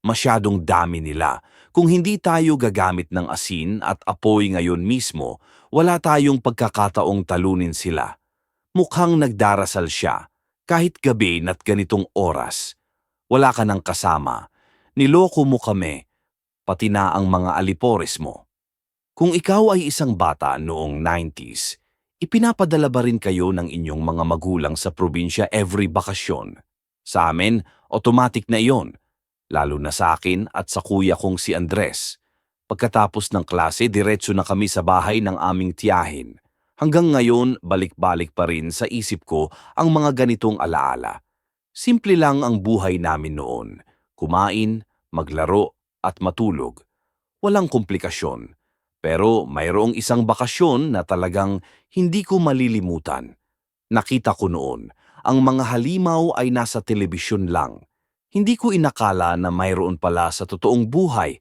Masyadong dami nila. Kung hindi tayo gagamit ng asin at apoy ngayon mismo, wala tayong pagkakataong talunin sila. Mukhang nagdarasal siya, kahit gabi na't ganitong oras. Wala ka ng kasama. Niloko mo kami, pati na ang mga alipores mo. Kung ikaw ay isang bata noong 90s, ipinapadala ba rin kayo ng inyong mga magulang sa probinsya every bakasyon? Sa amin, automatic na iyon, lalo na sa akin at sa kuya kong si Andres. Pagkatapos ng klase, diretso na kami sa bahay ng aming tiyahin. Hanggang ngayon, balik-balik pa rin sa isip ko ang mga ganitong alaala. Simple lang ang buhay namin noon. Kumain, maglaro, at matulog. Walang komplikasyon. Pero mayroong isang bakasyon na talagang hindi ko malilimutan. Nakita ko noon, ang mga halimaw ay nasa telebisyon lang. Hindi ko inakala na mayroon pala sa totoong buhay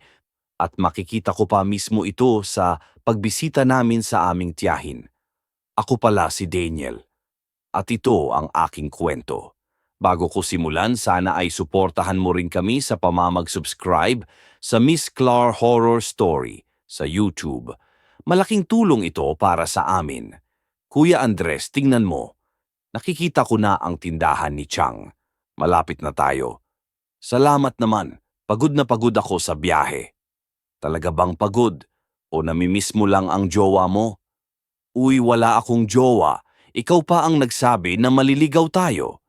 at makikita ko pa mismo ito sa pagbisita namin sa aming tiyahin. Ako pala si Daniel. At ito ang aking kwento. Bago ko simulan, sana ay suportahan mo rin kami sa pamamag-subscribe sa Miss Clar Horror Story sa YouTube. Malaking tulong ito para sa amin. Kuya Andres, tingnan mo. Nakikita ko na ang tindahan ni Chang. Malapit na tayo. Salamat naman. Pagod na pagod ako sa biyahe. Talaga bang pagod? O namimiss mo lang ang jowa mo? Uy, wala akong jowa. Ikaw pa ang nagsabi na maliligaw tayo.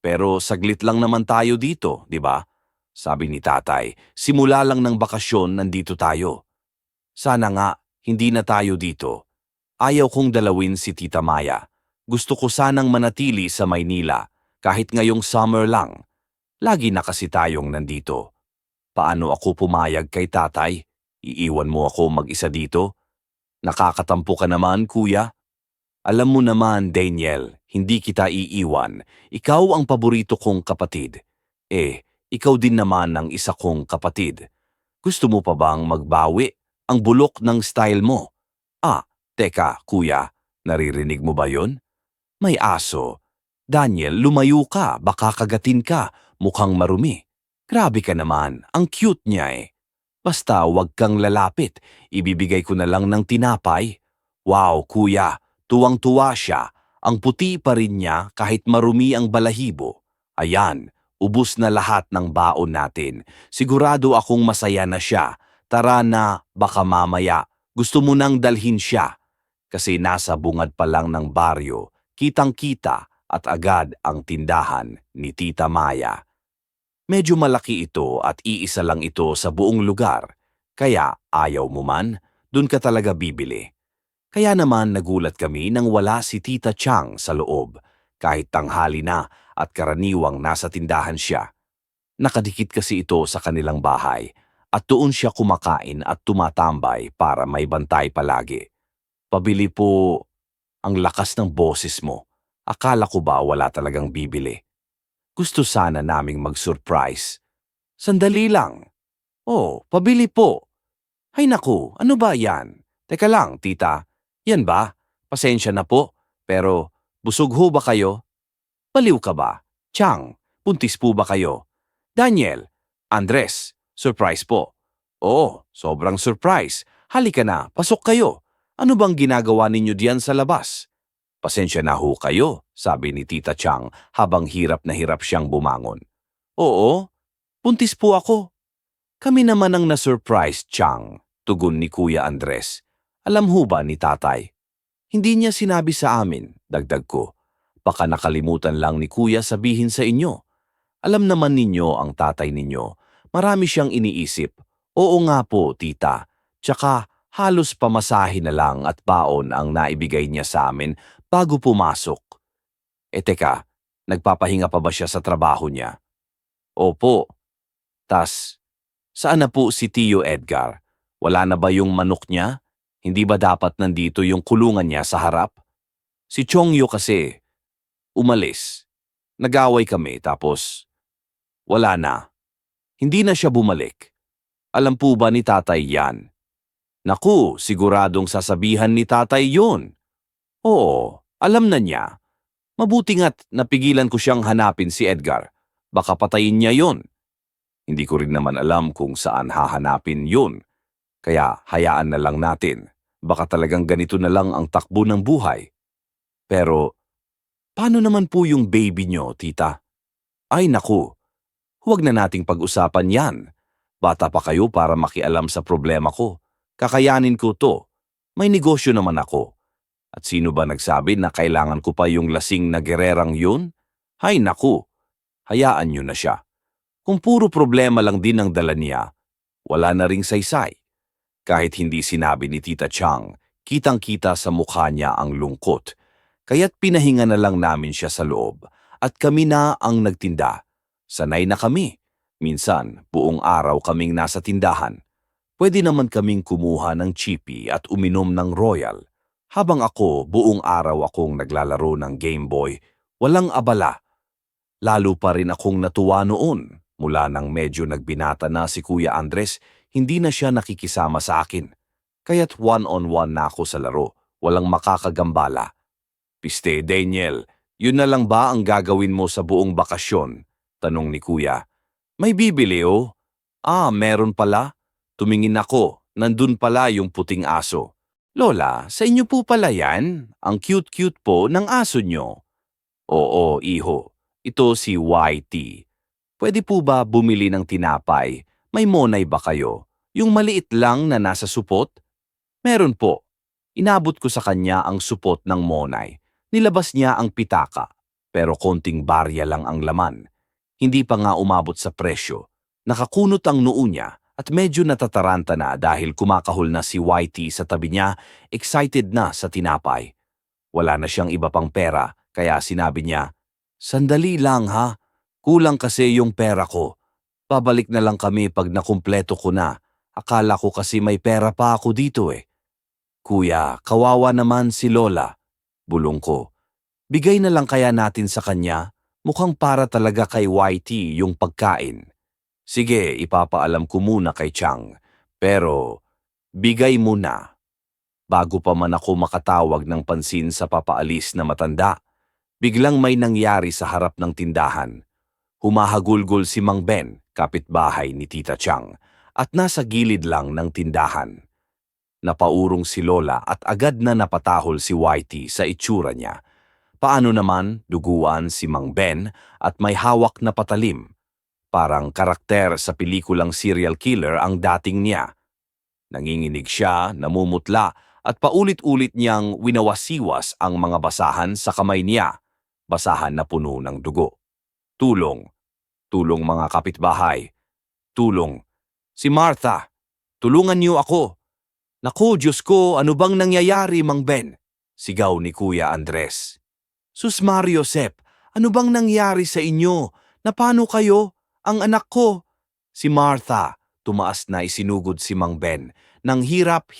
Pero saglit lang naman tayo dito, di ba? Sabi ni tatay, simula lang ng bakasyon nandito tayo. Sana nga, hindi na tayo dito. Ayaw kong dalawin si Tita Maya. Gusto ko sanang manatili sa Maynila, kahit ngayong summer lang. Lagi na kasi tayong nandito. Paano ako pumayag kay tatay? Iiwan mo ako mag-isa dito? Nakakatampo ka naman, kuya. Alam mo naman, Daniel, hindi kita iiwan. Ikaw ang paborito kong kapatid. Ikaw din naman ang isa kong kapatid. Gusto mo pa bang magbawi? Ang bulok ng style mo. Teka, kuya, naririnig mo ba yon? May aso. Daniel, lumayo ka, baka kagatin ka, mukhang marumi. Grabe ka naman, ang cute niya eh. Basta wag kang lalapit, ibibigay ko na lang ng tinapay. Wow, kuya, tuwang-tuwa siya. Ang puti pa rin niya kahit marumi ang balahibo. Ayan, ubus na lahat ng baon natin. Sigurado akong masaya na siya. Tara na, baka mamaya. Gusto mo nang dalhin siya. Kasi nasa bungad pa lang ng baryo, kitang-kita at agad ang tindahan ni Tita Maya. Medyo malaki ito at iisa lang ito sa buong lugar. Kaya ayaw mo man, dun ka talaga bibili. Kaya naman nagulat kami nang wala si Tita Chang sa loob, kahit tanghali na at karaniwang nasa tindahan siya. Nakadikit kasi ito sa kanilang bahay at doon siya kumakain at tumatambay para may bantay palagi. Pabili po, ang lakas ng boses mo. Akala ko ba wala talagang bibili? Gusto sana naming mag-surprise. Sandali lang. Pabili po. Hay naku, ano ba yan? Teka lang, tita. Yan ba? Pasensya na po. Pero, busog ho ba kayo? Baliw ka ba? Chang, buntis po ba kayo? Daniel, Andres, surprise po. Oo, sobrang surprise. Halika na, pasok kayo. Ano bang ginagawa ninyo diyan sa labas? Pasensya na ho kayo, sabi ni Tita Chang habang hirap na hirap siyang bumangon. Oo, buntis po ako. Kami naman ang na-surprise, Chang, tugon ni Kuya Andres. Alam ho ba ni tatay? Hindi niya sinabi sa amin, dagdag ko. Baka nakalimutan lang ni Kuya sabihin sa inyo. Alam naman ninyo ang tatay ninyo. Marami siyang iniisip. Oo nga po, tita. Tsaka halos pamasahe na lang at baon ang naibigay niya sa amin bago pumasok. Teka, nagpapahinga pa ba siya sa trabaho niya? Opo. Saan na po si Tio Edgar? Wala na ba yung manok niya? Hindi ba dapat nandito yung kulungan niya sa harap? Si Chongyo kasi, umalis. Nag-away kami tapos, wala na. Hindi na siya bumalik. Alam po ba ni tatay yan? Naku, siguradong sasabihan ni tatay yun. Oo, alam na niya. Mabuti nga't napigilan ko siyang hanapin si Edgar. Baka patayin niya yon. Hindi ko rin naman alam kung saan hahanapin yun. Kaya hayaan na lang natin. Baka talagang ganito na lang ang takbo ng buhay. Pero paano naman po yung baby nyo, tita? Ay naku, huwag na nating pag-usapan yan. Bata pa kayo para makialam sa problema ko. Kakayanin ko to. May negosyo naman ako. At sino ba nagsabi na kailangan ko pa yung lasing na gererang yun? Hay naku, hayaan nyo na siya. Kung puro problema lang din ang dala niya, wala na ring saysay. Kahit hindi sinabi ni Tita Chang, kitang-kita sa mukha niya ang lungkot. Kaya't pinahinga na lang namin siya sa loob at kami na ang nagtinda. Sanay na kami. Minsan, buong araw kaming nasa tindahan. Pwede naman kaming kumuha ng chippy at uminom ng royal. Habang ako, buong araw akong naglalaro ng Game Boy, walang abala. Lalo pa rin akong natuwa noon. Mula nang medyo nagbinata na si Kuya Andres, hindi na siya nakikisama sa akin. Kaya't one-on-one na ako sa laro, walang makakagambala. Piste, Daniel, yun na lang ba ang gagawin mo sa buong bakasyon? Tanong ni Kuya. May bibili oh. Ah, meron pala. Tumingin ako, nandun pala yung puting aso. Lola, sa inyo po pala yan? Ang cute-cute po ng aso nyo. Oo, iho. Ito si YT. Pwede po ba bumili ng tinapay? May monay ba kayo? Yung maliit lang na nasa supot? Meron po. Inabot ko sa kanya ang supot ng monay. Nilabas niya ang pitaka, pero konting barya lang ang laman. Hindi pa nga umabot sa presyo. Nakakunot ang noo niya at medyo natataranta na dahil kumakahol na si YT sa tabi niya, excited na sa tinapay. Wala na siyang iba pang pera, kaya sinabi niya, "Sandali lang ha, kulang kasi yung pera ko. Babalik na lang kami pag nakumpleto ko na. Akala ko kasi may pera pa ako dito eh." "Kuya, kawawa naman si Lola." Bulong ko. "Bigay na lang kaya natin sa kanya? Mukhang para talaga kay YT yung pagkain." "Sige, ipapaalam ko muna kay Chang. Pero, bigay mo na." Bago pa man ako makatawag ng pansin sa papaalis na matanda, biglang may nangyari sa harap ng tindahan. Humahagulgol si Mang Ben, kapitbahay ni Tita Chang, at nasa gilid lang ng tindahan. Napaurong si Lola at agad na napatahol si YT sa itsura niya. Paano naman duguan si Mang Ben at may hawak na patalim. Parang karakter sa pelikulang serial killer ang dating niya. Nanginginig siya, namumutla, at paulit-ulit niyang winawasiwas ang mga basahan sa kamay niya. Basahan na puno ng dugo. "Tulong! Tulong mga kapitbahay! Tulong! Si Martha! Tulungan niyo ako! Naku, Diyos ko, ano bang nangyayari, Mang Ben?" Sigaw ni Kuya Andres. "Sus Mario Sep, ano bang nangyari sa inyo? Napano kayo? Ang anak ko!" Si Martha, tumaas na isinugod si Mang Ben, nang hirap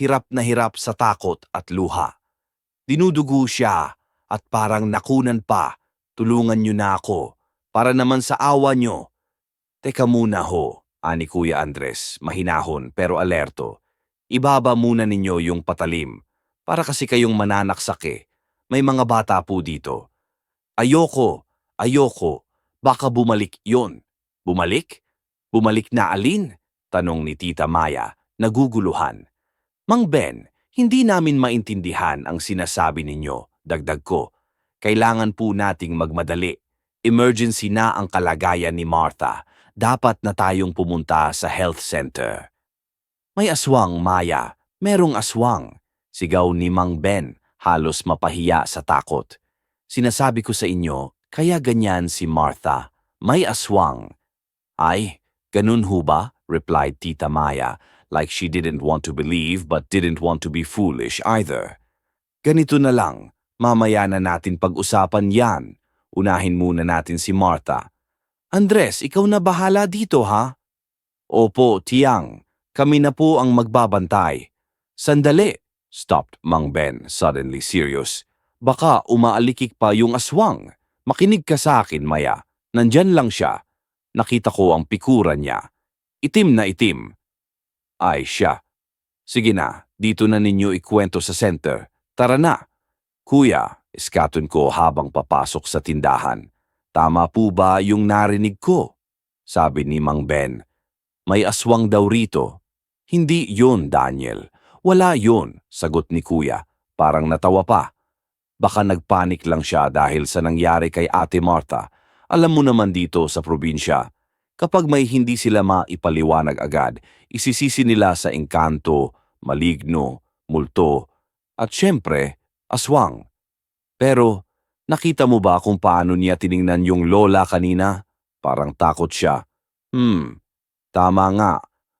sa takot at luha. Dinudugo siya at parang nakunan pa. "Tulungan niyo na ako, para naman sa awa niyo." "Teka muna ho," ani Kuya Andres, mahinahon pero alerto. "Ibaba muna ninyo yung patalim, para kasi kayong mananaksak eh. May mga bata po dito." Ayoko, baka bumalik yon." "Bumalik? Bumalik na alin?" tanong ni Tita Maya, naguguluhan. "Mang Ben, hindi namin maintindihan ang sinasabi ninyo," dagdag ko. "Kailangan po nating magmadali. Emergency na ang kalagayan ni Martha. Dapat na tayong pumunta sa health center." "May aswang, Maya. Merong aswang," sigaw ni Mang Ben, halos mapahiya sa takot. "Sinasabi ko sa inyo, kaya ganyan si Martha. May aswang." "Ay, ganun ho ba?" replied Tita Maya, like she didn't want to believe but didn't want to be foolish either. "Ganito na lang, mamaya na natin pag-usapan yan. Unahin muna natin si Martha." "Andres, ikaw na bahala dito ha?" "Opo, Tiang. Kami na po ang magbabantay." "Sandali," stopped Mang Ben, suddenly serious. "Baka umaalikik pa yung aswang. Makinig ka sa akin, Maya. Nandyan lang siya. Nakita ko ang pikuran niya. Itim na itim." "Ay siya. Sige na, dito na ninyo ikwento sa center. Tara na." "Kuya," iskatun ko habang papasok sa tindahan. "Tama po ba yung narinig ko?" sabi ni Mang Ben. May aswang daw rito. Hindi yun, Daniel. Wala yun, sagot ni Kuya. Parang natawa pa. Baka nagpanik lang siya dahil sa nangyari kay Ate Martha. Alam mo naman dito sa probinsya, kapag may hindi sila maipaliwanag agad, isisisi nila sa engkanto, maligno, multo, at syempre, aswang. Pero, nakita mo ba kung paano niya tiningnan yung lola kanina? Parang takot siya. Tama nga.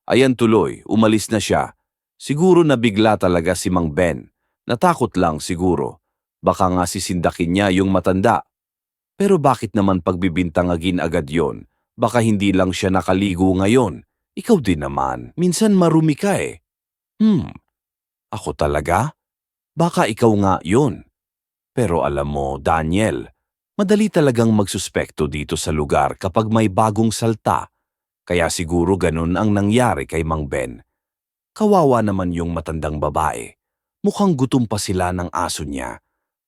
Ayan tuloy, umalis na siya. Siguro nabigla talaga si Mang Ben. Natakot lang siguro. Baka nga sisindakin niya yung matanda. Pero bakit naman pagbibintangagin agad yon? Baka hindi lang siya nakaligo ngayon. Ikaw din naman, minsan marumi ka eh. Ako talaga? Baka ikaw nga yon. Pero alam mo, Daniel, madali talagang magsuspekto dito sa lugar kapag may bagong salta. Kaya siguro ganun ang nangyari kay Mang Ben. Kawawa naman yung matandang babae. Mukhang gutom pa sila ng aso niya.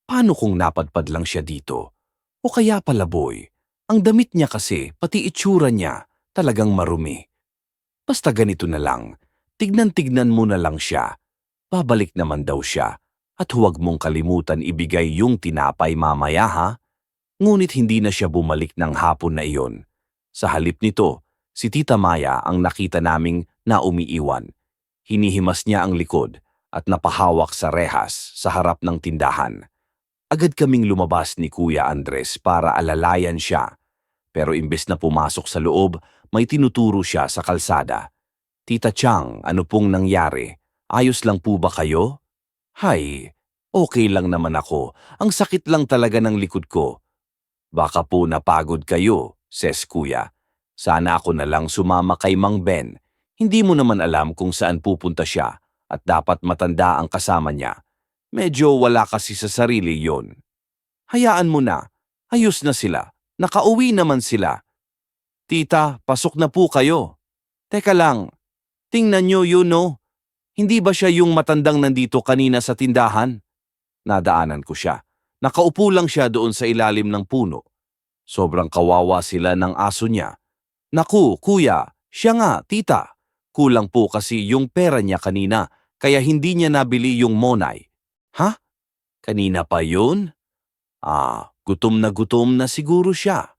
Paano kung napadpad lang siya dito? O kaya pala boy, ang damit niya kasi, pati itsura niya, talagang marumi. Basta ganito na lang, tignan-tignan mo na lang siya. Babalik naman daw siya. At huwag mong kalimutan ibigay yung tinapay mamaya ha. Ngunit hindi na siya bumalik ng hapon na iyon. Sa halip nito, si Tita Maya ang nakita naming na umiiwan. Hinihimas niya ang likod at napahawak sa rehas sa harap ng tindahan. Agad kaming lumabas ni Kuya Andres para alalayan siya. Pero imbes na pumasok sa loob, may tinuturo siya sa kalsada. Tita Chang, ano pong nangyari? Ayos lang po ba kayo? Hay, okay lang naman ako. Ang sakit lang talaga ng likod ko. Baka po napagod kayo, says Kuya. Sana ako na lang sumama kay Mang Ben. Hindi mo naman alam kung saan pupunta siya at dapat matanda ang kasama niya. Medyo wala kasi sa sarili yon. Hayaan mo na. Ayos na sila. Nakauwi naman sila. Tita, pasok na po kayo. Teka lang. Tingnan niyo yun no. Hindi ba siya yung matandang nandito kanina sa tindahan? Nadaanan ko siya. Nakaupo lang siya doon sa ilalim ng puno. Sobrang kawawa sila ng aso niya. Naku, kuya, siya nga, tita. Kulang po kasi yung pera niya kanina, kaya hindi niya nabili yung monay. Ha? Kanina pa yun? Gutom na siguro siya.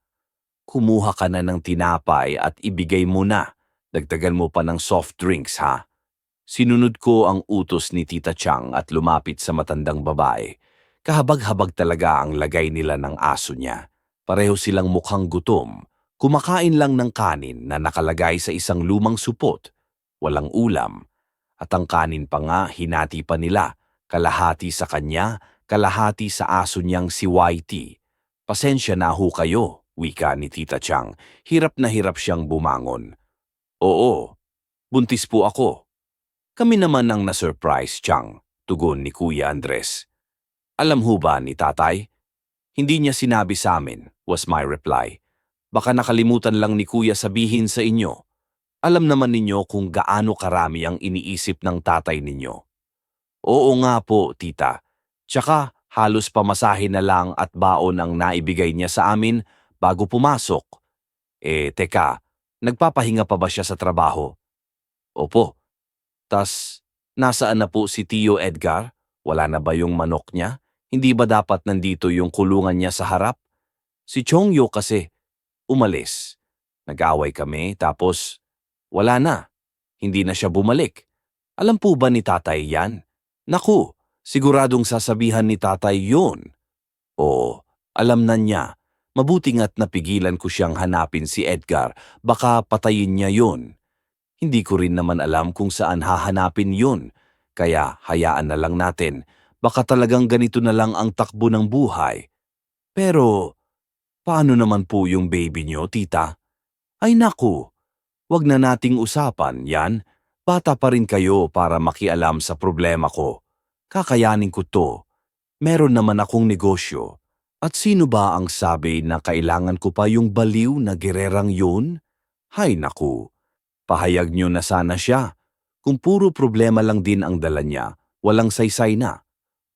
Kumuha ka na ng tinapay at ibigay mo na. Dagdagan mo pa ng soft drinks ha. Sinunod ko ang utos ni Tita Chang at lumapit sa matandang babae. Kahabag-habag talaga ang lagay nila ng aso niya. Pareho silang mukhang gutom. Kumakain lang ng kanin na nakalagay sa isang lumang supot. Walang ulam. At ang kanin pa nga hinati pa nila. Kalahati sa kanya, kalahati sa aso niyang si Whitey. Pasensya na ho kayo, wika ni Tita Chang. Hirap na hirap siyang bumangon. Oo, buntis po ako. Kami naman ang na-surprise, Chang, tugon ni Kuya Andres. Alam ho ba ni tatay? Hindi niya sinabi sa amin, was my reply. Baka nakalimutan lang ni Kuya sabihin sa inyo. Alam naman ninyo kung gaano karami ang iniisip ng tatay ninyo. Oo nga po, tita. Tsaka halos pamasahe na lang at baon ang naibigay niya sa amin bago pumasok. Teka, nagpapahinga pa ba siya sa trabaho? Opo. Tas, nasaan na po si Tio Edgar? Wala na ba yung manok niya? Hindi ba dapat nandito yung kulungan niya sa harap? Si Chongyo kasi, umalis. Nag-away kami, tapos, wala na. Hindi na siya bumalik. Alam po ba ni tatay yan? Naku, siguradong sasabihan ni tatay yun. Oo, alam na niya. Mabuti nga't napigilan ko siyang hanapin si Edgar, baka patayin niya yun. Hindi ko rin naman alam kung saan hahanapin yun. Kaya hayaan na lang natin. Baka talagang ganito na lang ang takbo ng buhay. Pero, paano naman po yung baby niyo, tita? Ay naku, wag na nating usapan yan. Bata pa rin kayo para makialam sa problema ko. Kakayanin ko to. Meron naman akong negosyo. At sino ba ang sabi na kailangan ko pa yung baliw na gererang yun? Hay naku. Pahayag niyo na sana siya. Kung puro problema lang din ang dala niya, walang saysay na.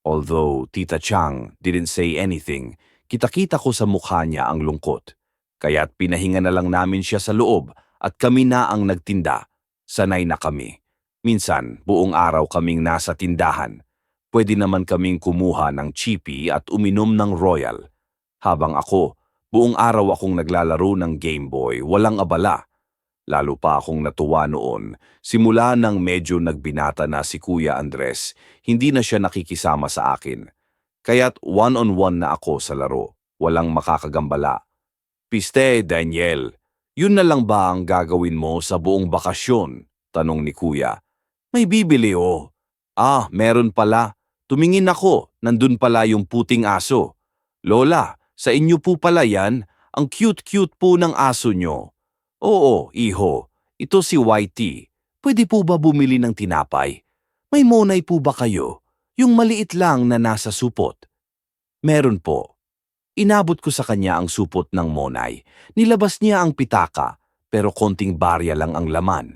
Although Tita Chang didn't say anything, kita-kita ko sa mukha niya ang lungkot. Kaya't pinahinga na lang namin siya sa loob at kami na ang nagtinda. Sanay na kami. Minsan, buong araw kaming nasa tindahan. Pwede naman kaming kumuha ng chippy at uminom ng royal. Habang ako, buong araw akong naglalaro ng Game Boy, walang abala. Lalo pa akong natuwa noon, simula nang medyo nagbinata na si Kuya Andres, hindi na siya nakikisama sa akin. Kaya't one-on-one na ako sa laro, walang makakagambala. Piste, Daniel, yun na lang ba ang gagawin mo sa buong bakasyon? Tanong ni Kuya. May bibili oh. Meron pala. Tumingin ako, nandun pala yung puting aso. Lola, sa inyo po pala yan, ang cute-cute po ng aso nyo. Oo, iho, ito si Whitey. Pwede po ba bumili ng tinapay? May monay po ba kayo? Yung maliit lang na nasa supot. Meron po. Inabot ko sa kanya ang supot ng monay. Nilabas niya ang pitaka, pero konting barya lang ang laman.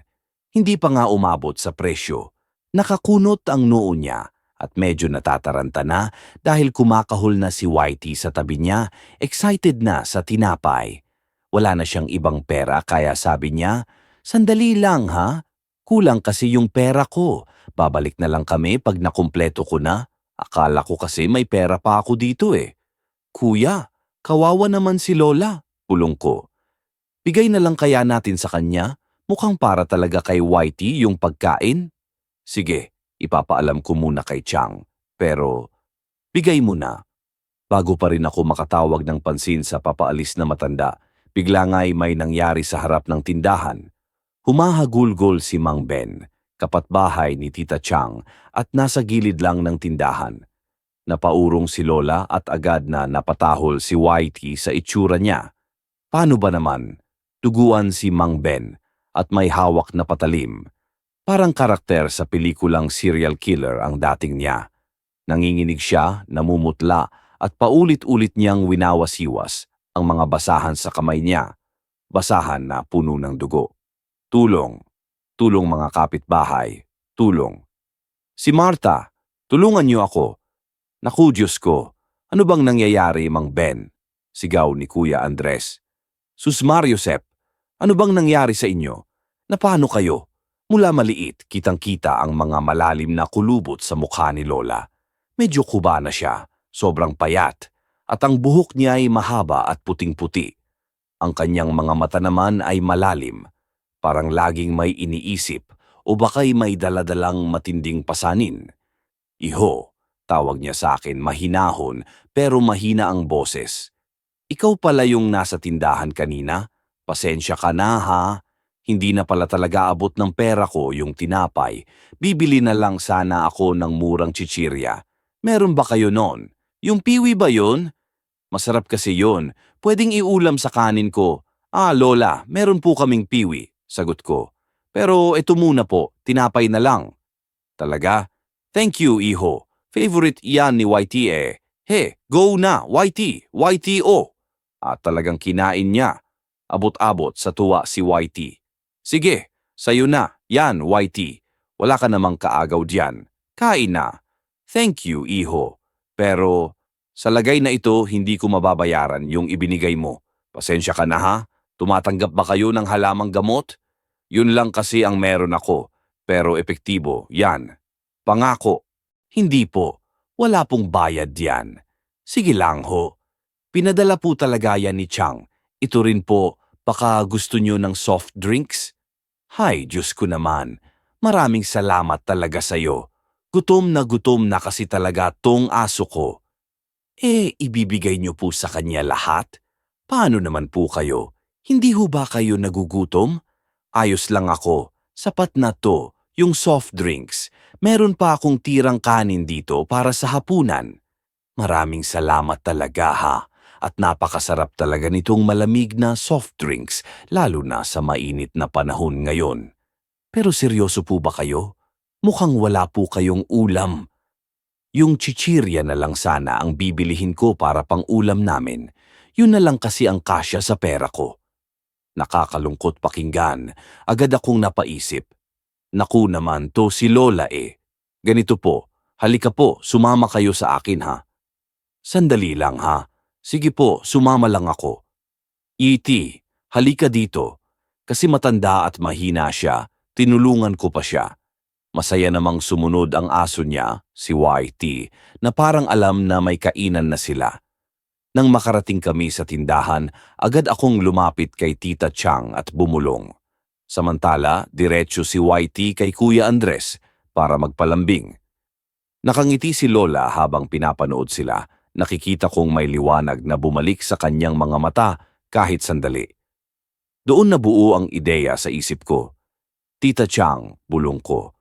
Hindi pa nga umabot sa presyo. Nakakunot ang noo niya at medyo natataranta na dahil kumakahol na si Whitey sa tabi niya, excited na sa tinapay. Wala na siyang ibang pera kaya sabi niya, "Sandali lang ha, kulang kasi yung pera ko. Babalik na lang kami pag nakumpleto ko na. Akala ko kasi may pera pa ako dito eh." Kuya, kawawa naman si Lola, pulong ko. Bigay na lang kaya natin sa kanya? Mukhang para talaga kay Whitey yung pagkain. Sige, ipapaalam ko muna kay Chang. Pero, bigay mo na. Bago pa rin ako makatawag ng pansin sa papaalis na matanda, bigla nga'y may nangyari sa harap ng tindahan. Humahagulgol si Mang Ben, kapatbahay ni Tita Chang at nasa gilid lang ng tindahan. Napaurong si Lola at agad na napatahol si Whitey sa itsura niya. Paano ba naman? Tuguan si Mang Ben at may hawak na patalim. Parang karakter sa pelikulang serial killer ang dating niya. Nanginginig siya, namumutla at paulit-ulit niyang winawasiwas ang mga basahan sa kamay niya. Basahan na puno ng dugo. Tulong. Tulong mga kapitbahay. Tulong. Si Martha, tulungan niyo ako. Naku Diyos ko, ano bang nangyayari Mang Ben? Sigaw ni Kuya Andres. Sus Mariosep, ano bang nangyari sa inyo? Napaano kayo? Mula maliit, kitang-kita ang mga malalim na kulubot sa mukha ni Lola. Medyo kuba na siya, sobrang payat, at ang buhok niya ay mahaba at puting-puti. Ang kanyang mga mata naman ay malalim, parang laging may iniisip o baka'y may daladalang matinding pasanin. Iho, tawag niya sa akin mahinahon pero mahina ang boses. Ikaw pala yung nasa tindahan kanina? Pasensya ka na ha. Hindi na pala talaga abot ng pera ko yung tinapay. Bibili na lang sana ako ng murang chichirya. Meron ba kayo nun? Yung piwi ba yun? Masarap kasi yun. Pwedeng iulam sa kanin ko. Lola, meron po kaming piwi, sagot ko. Pero ito muna po, tinapay na lang. Talaga? Thank you, iho. Favorite yan ni Whitey eh. He, go na, Whitey, Whitey-o. Talagang kinain niya. Abot-abot sa tuwa si Whitey. Sige, sayo na. Yan, Whitey. Wala ka namang kaagaw diyan. Kain na. Thank you, iho. Pero, sa lagay na ito, hindi ko mababayaran yung ibinigay mo. Pasensya ka na ha? Tumatanggap ba kayo ng halamang gamot? Yun lang kasi ang meron ako. Pero epektibo, yan. Pangako. Hindi po. Wala pong bayad yan. Sige lang ho. Pinadala po talaga yan ni Chang. Ito rin po. Baka gusto nyo ng soft drinks? Hay, Diyos ko naman. Maraming salamat talaga sa'yo. Gutom na kasi talaga tong aso ko. Ibibigay nyo po sa kanya lahat? Paano naman po kayo? Hindi ho ba kayo nagugutom? Ayos lang ako. Sapat na to, yung soft drinks. Meron pa akong tirang kanin dito para sa hapunan. Maraming salamat talaga ha. At napakasarap talaga nitong malamig na soft drinks, lalo na sa mainit na panahon ngayon. Pero seryoso po ba kayo? Mukhang wala po kayong ulam. Yung chichirya na lang sana ang bibilihin ko para pang ulam namin. Yun na lang kasi ang kasya sa pera ko. Nakakalungkot pakinggan, agad akong napaisip. Naku naman to si Lola eh. Ganito po, halika po, sumama kayo sa akin ha. Sandali lang ha. Sige po, sumama lang ako. E.T., halika dito. Kasi matanda at mahina siya, tinulungan ko pa siya. Masaya namang sumunod ang aso niya, si Whitey, na parang alam na may kainan na sila. Nang makarating kami sa tindahan, agad akong lumapit kay Tita Chang at bumulong. Samantala, diretso si Whitey kay Kuya Andres para magpalambing. Nakangiti si Lola habang pinapanood sila. Nakikita kong may liwanag na bumalik sa kanyang mga mata kahit sandali. Doon nabuo ang ideya sa isip ko. Tita Chang, bulong ko.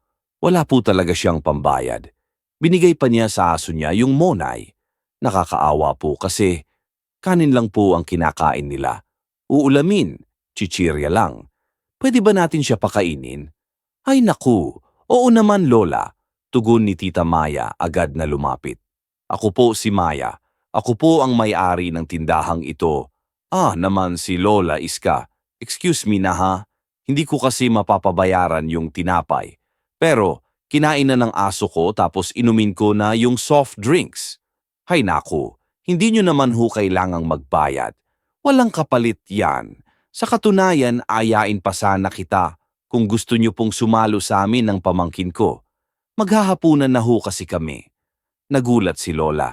Wala po talaga siyang pambayad. Binigay pa niya sa aso niya yung monay. Nakakaawa po kasi kanin lang po ang kinakain nila. Uulamin, chichirya lang. Pwede ba natin siya pakainin? Ay naku, oo naman Lola. Tugon ni Tita Maya agad na lumapit. Ako po si Maya. Ako po ang may-ari ng tindahang ito. Ah, naman si Lola Iska. Excuse me na ha. Hindi ko kasi mapapabayaran yung tinapay. Pero, kinain na ng aso ko tapos inumin ko na yung soft drinks. Hay naku, hindi nyo naman ho kailangang magbayad. Walang kapalit yan. Sa katunayan, ayain pa sana kita kung gusto nyo pong sumalo sa amin ng pamangkin ko. Maghahapunan na ho kasi kami. Nagulat si Lola.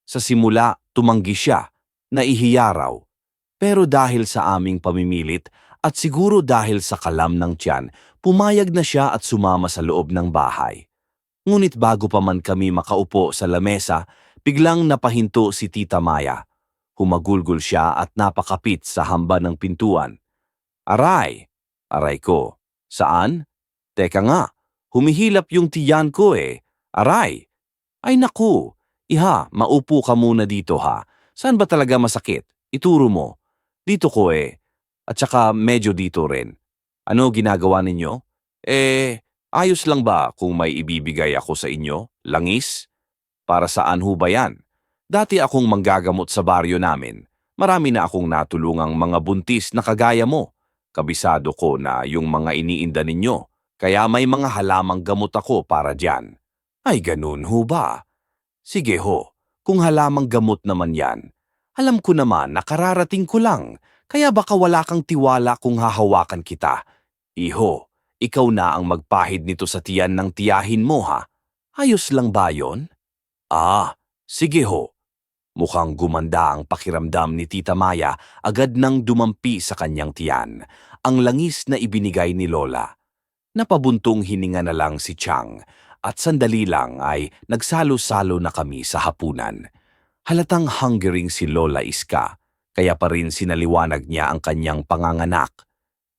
Sa simula, tumanggi siya, nahihiya raw. Pero dahil sa aming pamimilit at siguro dahil sa kalam ng tiyan, pumayag na siya at sumama sa loob ng bahay. Ngunit bago pa man kami makaupo sa lamesa, biglang napahinto si Tita Maya. Humagulgol siya at napakapit sa hamba ng pintuan. Aray! Aray ko. Saan? Teka nga, humihilap yung tiyan ko eh. Aray! Ay naku! Iha, maupo ka muna dito ha. Saan ba talaga masakit? Ituro mo. Dito ko eh. At saka medyo dito rin. Ano ginagawa ninyo? Ayos lang ba kung may ibibigay ako sa inyo? Langis? Para saan ho ba yan? Dati akong manggagamot sa baryo namin. Marami na akong natulungang mga buntis na kagaya mo. Kabisado ko na yung mga iniinda ninyo. Kaya may mga halamang gamot ako para dyan. Ay ganun ho ba? Sige ho, kung halamang gamot naman yan. Alam ko naman na kararating ko lang. Kaya baka wala kang tiwala kung hahawakan kita. Iho, ikaw na ang magpahid nito sa tiyan ng tiyahin mo ha. Ayos lang ba yon? Ah, sige ho. Mukhang gumanda ang pakiramdam ni Tita Maya agad nang dumampi sa kanyang tiyan. Ang langis na ibinigay ni Lola. Napabuntong hininga na lang si Chang at sandali lang ay nagsalo-salo na kami sa hapunan. Halatang hungering si Lola Iska. Kaya pa rin sinaliwanag niya ang kanyang panganganak.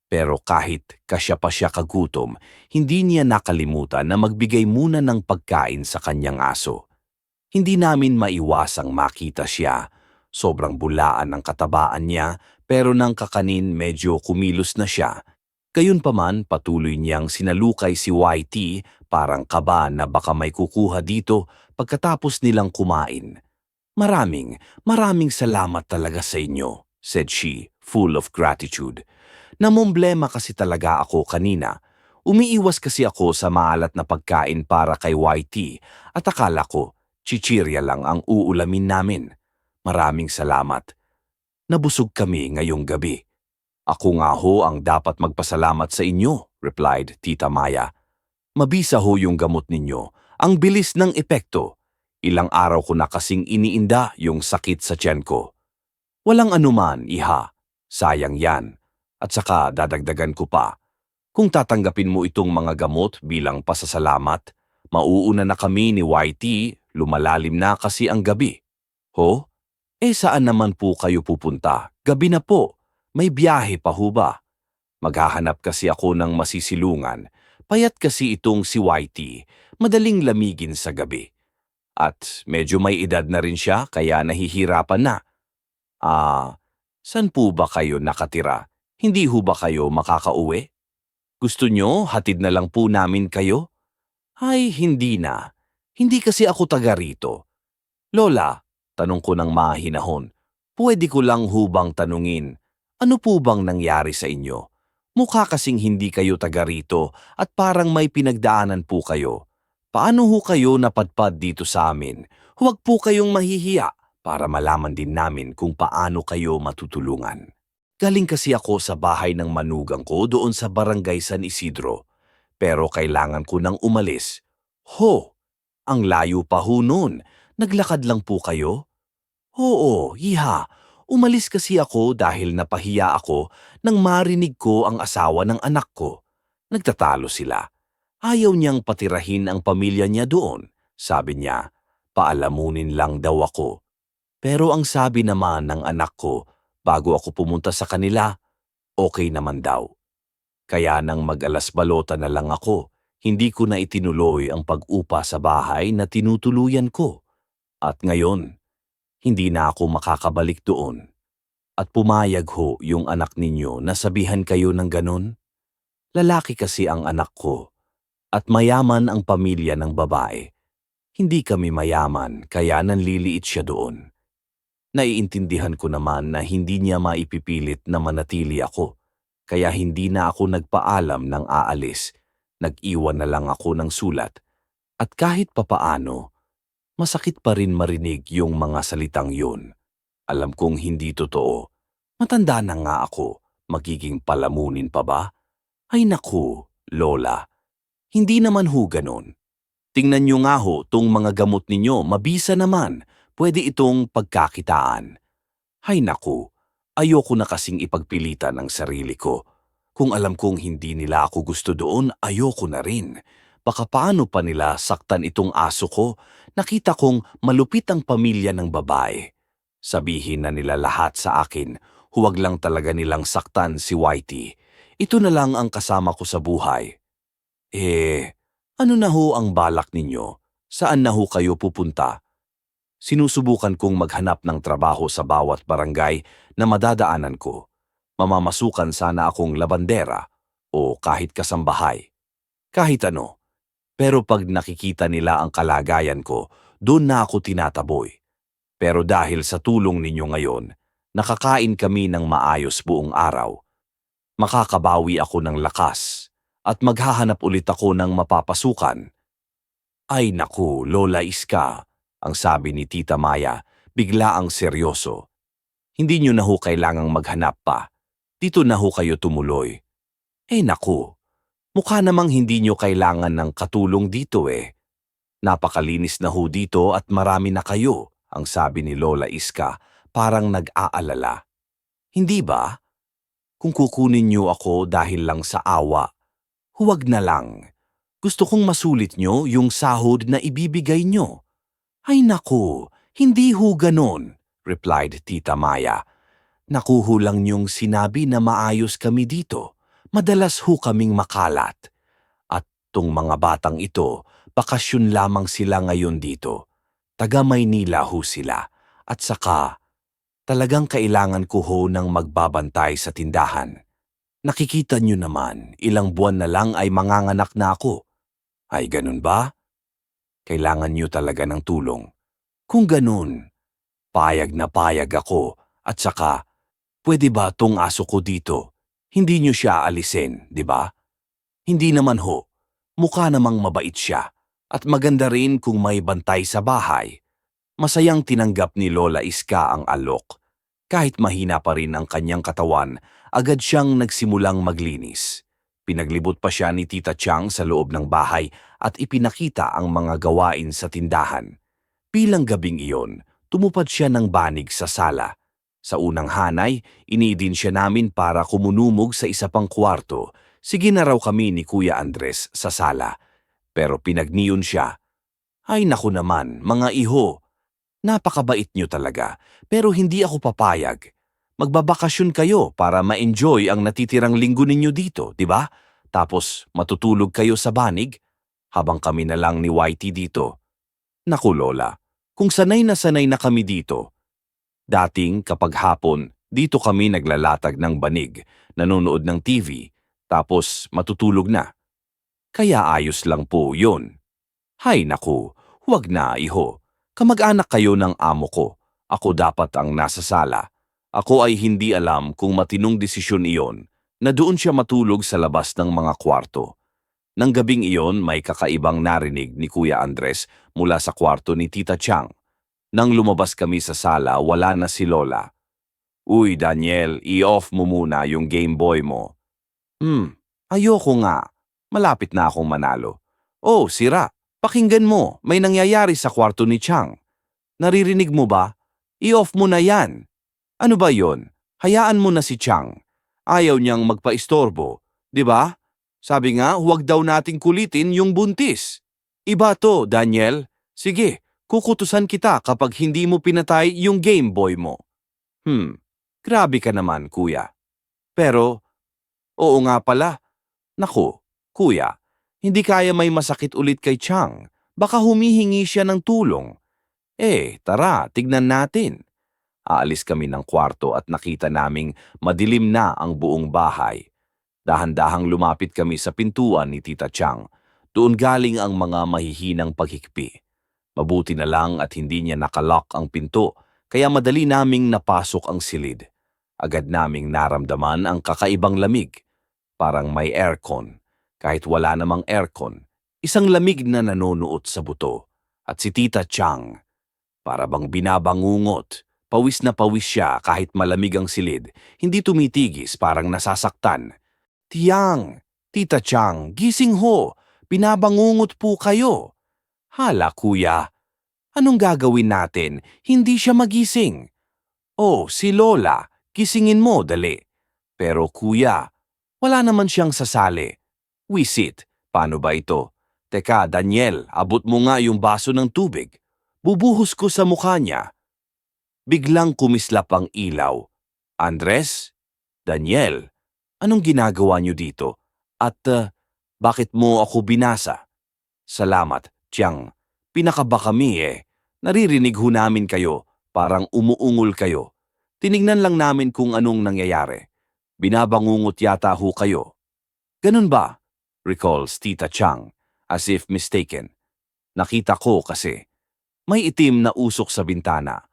Pero kahit kasya pa siya kagutom, hindi niya nakalimutan na magbigay muna ng pagkain sa kanyang aso. Hindi namin maiwasang makita siya. Sobrang bulaan ng katabaan niya, pero nang kakanin medyo kumilos na siya. Gayunpaman patuloy niyang sinalukay si Whitey parang kaba na baka may kukuha dito pagkatapos nilang kumain. Maraming salamat talaga sa inyo, said she, full of gratitude. Namomblema kasi talaga ako kanina. Umiiwas kasi ako sa maalat na pagkain para kay Whitey at akala ko, chichirya lang ang uulamin namin. Maraming salamat. Nabusog kami ngayong gabi. Ako nga ho ang dapat magpasalamat sa inyo, replied Tita Maya. Mabisa ho yung gamot ninyo. Ang bilis ng epekto. Ilang araw ko na kasing iniinda yung sakit sa tiyan ko. Walang anuman, iha. Sayang yan. At saka dadagdagan ko pa. Kung tatanggapin mo itong mga gamot bilang pasasalamat, mauuna na kami ni Whitey, lumalalim na kasi ang gabi. Ho? Saan naman po kayo pupunta? Gabi na po. May biyahe pa ho ba? Maghahanap kasi ako ng masisilungan. Payat kasi itong si Whitey, madaling lamigin sa gabi. At medyo may edad na rin siya kaya nahihirapan na. Saan po ba kayo nakatira? Hindi ho ba kayo makakauwi? Gusto nyo hatid na lang po namin kayo? Ay, hindi na. Hindi kasi ako taga rito. Lola, tanong ko ng mahinahon, pwede ko lang hubang tanungin, ano po bang nangyari sa inyo? Mukha kasing hindi kayo taga rito at parang may pinagdaanan po kayo. Paano ho kayo napadpad dito sa amin? Huwag po kayong mahihiya para malaman din namin kung paano kayo matutulungan. Galing kasi ako sa bahay ng manugang ko doon sa barangay San Isidro, pero kailangan ko nang umalis. Ho, ang layo pa ho nun. Naglakad lang po kayo? Oo, iha. Umalis kasi ako dahil napahiya ako nang marinig ko ang asawa ng anak ko. Nagtatalo sila. Ayaw niyang patirahin ang pamilya niya doon. Sabi niya, paalamunin lang daw ako. Pero ang sabi naman ng anak ko, bago ako pumunta sa kanila, okay naman daw. Kaya nang mag-alas balota na lang ako, hindi ko na itinuloy ang pag-upa sa bahay na tinutuluyan ko. At ngayon, hindi na ako makakabalik doon. At pumayag ho yung anak ninyo na sabihan kayo ng ganon? Lalaki kasi ang anak ko. At mayaman ang pamilya ng babae. Hindi kami mayaman kaya nanliliit siya doon. Naiintindihan ko naman na hindi niya maipipilit na manatili ako. Kaya hindi na ako nagpaalam ng aalis. Nag-iwan na lang ako ng sulat. At kahit papaano, masakit pa rin marinig yung mga salitang yun. Alam kong hindi totoo. Matanda na nga ako. Magiging palamunin pa ba? Ay naku, Lola. Hindi naman ho ganon. Tingnan nyo nga ho tong mga gamot ninyo, mabisa naman. Pwede itong pagkakitaan. Hay naku, ayoko na kasing ipagpilitan ang sarili ko. Kung alam kong hindi nila ako gusto doon, ayoko na rin. Baka paano pa nila saktan itong aso ko? Nakita kong malupit ang pamilya ng babae. Sabihin na nila lahat sa akin, huwag lang talaga nilang saktan si Whitey. Ito na lang ang kasama ko sa buhay. Ano na ho ang balak ninyo? Saan na ho kayo pupunta? Sinusubukan kong maghanap ng trabaho sa bawat barangay na madadaanan ko. Mamamasukan sana akong labandera o kahit kasambahay. Kahit ano. Pero pag nakikita nila ang kalagayan ko, doon na ako tinataboy. Pero dahil sa tulong ninyo ngayon, nakakain kami ng maayos buong araw. Makakabawi ako ng lakas at maghahanap ulit ako ng mapapasukan. Ay naku, Lola Iska, ang sabi ni Tita Maya, bigla ang seryoso. Hindi nyo na ho kailangang maghanap pa. Dito na ho kayo tumuloy. Naku, mukha namang hindi nyo kailangan ng katulong dito eh. Napakalinis na ho dito at marami na kayo, ang sabi ni Lola Iska, parang nag-aalala. Hindi ba? Kung kukunin nyo ako dahil lang sa awa, huwag na lang. Gusto kong masulit nyo yung sahod na ibibigay nyo. Ay naku, hindi ho ganon, replied Tita Maya. Nakuho lang niyong sinabi na maayos kami dito. Madalas ho kaming makalat. At tong mga batang ito, bakasyon lamang sila ngayon dito. Taga Maynila ho sila. At saka, talagang kailangan ko ho ng magbabantay sa tindahan. Nakikita niyo naman, ilang buwan na lang ay manganganak na ako. Ay ganun ba? Kailangan niyo talaga ng tulong. Kung ganun, payag na payag ako at saka, pwede ba tong aso ko dito? Hindi niyo siya alisin, di ba? Hindi naman ho. Mukha namang mabait siya at maganda rin kung may bantay sa bahay. Masayang tinanggap ni Lola Iska ang alok. Kahit mahina pa rin ang kanyang katawan, agad siyang nagsimulang maglinis. Pinaglibot pa siya ni Tita Chang sa loob ng bahay at ipinakita ang mga gawain sa tindahan. Bilang gabing iyon, tumupad siya ng banig sa sala. Sa unang hanay, iniidin siya namin para kumunumog sa isa pang kwarto. Sige na raw kami ni Kuya Andres sa sala. Pero pinagniyon siya. Ay naku naman, mga iho. Napakabait niyo talaga, pero hindi ako papayag. Magbabakasyon kayo para ma-enjoy ang natitirang linggo ninyo dito, di ba? Tapos matutulog kayo sa banig, habang kami na lang ni Whitey dito. Naku Lola, kung sanay na kami dito. Dating kapag hapon, dito kami naglalatag ng banig, nanonood ng TV, tapos matutulog na. Kaya ayos lang po yun. Hay naku, huwag na iho. Kamag-anak kayo ng amo ko. Ako dapat ang nasa sala. Ako ay hindi alam kung matinong desisyon iyon na doon siya matulog sa labas ng mga kwarto. Nang gabing iyon, may kakaibang narinig ni Kuya Andres mula sa kwarto ni Tita Chang. Nang lumabas kami sa sala, wala na si Lola. Uy, Daniel, i-off mo muna yung Game Boy mo. Ayoko nga. Malapit na akong manalo. Oh, sira. Pakinggan mo, may nangyayari sa kwarto ni Chang. Naririnig mo ba? I-off mo na yan. Ano ba yon? Hayaan mo na si Chang. Ayaw niyang magpaistorbo. 'Di ba? Sabi nga, huwag daw nating kulitin yung buntis. Iba to, Daniel. Sige, kukutusan kita kapag hindi mo pinatay yung Game Boy mo. Grabe ka naman, kuya. Pero, oo nga pala. Naku, kuya, hindi kaya may masakit ulit kay Chang. Baka humihingi siya ng tulong. Tara, tignan natin. Aalis kami ng kwarto at nakita naming madilim na ang buong bahay. Dahan-dahang lumapit kami sa pintuan ni Tita Chang. Doon galing ang mga mahihinang paghikpi. Mabuti na lang at hindi niya nakalock ang pinto, kaya madali naming napasok ang silid. Agad naming naramdaman ang kakaibang lamig. Parang may aircon. Kahit wala namang aircon, isang lamig na nanonood sa buto. At si Tita Chang, para bang binabangungot. Pawis na pawis siya kahit malamig ang silid. Hindi tumitigis, parang nasasaktan. Tiyang, Tita Chang, gising ho. Binabangungot po kayo. Hala, kuya. Anong gagawin natin? Hindi siya magising. Oh, si Lola, gisingin mo, dali. Pero kuya, wala naman siyang sasali. Wisit, paano ba ito? Teka, Daniel, abot mo nga yung baso ng tubig. Bubuhos ko sa mukha niya. Biglang kumislap ang ilaw. Andres? Daniel? Anong ginagawa niyo dito? At bakit mo ako binasa? Salamat, Tiang. Pinakaba kami eh. Naririnig ho namin kayo. Parang umuungol kayo. Tinignan lang namin kung anong nangyayari. Binabangungot yata ho kayo. Ganun ba? Recalls Tita Chang, as if mistaken. Nakita ko kasi. May itim na usok sa bintana.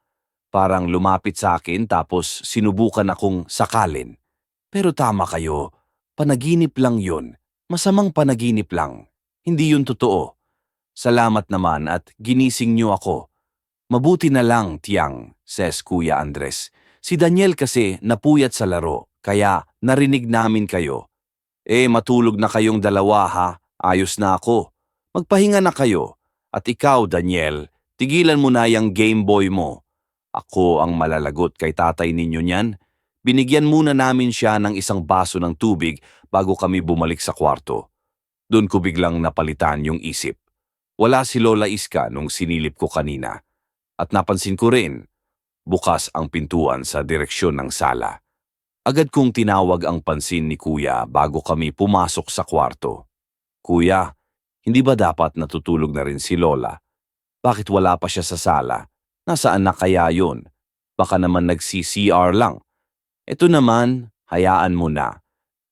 Parang lumapit sa akin tapos sinubukan akong sakalin. Pero tama kayo, panaginip lang yun. Masamang panaginip lang. Hindi yun totoo. Salamat naman at ginising niyo ako. Mabuti na lang, Tiang, says Kuya Andres. Si Daniel kasi napuyat sa laro, kaya narinig namin kayo. Matulog na kayong dalawa ha, ayos na ako. Magpahinga na kayo. At ikaw, Daniel, tigilan mo na yung Game Boy mo. Ako ang malalagot kay tatay ninyo niyan. Binigyan muna namin siya ng isang baso ng tubig bago kami bumalik sa kwarto. Doon ko biglang napalitan yung isip. Wala si Lola Iska nung sinilip ko kanina. At napansin ko rin, bukas ang pintuan sa direksyon ng sala. Agad kong tinawag ang pansin ni Kuya bago kami pumasok sa kwarto. Kuya, hindi ba dapat natutulog na rin si Lola? Bakit wala pa siya sa sala? Nasaan na kaya yun? Baka naman nag-CCR lang. Ito naman, hayaan mo na.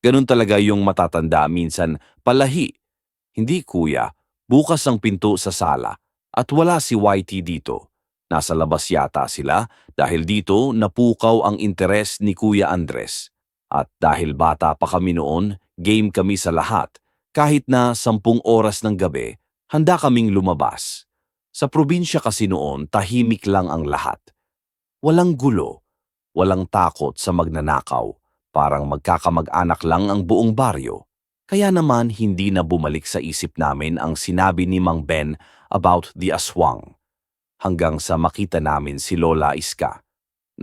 Ganun talaga yung matatanda minsan palahi. Hindi kuya, bukas ang pinto sa sala at wala si YT dito. Nasa labas yata sila dahil dito napukaw ang interes ni Kuya Andres. At dahil bata pa kami noon, game kami sa lahat. Kahit na 10 oras ng gabi, handa kaming lumabas. Sa probinsya kasi noon, tahimik lang ang lahat. Walang gulo, walang takot sa magnanakaw, parang magkakamag-anak lang ang buong baryo. Kaya naman hindi na bumalik sa isip namin ang sinabi ni Mang Ben about the aswang. Hanggang sa makita namin si Lola Iska.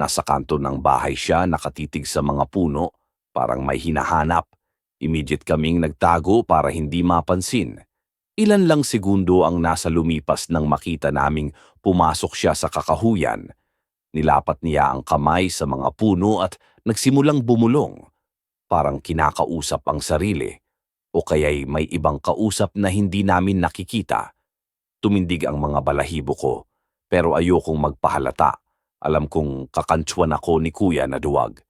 Nasa kanto ng bahay siya nakatitig sa mga puno, parang may hinahanap. Immediate kaming nagtago para hindi mapansin. Ilan lang segundo ang nasa lumipas nang makita naming pumasok siya sa kakahuyan. Nilapat niya ang kamay sa mga puno at nagsimulang bumulong. Parang kinakausap ang sarili. O kaya'y may ibang kausap na hindi namin nakikita. Tumindig ang mga balahibo ko, pero ayokong magpahalata. Alam kong kakantswan ako ni Kuya na duwag.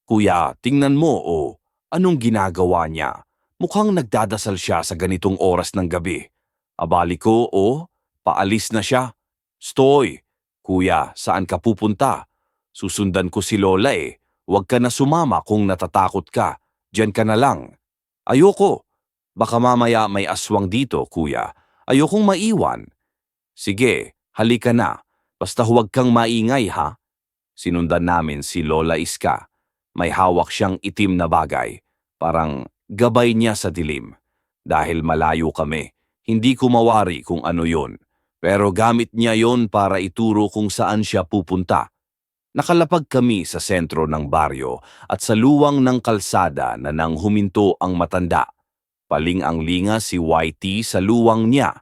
Kuya, tingnan mo anong ginagawa niya? Mukhang nagdadasal siya sa ganitong oras ng gabi. Abali ko, paalis na siya. Stoy! Kuya, saan ka pupunta? Susundan ko si Lola eh. Huwag ka na sumama kung natatakot ka. Diyan ka na lang. Ayoko. Baka mamaya may aswang dito, kuya. Ayokong maiwan. Sige, halika na. Basta huwag kang maingay ha. Sinundan namin si Lola Iska. May hawak siyang itim na bagay. Parang gabay niya sa dilim. Dahil malayo kami, hindi ko mawari kung ano yon. Pero gamit niya yon para ituro kung saan siya pupunta. Nakalapag kami sa sentro ng baryo at sa luwang ng kalsada na nang huminto ang matanda. Paling ang linga si YT sa luwang niya.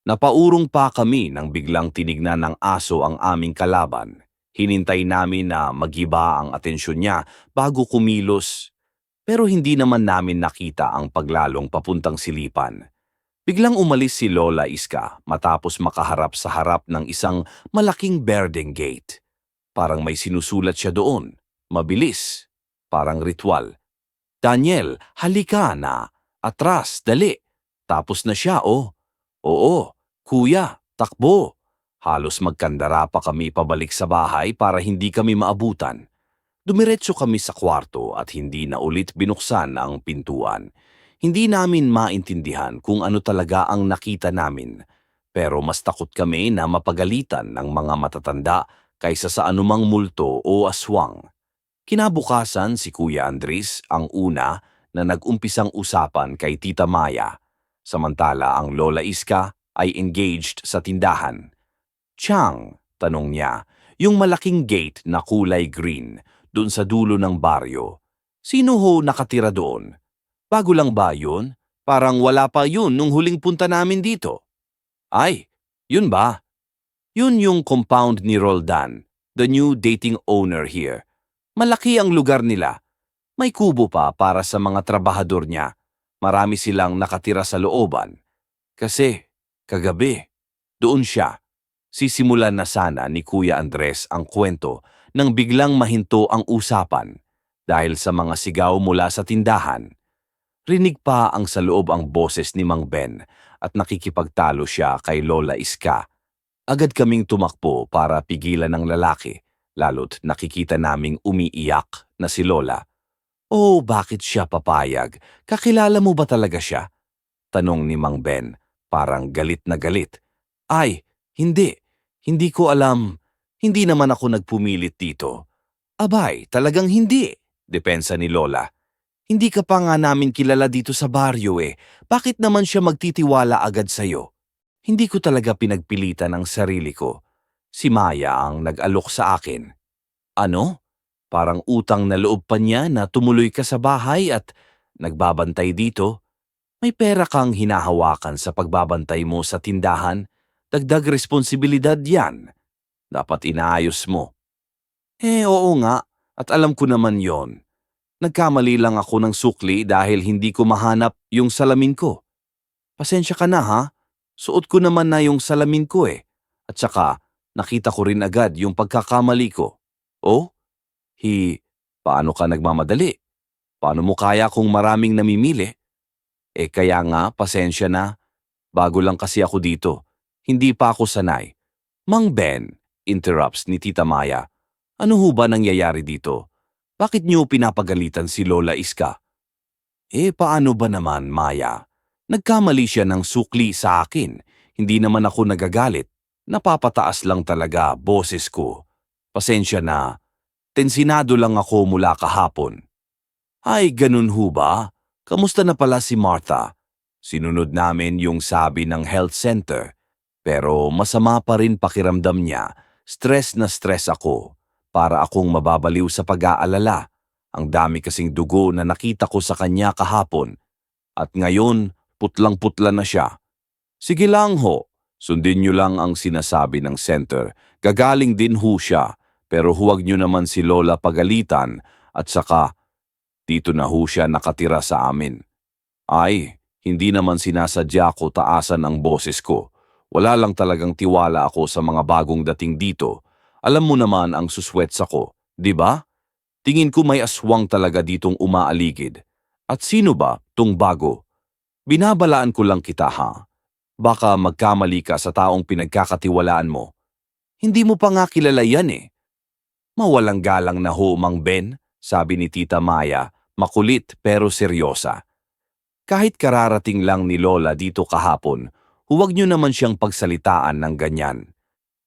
Napaurong pa kami nang biglang tinignan ng aso ang aming kalaban. Hinintay namin na magiba ang atensyon niya bago kumilos. Pero hindi naman namin nakita ang paglalong papuntang silipan. Biglang umalis si Lola Iska matapos makaharap sa harap ng isang malaking berdeng gate. Parang may sinusulat siya doon. Mabilis. Parang ritual. Daniel, halika na. Atras, dali. Tapos na siya, oh. Oo, kuya, takbo. Halos magkandara pa kami pabalik sa bahay para hindi kami maabutan. Dumiretso kami sa kwarto at hindi na ulit binuksan ang pintuan. Hindi namin maintindihan kung ano talaga ang nakita namin. Pero mas takot kami na mapagalitan ng mga matatanda kaysa sa anumang multo o aswang. Kinabukasan si Kuya Andres ang una na nag-umpisang usapan kay Tita Maya, samantala ang Lola Iska ay engaged sa tindahan. Chang, tanong niya, yung malaking gate na kulay green doon sa dulo ng baryo. Sino ho nakatira doon? Bago lang ba yun? Parang wala pa yun nung huling punta namin dito. Ay, yun ba? Yun yung compound ni Roldan, the new dating owner here. Malaki ang lugar nila. May kubo pa para sa mga trabahador niya. Marami silang nakatira sa looban. Kasi, kagabi, doon siya. Sisimulan na sana ni Kuya Andres ang kwento nang biglang mahinto ang usapan dahil sa mga sigaw mula sa tindahan. Rinig pa ang sa loob ang boses ni Mang Ben at nakikipagtalo siya kay Lola Iska. Agad kaming tumakbo para pigilan ng lalaki, lalo't nakikita naming umiiyak na si Lola. Oh, bakit siya papayag? Kakilala mo ba talaga siya? Tanong ni Mang Ben, parang galit na galit. Ay, hindi. Hindi ko alam. Hindi naman ako nagpumilit dito. Abay, talagang hindi. Depensa ni Lola. Hindi ka pa nga namin kilala dito sa baryo eh. Bakit naman siya magtitiwala agad sa'yo? Hindi ko talaga pinagpilitan ang sarili ko. Si Maya ang nag-alok sa akin. Ano? Parang utang na loob pa niya na tumuloy ka sa bahay at nagbabantay dito? May pera kang hinahawakan sa pagbabantay mo sa tindahan? Dagdag responsibilidad yan. Dapat inaayos mo. Oo nga, at alam ko naman yon. Nagkamali lang ako ng sukli dahil hindi ko mahanap yung salamin ko. Pasensya ka na ha, suot ko naman na yung salamin ko eh. At saka, nakita ko rin agad yung pagkakamali ko. Oh? Paano ka nagmamadali? Paano mo kaya kung maraming namimili? Kaya nga, pasensya na. Bago lang kasi ako dito. Hindi pa ako sanay. Mang Ben, interrupts ni Tita Maya. Ano ho ba nangyayari dito? Bakit niyo pinapagalitan si Lola Iska? Paano ba naman, Maya? Nagkamali siya ng sukli sa akin. Hindi naman ako nagagalit. Napapataas lang talaga boses ko. Pasensya na. Tensinado lang ako mula kahapon. Ay, ganun ho ba? Kamusta na pala si Martha? Sinunod namin yung sabi ng health center. Pero masama pa rin pakiramdam niya. Stress na stress ako. Para akong mababaliw sa pag-aalala. Ang dami kasing dugo na nakita ko sa kanya kahapon. At ngayon, putlang-putla na siya. Sige lang ho, sundin niyo lang ang sinasabi ng center. Gagaling din ho siya, pero huwag niyo naman si Lola pagalitan at saka dito na ho siya nakatira sa amin. Ay, hindi naman sinasadya ko taasan ang boses ko. Wala lang talagang tiwala ako sa mga bagong dating dito. Alam mo naman ang suswets ako, di ba? Tingin ko may aswang talaga ditong umaaligid. At sino ba tong bago? Binabalaan ko lang kita ha. Baka magkamali ka sa taong pinagkakatiwalaan mo. Hindi mo pa nga kilala yan eh. Mawalang galang na ho, Mang Ben, sabi ni Tita Maya, makulit pero seryosa. Kahit kararating lang ni Lola dito kahapon, huwag niyo naman siyang pagsalitaan ng ganyan.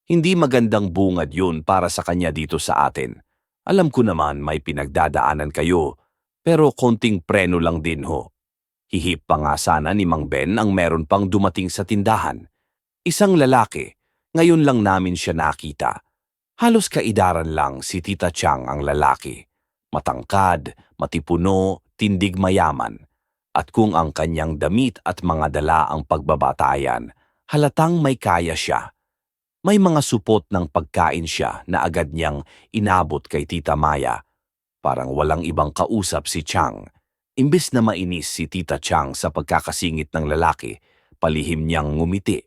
Hindi magandang bungad yun para sa kanya dito sa atin. Alam ko naman may pinagdadaanan kayo, pero konting preno lang din ho. Hihip pa nga sana ni Mang Ben ang meron pang dumating sa tindahan. Isang lalaki, ngayon lang namin siya nakita. Halos kaidaran lang si Tita Chang ang lalaki. Matangkad, matipuno, tindig mayaman. At kung ang kanyang damit at mga dala ang pagbabatayan, halatang may kaya siya. May mga supot ng pagkain siya na agad niyang inabot kay Tita Maya. Parang walang ibang kausap si Chang. Imbes na mainis si Tita Chang sa pagkakasingit ng lalaki, palihim niyang ngumiti.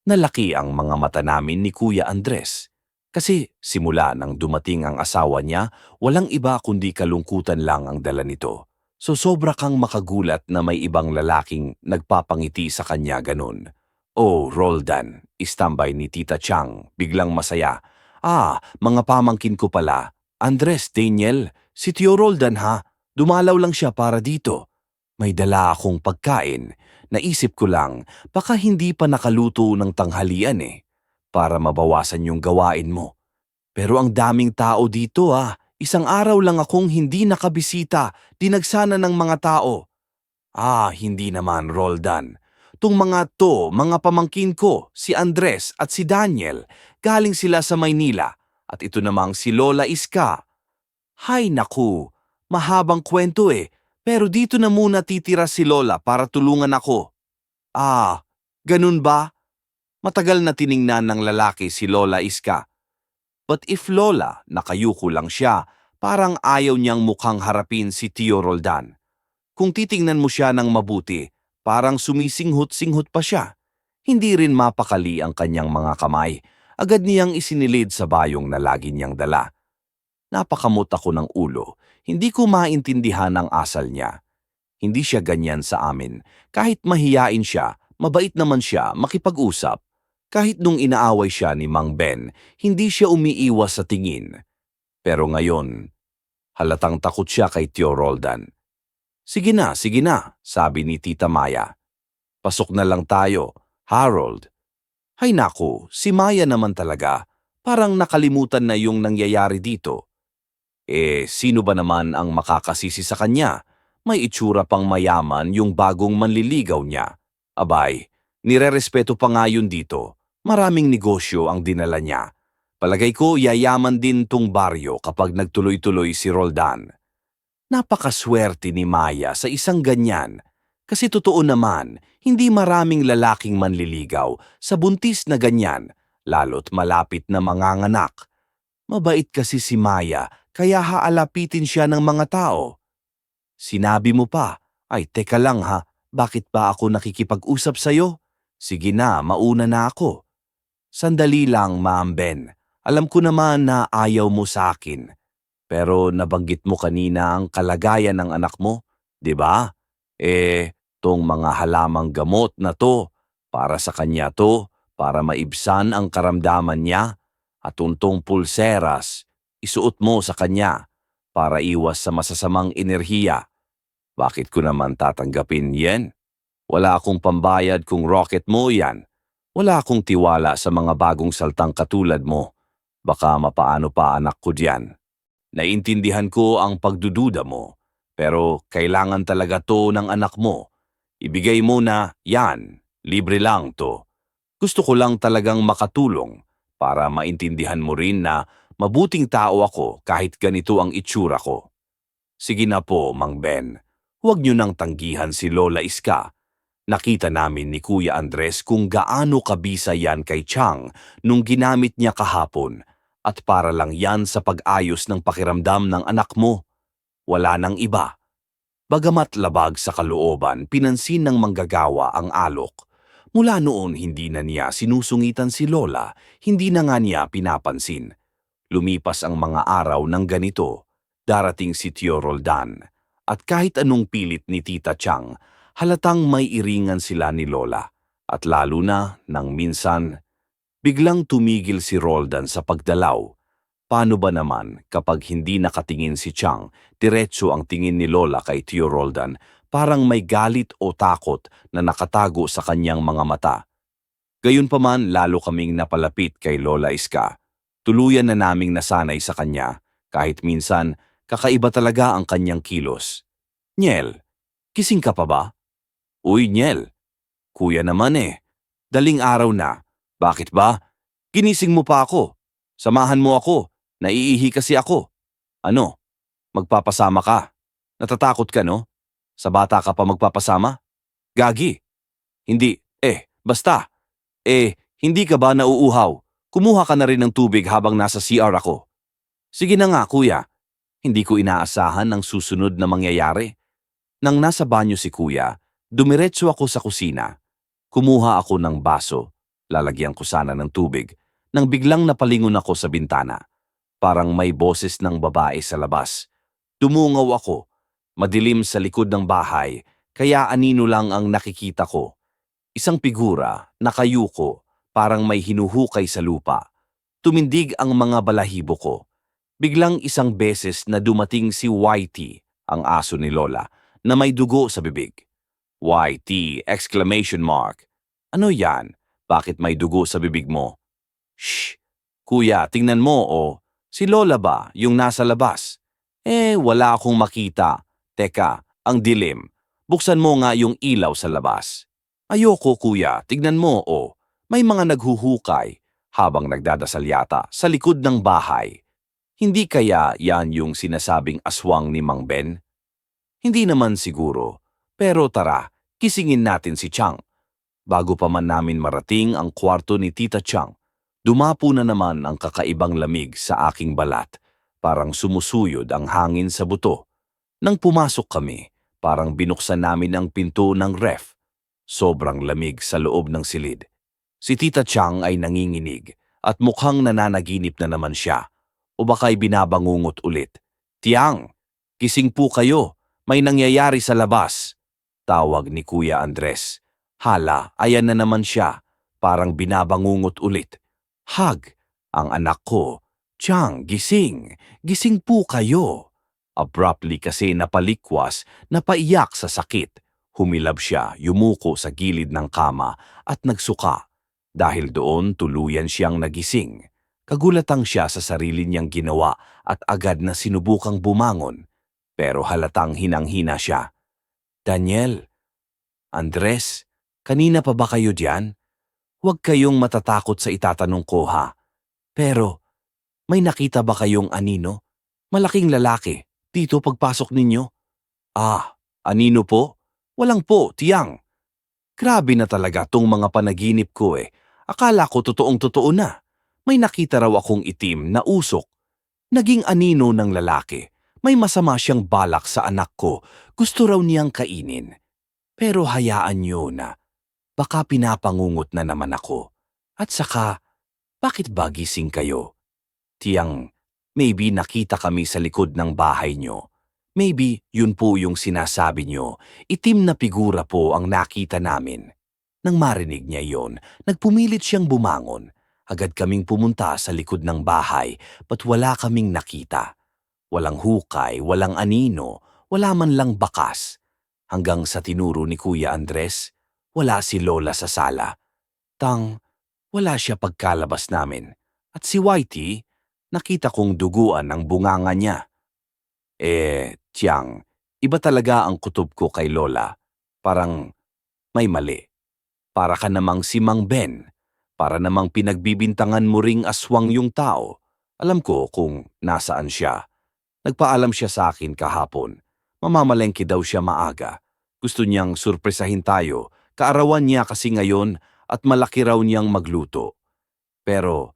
Nalaki ang mga mata namin ni Kuya Andres. Kasi simula nang dumating ang asawa niya, walang iba kundi kalungkutan lang ang dala nito. So sobra kang makagulat na may ibang lalaking nagpapangiti sa kanya ganun. Oh, Roldan, istambay ni Tita Chang, biglang masaya. Ah, mga pamangkin ko pala. Andres, Daniel, si Tio Roldan ha, dumalaw lang siya para dito. May dala akong pagkain. Naisip ko lang, baka hindi pa nakaluto ng tanghalian eh, para mabawasan yung gawain mo. Pero ang daming tao dito ah, isang araw lang akong hindi nakabisita, dinagsana ng mga tao. Ah, hindi naman, Roldan. Tung mga to, mga pamangkin ko, si Andres at si Daniel, galing sila sa Maynila. At ito namang si Lola Iska. Hay naku, mahabang kwento eh, pero dito na muna titira si Lola para tulungan ako. Ah, ganun ba? Matagal na tiningnan ng lalaki si Lola Iska. But if Lola, nakayuko lang siya, parang ayaw niyang mukhang harapin si Tio Roldan. Kung titingnan mo siya ng mabuti, parang sumisinghot-singhot pa siya. Hindi rin mapakali ang kanyang mga kamay. Agad niyang isinilid sa bayong na lagi niyang dala. Napakamot ako ng ulo. Hindi ko maintindihan ang asal niya. Hindi siya ganyan sa amin. Kahit mahiyain siya, mabait naman siya makipag-usap. Kahit nung inaaway siya ni Mang Ben, hindi siya umiiwas sa tingin. Pero ngayon, halatang takot siya kay Tio Roldan. Sige na, sabi ni Tita Maya. Pasok na lang tayo, Harold. Hay naku, si Maya naman talaga. Parang nakalimutan na yung nangyayari dito. Sino ba naman ang makakasisi sa kanya? May itsura pang mayaman yung bagong manliligaw niya. Abay, nirerespeto pa nga yun dito. Maraming negosyo ang dinala niya. Palagay ko yayaman din tong baryo kapag nagtuloy-tuloy si Roldan. Napakaswerte ni Maya sa isang ganyan. Kasi totoo naman, hindi maraming lalaking manliligaw sa buntis na ganyan, lalo't malapit na manganganak. Mabait kasi si Maya, kaya haalapitin siya ng mga tao. Sinabi mo pa, ay teka lang ha, bakit ba ako nakikipag-usap sa'yo? Sige na, mauna na ako. Sandali lang, Ma'am Ben. Alam ko naman na ayaw mo sa akin. Pero nabanggit mo kanina ang kalagayan ng anak mo, di ba? Tong mga halamang gamot na to, para sa kanya to, para maibsan ang karamdaman niya, at tuntong pulseras, isuot mo sa kanya, para iwas sa masasamang enerhiya. Bakit ko naman tatanggapin yan? Wala akong pambayad kung rocket mo yan. Wala akong tiwala sa mga bagong saltang katulad mo. Baka mapaano pa anak ko diyan. Naintindihan ko ang pagdududa mo, pero kailangan talaga to ng anak mo. Ibigay mo na, yan, libre lang to. Gusto ko lang talagang makatulong para maintindihan mo rin na mabuting tao ako kahit ganito ang itsura ko. Sige na po, Mang Ben. Huwag niyo nang tanggihan si Lola Iska. Nakita namin ni Kuya Andres kung gaano kabisa yan kay Chang nung ginamit niya kahapon. At para lang yan sa pag-ayos ng pakiramdam ng anak mo. Wala nang iba. Bagamat labag sa kalooban, pinansin ng manggagawa ang alok. Mula noon hindi na niya sinusungitan si Lola, hindi na nga niya pinapansin. Lumipas ang mga araw ng ganito. Darating si Tio Roldan. At kahit anong pilit ni Tita Chang, halatang may iringan sila ni Lola. At lalo na nang minsan, biglang tumigil si Roldan sa pagdalaw. Paano ba naman kapag hindi nakatingin si Chang, diretso ang tingin ni Lola kay Tio Roldan, parang may galit o takot na nakatago sa kanyang mga mata. Gayunpaman lalo kaming napalapit kay Lola Iska. Tuluyan na naming nasanay sa kanya, kahit minsan kakaiba talaga ang kanyang kilos. Nyel, kising ka pa ba? Uy, Nyel, kuya naman eh. Daling araw na. Bakit ba? Ginising mo pa ako. Samahan mo ako. Naiihi kasi ako. Ano? Magpapasama ka? Natatakot ka, no? Sa bata ka pa magpapasama? Gagi. Hindi. Basta. Hindi ka ba nauuhaw? Kumuha ka na rin ng tubig habang nasa CR ako. Sige na nga, kuya. Hindi ko inaasahan ang susunod na mangyayari. Nang nasa banyo si kuya, dumiretso ako sa kusina. Kumuha ako ng baso. Lalagyan ko sana ng tubig. Nang biglang napalingon ako sa bintana. Parang may boses ng babae sa labas. Dumungaw ako. Madilim sa likod ng bahay, kaya anino lang ang nakikita ko. Isang figura, nakayuko, parang may hinuhukay sa lupa. Tumindig ang mga balahibo ko. Biglang isang beses na dumating si Whitey, ang aso ni Lola, na may dugo sa bibig. Whitey! Exclamation mark. Ano yan? Bakit may dugo sa bibig mo? Shh! Kuya, tingnan mo si Lola ba yung nasa labas? Wala akong makita. Teka, ang dilim. Buksan mo nga yung ilaw sa labas. Ayoko kuya, tignan mo may mga naghuhukay habang nagdadasal yata sa likod ng bahay. Hindi kaya yan yung sinasabing aswang ni Mang Ben? Hindi naman siguro, pero tara, kisingin natin si Chang. Bago pa man namin marating ang kwarto ni Tita Chang, dumapo na naman ang kakaibang lamig sa aking balat, parang sumusuyod ang hangin sa buto. Nang pumasok kami, parang binuksan namin ang pinto ng ref. Sobrang lamig sa loob ng silid. Si Tita Chang ay nanginginig at mukhang nananaginip na naman siya. O baka'y binabangungot ulit. Tiang, kising po kayo. May nangyayari sa labas. Tawag ni Kuya Andres. Hala, ayan na naman siya. Parang binabangungot ulit. Hag, ang anak ko. Chang, gising. Gising po kayo. Abruptly kasi napalikwas, napaiyak sa sakit. Humilab siya, yumuko sa gilid ng kama at nagsuka. Dahil doon tuluyan siyang nagising. Kagulatang siya sa sarili niyang ginawa at agad na sinubukang bumangon. Pero halatang hinang-hina siya. Daniel, Andres, kanina pa ba kayo diyan? Huwag kayong matatakot sa itatanong ko ha. Pero, may nakita ba kayong anino? Malaking lalaki, dito pagpasok ninyo? Anino po? Walang po, tiyang. Grabe na talaga tong mga panaginip ko Akala ko totoong-totoo na. May nakita raw akong itim na usok. Naging anino ng lalaki. May masama siyang balak sa anak ko. Gusto raw niyang kainin. Pero hayaan niyo na. Baka pinapangungot na naman ako. At saka, bakit ba gising kayo? Tiyang, maybe nakita kami sa likod ng bahay niyo. Maybe yun po yung sinasabi niyo. Itim na figura po ang nakita namin. Nang marinig niya yon, nagpumilit siyang bumangon. Agad kaming pumunta sa likod ng bahay, but wala kaming nakita. Walang hukay, walang anino, wala man lang bakas. Hanggang sa tinuro ni Kuya Andres, wala si Lola sa sala. Wala siya pagkalabas namin. At si Whitey, nakita kong duguan ang bunganga niya. Tiyang, iba talaga ang kutob ko kay Lola. Parang may mali. Para ka namang si Mang Ben. Para namang pinagbibintangan mo ring aswang yung tao. Alam ko kung nasaan siya. Nagpaalam siya sa akin kahapon. Mamamalengke daw siya maaga. Gusto niyang surpresahin tayo. Kaarawan niya kasi ngayon at malaki raw niyang magluto. Pero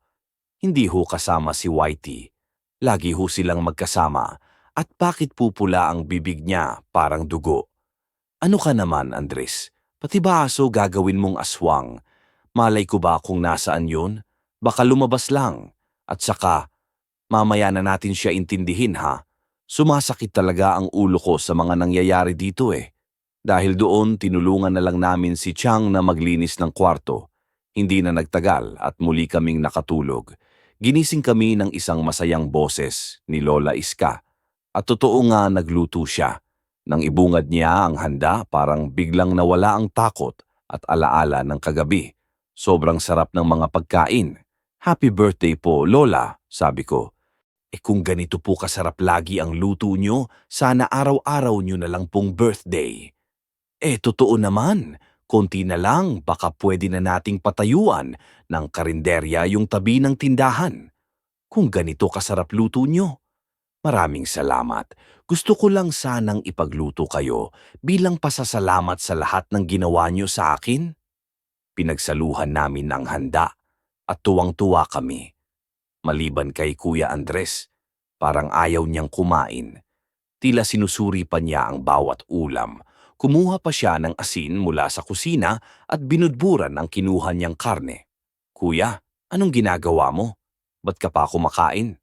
hindi ho kasama si Whitey. Lagi ho silang magkasama. At bakit pupula ang bibig niya parang dugo? Ano ka naman, Andres? Pati ba aso gagawin mong aswang? Malay ko ba kung nasaan yun? Baka lumabas lang. At saka, mamaya na natin siya intindihin ha. Sumasakit talaga ang ulo ko sa mga nangyayari dito Dahil doon, tinulungan na lang namin si Chang na maglinis ng kwarto. Hindi na nagtagal at muli kaming nakatulog. Ginising kami ng isang masayang boses ni Lola Iska. At totoo nga nagluto siya. Nang ibungad niya ang handa, parang biglang nawala ang takot at alaala ng kagabi. Sobrang sarap ng mga pagkain. Happy birthday po, Lola, sabi ko. Kung ganito po kasarap lagi ang luto nyo, sana araw-araw nyo na lang pong birthday. Totoo naman. Konti na lang, baka pwede na nating patayuan ng karinderya yung tabi ng tindahan. Kung ganito kasarap luto nyo. Maraming salamat. Gusto ko lang sanang ipagluto kayo bilang pasasalamat sa lahat ng ginawa nyo sa akin. Pinagsaluhan namin ng handa at tuwang-tuwa kami. Maliban kay Kuya Andres, parang ayaw niyang kumain. Tila sinusuri pa niya ang bawat ulam. Kumuha pa siya ng asin mula sa kusina at binudburan ang kinuha niyang karne. Kuya, anong ginagawa mo? Ba't ka pa kumakain?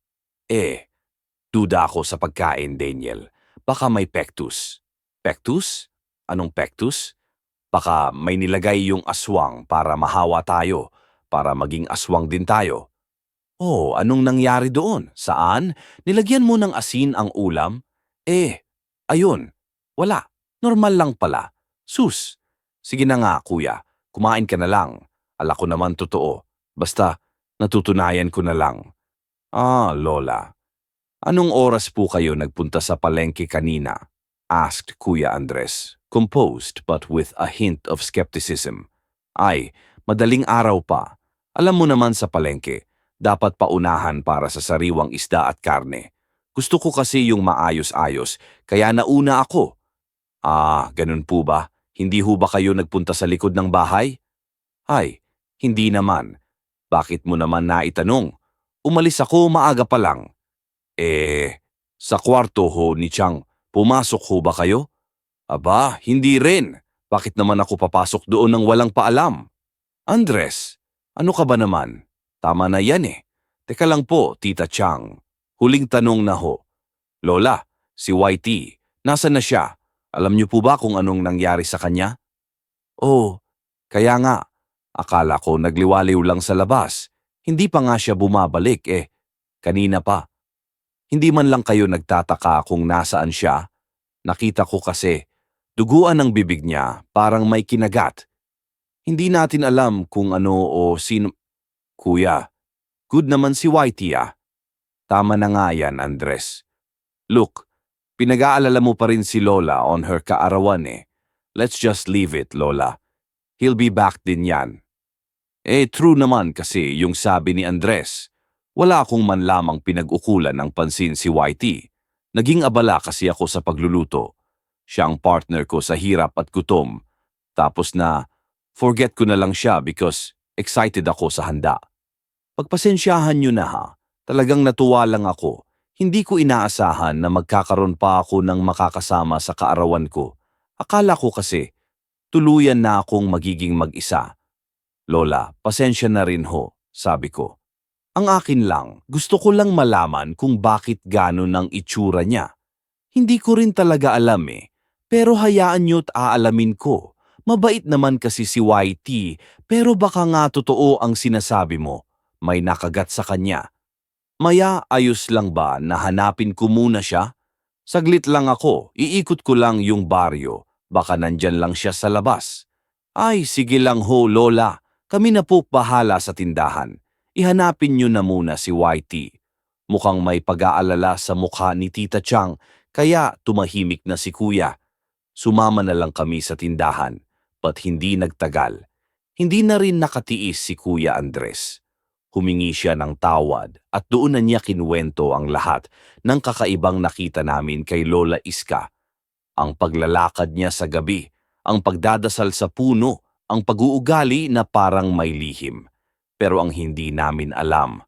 Duda ako sa pagkain, Daniel. Baka may pectus. Pectus? Anong pectus? Baka may nilagay yung aswang para mahawa tayo, para maging aswang din tayo. Oh, anong nangyari doon? Saan? Nilagyan mo ng asin ang ulam? Ayun. Wala. Normal lang pala. Sus. Sige na nga, kuya. Kumain ka na lang. Ala ko naman totoo. Basta, natutunayan ko na lang. Lola. Anong oras po kayo nagpunta sa palengke kanina? Asked Kuya Andres, composed but with a hint of skepticism. Madaling araw pa. Alam mo naman sa palengke, dapat paunahan para sa sariwang isda at karne. Gusto ko kasi yung maayos-ayos, kaya nauna ako. Ganun po ba? Hindi ho ba kayo nagpunta sa likod ng bahay? Hindi naman. Bakit mo naman naitanong? Umalis ako maaga pa lang. Sa kwarto ho ni Chang, pumasok ho ba kayo? Aba, hindi rin. Bakit naman ako papasok doon ng walang paalam? Andres, ano ka ba naman? Tama na yan eh. Teka lang po, Tita Chang. Huling tanong na ho. Lola, si Whitey, nasa na siya? Alam niyo po ba kung anong nangyari sa kanya? Kaya nga. Akala ko nagliwaliw lang sa labas. Hindi pa nga siya bumabalik Kanina pa. Hindi man lang kayo nagtataka kung nasaan siya. Nakita ko kasi, duguan ang bibig niya, parang may kinagat. Hindi natin alam kung ano o sino. Kuya, good naman si Whitey Tama na nga yan, Andres. Look, pinag-aalala mo pa rin si Lola on her kaarawan Let's just leave it, Lola. He'll be back din yan. True naman kasi yung sabi ni Andres. Wala akong man lamang pinag-ukulan ng pansin si Whitey. Naging abala kasi ako sa pagluluto. Siya ang partner ko sa hirap at gutom. Tapos forget ko na lang siya because excited ako sa handa. Pagpasensyahan niyo na ha. Talagang natuwa lang ako. Hindi ko inaasahan na magkakaroon pa ako ng makakasama sa kaarawan ko. Akala ko kasi, tuluyan na akong magiging mag-isa. Lola, pasensya na rin ho, sabi ko. Ang akin lang, gusto ko lang malaman kung bakit gano'n ang itsura niya. Hindi ko rin talaga alam pero hayaan niyo't aalamin ko. Mabait naman kasi si Whitey, pero baka nga totoo ang sinasabi mo. May nakagat sa kanya. Maya ayos lang ba na hanapin ko muna siya? Saglit lang ako, iikot ko lang yung baryo. Baka nandyan lang siya sa labas. Sige lang ho, Lola. Kami na po bahala sa tindahan. Ihanapin niyo na muna si Whitey. Mukhang may pag-aalala sa mukha ni Tita Chang, kaya tumahimik na si Kuya. Sumama na lang kami sa tindahan, but hindi nagtagal. Hindi na rin nakatiis si Kuya Andres. Humingi siya ng tawad at doon na niya kinuwento ang lahat ng kakaibang nakita namin kay Lola Iska. Ang paglalakad niya sa gabi, ang pagdadasal sa puno, ang pag-uugali na parang may lihim. Pero ang hindi namin alam,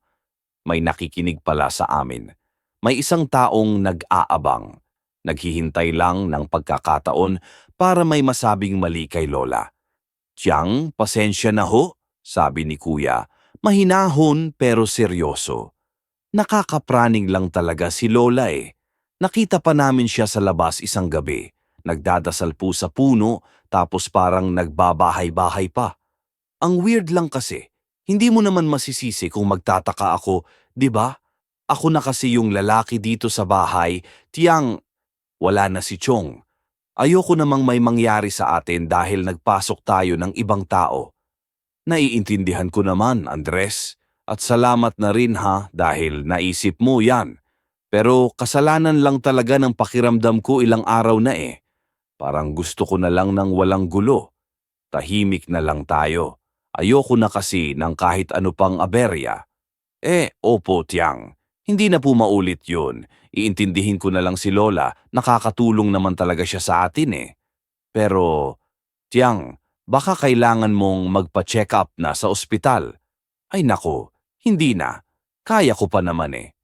may nakikinig pala sa amin. May isang taong nag-aabang, naghihintay lang ng pagkakataon para may masabing mali kay Lola. Tiyang, pasensya na ho, sabi ni Kuya, mahinahon pero seryoso. Nakakapraning lang talaga si Lola Nakita pa namin siya sa labas isang gabi. Nagdadasal po sa puno tapos parang nagbabahay-bahay pa. Ang weird lang kasi. Hindi mo naman masisisi kung magtataka ako, di ba? Ako na kasi yung lalaki dito sa bahay, tiyang wala na si Chong. Ayoko namang may mangyari sa atin dahil nagpasok tayo ng ibang tao. Naiintindihan ko naman, Andres. At salamat na rin ha dahil naisip mo yan. Pero kasalanan lang talaga ng pakiramdam ko ilang araw na eh. Parang gusto ko na lang ng walang gulo. Tahimik na lang tayo. Ayoko na kasi ng kahit ano pang aberya. Opo, Tiang. Hindi na po maulit yun. Iintindihin ko na lang si Lola. Nakakatulong naman talaga siya sa atin eh. Pero, Tiang, baka kailangan mong magpa-check up na sa ospital. Ay nako, hindi na. Kaya ko pa naman eh.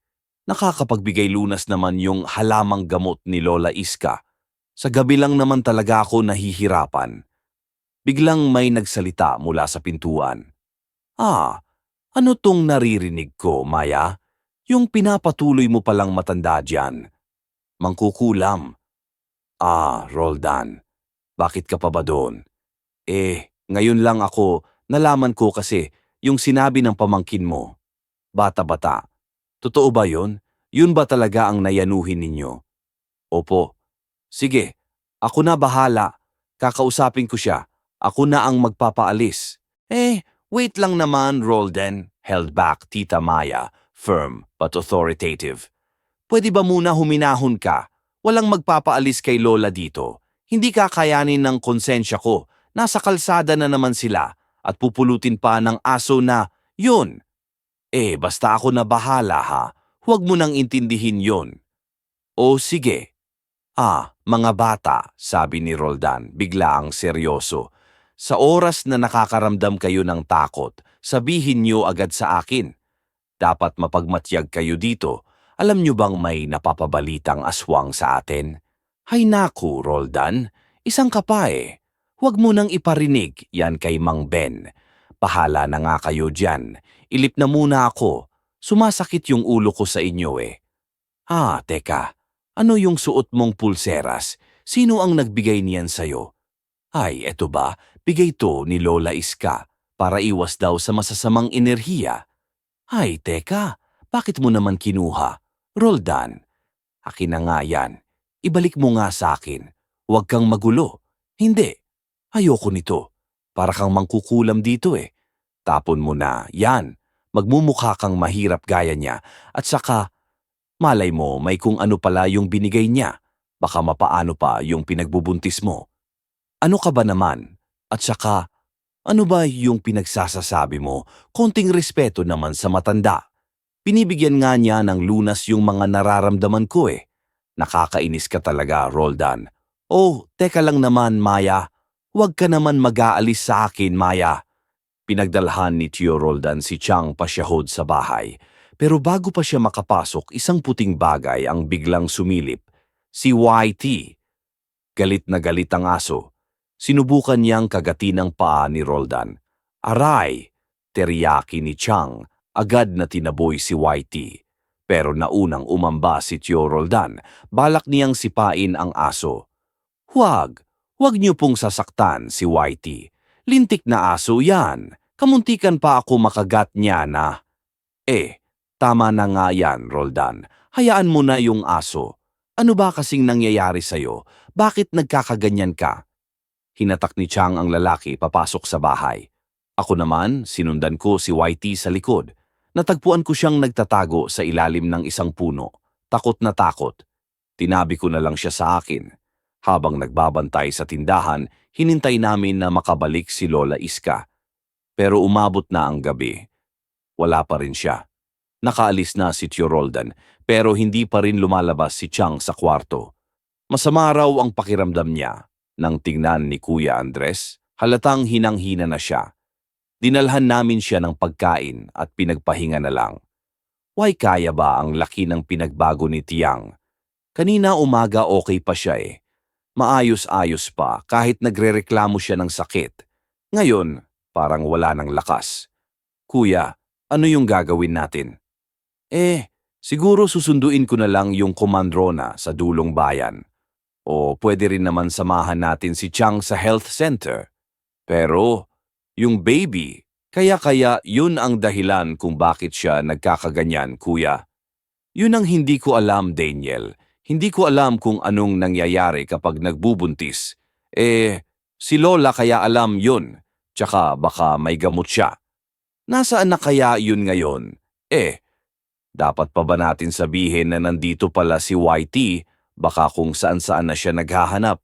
Nakakapagbigay lunas naman yung halamang gamot ni Lola Iska. Sa gabi lang naman talaga ako nahihirapan. Biglang may nagsalita mula sa pintuan. Ano tong naririnig ko, Maya? Yung pinapatuloy mo palang matanda dyan. Mangkukulam. Roldan. Bakit ka pa ba doon? Ngayon lang ako, nalaman ko kasi yung sinabi ng pamangkin mo. Bata-bata. Totoo ba yun? Yun ba talaga ang nayanuhin ninyo? Opo. Sige, ako na bahala. Kakausapin ko siya. Ako na ang magpapaalis. Wait lang naman, Roldan. Held back Tita Maya, firm but authoritative. Pwede ba muna huminahon ka? Walang magpapaalis kay Lola dito. Hindi kakayanin ng konsensya ko. Nasa kalsada na naman sila at pupulutin pa ng aso na, yun. Basta ako na bahala ha. Huwag mo nang intindihin yon. O sige. Mga bata, sabi ni Roldan, bigla ang seryoso. Sa oras na nakakaramdam kayo ng takot, sabihin niyo agad sa akin. Dapat mapagmatyag kayo dito. Alam niyo bang may napapabalitang aswang sa atin? Hay naku, Roldan, isang ka pa eh. Huwag mo nang iparinig yan kay Mang Ben. Pahala na nga kayo dyan. Ilip na muna ako. Sumasakit yung ulo ko sa inyo eh. Teka. Ano yung suot mong pulseras? Sino ang nagbigay niyan sa'yo? Ay, eto ba? Bigay to ni Lola Iska para iwas daw sa masasamang enerhiya. Ay, teka. Bakit mo naman kinuha? Roldan. Akin na nga yan. Ibalik mo nga sa akin. Huwag kang magulo. Hindi. Ayoko nito. Para kang mangkukulam dito eh. Tapon mo na, yan. Magmumukha kang mahirap gaya niya. At saka, malay mo may kung ano pala yung binigay niya. Baka mapaano pa yung pinagbubuntis mo. Ano ka ba naman? At saka, ano ba yung pinagsasasabi mo? Konting respeto naman sa matanda. Binibigyan nga niya ng lunas yung mga nararamdaman ko eh. Nakakainis ka talaga, Roldan. Teka lang naman, Maya. Huwag ka naman mag-aalis sa akin, Maya. Pinagdalhan ni Tio Roldan si Chang pasyahod sa bahay. Pero bago pa siya makapasok, isang puting bagay ang biglang sumilip. Si YT. Galit na galit ang aso. Sinubukan niyang kagatin ang paa ni Roldan. Aray! Teriyaki ni Chang. Agad na tinaboy si YT. Pero naunang umamba si Tio Roldan. Balak niyang sipain ang aso. Huwag niyo pong sasaktan si YT. Lintik na aso yan. Kamuntikan pa ako makagat niya na. Tama na nga yan, Roldan. Hayaan mo na yung aso. Ano ba kasing nangyayari sa'yo? Bakit nagkakaganyan ka? Hinatak ni Chang ang lalaki papasok sa bahay. Ako naman, sinundan ko si YT sa likod. Natagpuan ko siyang nagtatago sa ilalim ng isang puno. Takot na takot. Tinabi ko na lang siya sa akin. Habang nagbabantay sa tindahan, hinintay namin na makabalik si Lola Iska. Pero umabot na ang gabi. Wala pa rin siya. Nakaalis na si Tio Roldan, pero hindi pa rin lumalabas si Chang sa kwarto. Masama raw ang pakiramdam niya. Nang tingnan ni Kuya Andres, halatang hinang-hina na siya. Dinalhan namin siya ng pagkain at pinagpahinga na lang. Kaya ba ang laki ng pinagbago ni Tiang? Kanina umaga okay pa siya eh. Maayos-ayos pa kahit nagrereklamo siya ng sakit. Ngayon, parang wala ng lakas. Kuya, ano yung gagawin natin? Siguro susunduin ko na lang yung komandrona sa dulong bayan. O pwede rin naman samahan natin si Chang sa health center. Pero, yung baby, kaya yun ang dahilan kung bakit siya nagkakaganyan, kuya. Yun ang hindi ko alam, Daniel. Hindi ko alam kung anong nangyayari kapag nagbubuntis. Si Lola kaya alam yun. Tsaka baka may gamot siya. Nasaan na kaya yun ngayon? Dapat pa ba natin sabihin na nandito pala si YT? Baka kung saan-saan na siya naghahanap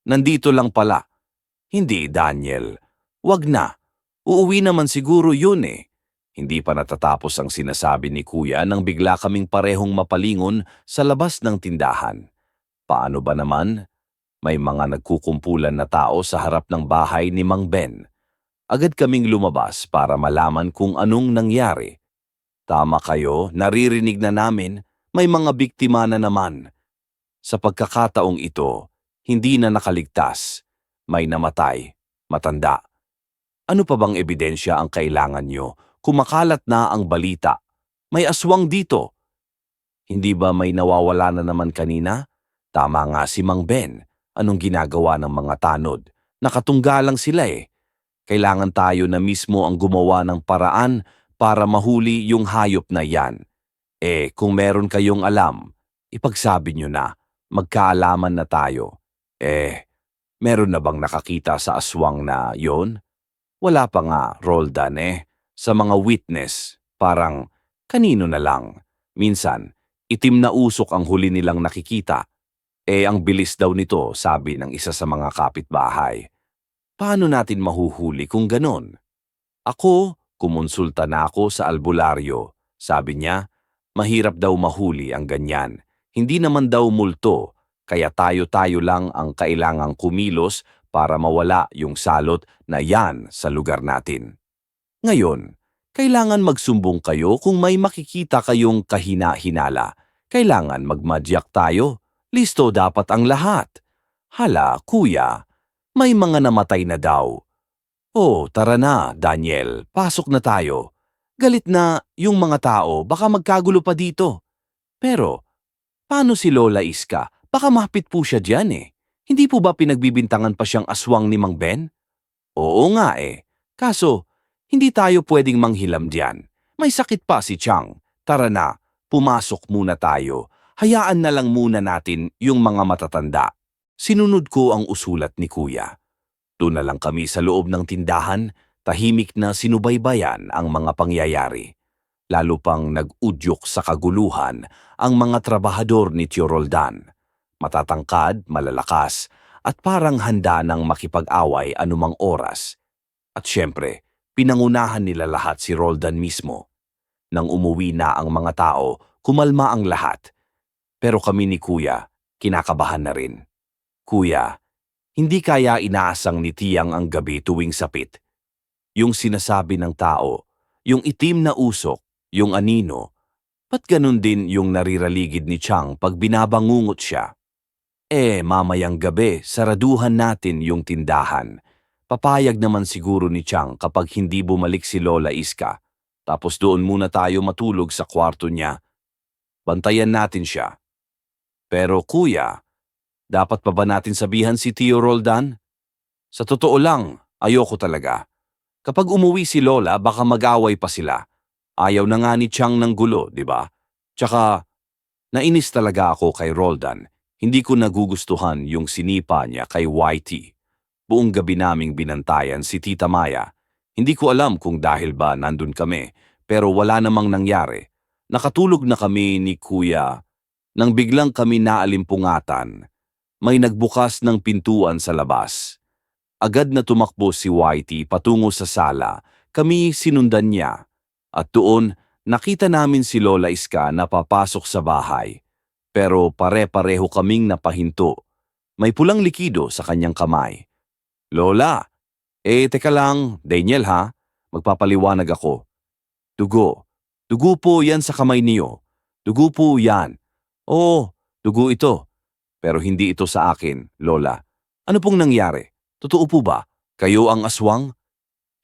nandito lang pala. Hindi, Daniel. Wag na. Uuwi naman siguro yun eh. Hindi pa natatapos ang sinasabi ni Kuya nang bigla kaming parehong mapalingon sa labas ng tindahan. Paano ba naman? May mga nagkukumpulan na tao sa harap ng bahay ni Mang Ben. Agad kaming lumabas para malaman kung anong nangyari. Tama kayo, naririnig na namin, may mga biktima na naman. Sa pagkakataong ito, hindi na nakaligtas. May namatay, matanda. Ano pa bang ebidensya ang kailangan nyo? Kumakalat na ang balita. May aswang dito. Hindi ba may nawawala na naman kanina? Tama nga si Mang Ben. Anong ginagawa ng mga tanod? Nakatungga lang sila eh. Kailangan tayo na mismo ang gumawa ng paraan para mahuli yung hayop na yan. Kung meron kayong alam, ipagsabi nyo na. Magkaalaman na tayo. Meron na bang nakakita sa aswang na yon? Wala pa nga, Roldan Sa mga witness, parang kanino na lang. Minsan, itim na usok ang huli nilang nakikita. Ang bilis daw nito, sabi ng isa sa mga kapitbahay. Paano natin mahuhuli kung ganon? Ako, kumonsulta na ako sa albularyo. Sabi niya, mahirap daw mahuli ang ganyan. Hindi naman daw multo, kaya tayo-tayo lang ang kailangang kumilos para mawala yung salot na yan sa lugar natin. Ngayon, kailangan magsumbong kayo kung may makikita kayong kahina-hinala. Kailangan magmadyak tayo. Listo dapat ang lahat. Hala, kuya, may mga namatay na daw. Tara na, Daniel. Pasok na tayo. Galit na yung mga tao, baka magkagulo pa dito. Pero, paano si Lola Iska? Baka mahapit po siya dyan Hindi po ba pinagbibintangan pa siyang aswang ni Mang Ben? Oo nga Kaso, hindi tayo pwedeng manghilam dyan. May sakit pa si Chang. Tara na, pumasok muna tayo. Hayaan na lang muna natin yung mga matatanda. Sinunod ko ang usulat ni Kuya. Doon na lang kami sa loob ng tindahan, tahimik na sinubaybayan ang mga pangyayari. Lalo pang nag-udyok sa kaguluhan ang mga trabahador ni Tio Roldan. Matatangkad, malalakas, at parang handa ng makipag-away anumang oras. At syempre, pinangunahan nila lahat si Roldan mismo. Nang umuwi na ang mga tao, kumalma ang lahat. Pero kami ni Kuya, kinakabahan na rin. Kuya, hindi kaya inaasang ni Tiyang ang gabi tuwing sapit. Yung sinasabi ng tao, yung itim na usok, yung anino, ba't ganun din yung nariraligid ni Chang pag binabangungot siya? Mamayang gabi, saraduhan natin yung tindahan. Papayag naman siguro ni Chang kapag hindi bumalik si Lola Iska. Tapos doon muna tayo matulog sa kwarto niya. Bantayan natin siya. Pero kuya, dapat pa ba natin sabihan si Tio Roldan? Sa totoo lang, ayoko talaga. Kapag umuwi si Lola, baka mag-away pa sila. Ayaw na nga ni Chang ng gulo, di ba? Tsaka, nainis talaga ako kay Roldan. Hindi ko nagugustuhan yung sinipa niya kay YT. Buong gabi naming binantayan si Tita Maya. Hindi ko alam kung dahil ba nandun kami, pero wala namang nangyari. Nakatulog na kami ni Kuya nang biglang kami naalimpungatan. May nagbukas ng pintuan sa labas. Agad na tumakbo si YT patungo sa sala. Kami sinundan niya. At doon, nakita namin si Lola Iska na papasok sa bahay. Pero pare-pareho kaming napahinto. May pulang likido sa kanyang kamay. Lola, teka lang, Daniel ha? Magpapaliwanag ako. Dugo. Dugo po yan sa kamay niyo. Dugo po yan. Oo, dugo ito. Pero hindi ito sa akin, Lola. Ano pong nangyari? Totoo po ba? Kayo ang aswang?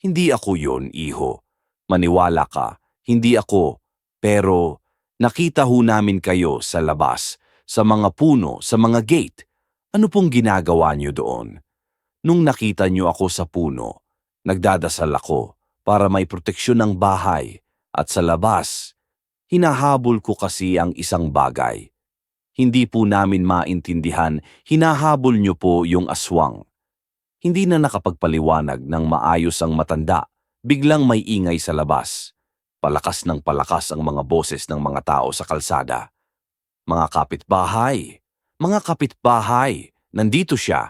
Hindi ako yon, iho. Maniwala ka, hindi ako. Pero nakita ho namin kayo sa labas, sa mga puno, sa mga gate. Ano pong ginagawa niyo doon? Nung nakita niyo ako sa puno, nagdadasal ako para may proteksyon ng bahay. At sa labas, hinahabol ko kasi ang isang bagay. Hindi po namin maintindihan, hinahabol niyo po yung aswang. Hindi na nakapagpaliwanag ng maayos ang matanda. Biglang may ingay sa labas. Palakas ng palakas ang mga boses ng mga tao sa kalsada. Mga kapitbahay! Mga kapitbahay! Nandito siya!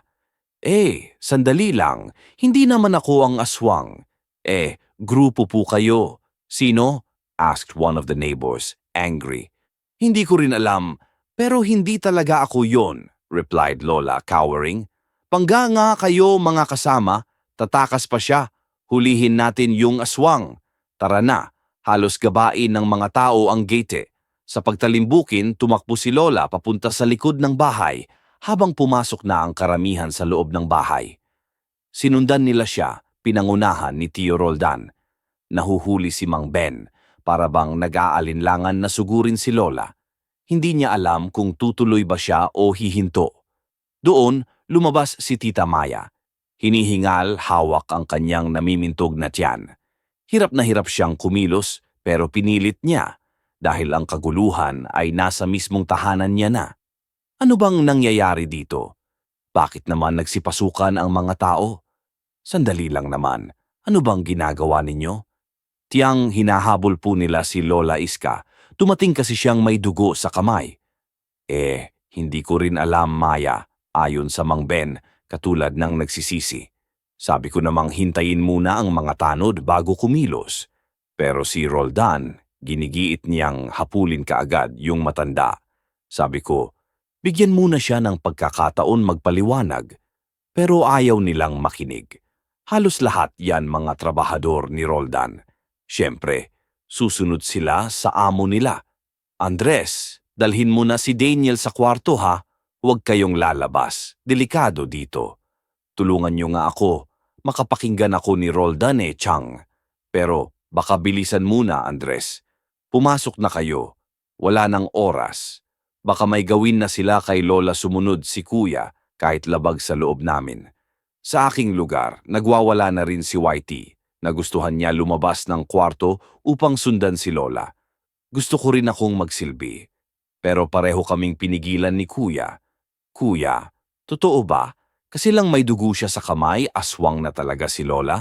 Sandali lang. Hindi naman ako ang aswang. Grupo po kayo. Sino? Asked one of the neighbors, angry. Hindi ko rin alam, pero hindi talaga ako yon, replied Lola, cowering. Pangga nga kayo mga kasama, tatakas pa siya. Hulihin natin yung aswang. Tara na, halos gabain ng mga tao ang gate. Sa pagtalimbukin, tumakbo si Lola papunta sa likod ng bahay habang pumasok na ang karamihan sa loob ng bahay. Sinundan nila siya, pinangunahan ni Tio Roldan. Nahuhuli si Mang Ben, para bang nag-aalinlangan na sugurin si Lola. Hindi niya alam kung tutuloy ba siya o hihinto. Doon, lumabas si Tita Maya. Hinihingal, hawak ang kanyang namimintog na tiyan. Hirap na hirap siyang kumilos, pero pinilit niya dahil ang kaguluhan ay nasa mismong tahanan niya na. Ano bang nangyayari dito? Bakit naman nagsipasukan ang mga tao? Sandali lang naman, ano bang ginagawa ninyo? Tiyang hinahabol po nila si Lola Iska, dumating kasi siyang may dugo sa kamay. Hindi ko rin alam, Maya, ayon sa Mang Ben, katulad ng nagsisisi. Sabi ko namang hintayin muna ang mga tanod bago kumilos. Pero si Roldan, ginigiit niyang hapulin kaagad yung matanda. Sabi ko, bigyan muna siya ng pagkakataon magpaliwanag. Pero ayaw nilang makinig. Halos lahat yan mga trabahador ni Roldan. Siyempre, susunod sila sa amo nila. Andres, dalhin mo na si Daniel sa kwarto ha. Huwag kayong lalabas. Delikado dito. Tulungan niyo nga ako. Makapakinggan ako ni Roldan Chang. Pero baka bilisan muna, Andres. Pumasok na kayo. Wala nang oras. Baka may gawin na sila kay Lola sumunod si Kuya kahit labag sa loob namin. Sa aking lugar, nagwawala na rin si Whitey. Nagustuhan niya lumabas ng kwarto upang sundan si Lola. Gusto ko rin akong magsilbi. Pero pareho kaming pinigilan ni Kuya. Kuya, totoo ba? Kasi lang may dugo siya sa kamay, aswang na talaga si Lola?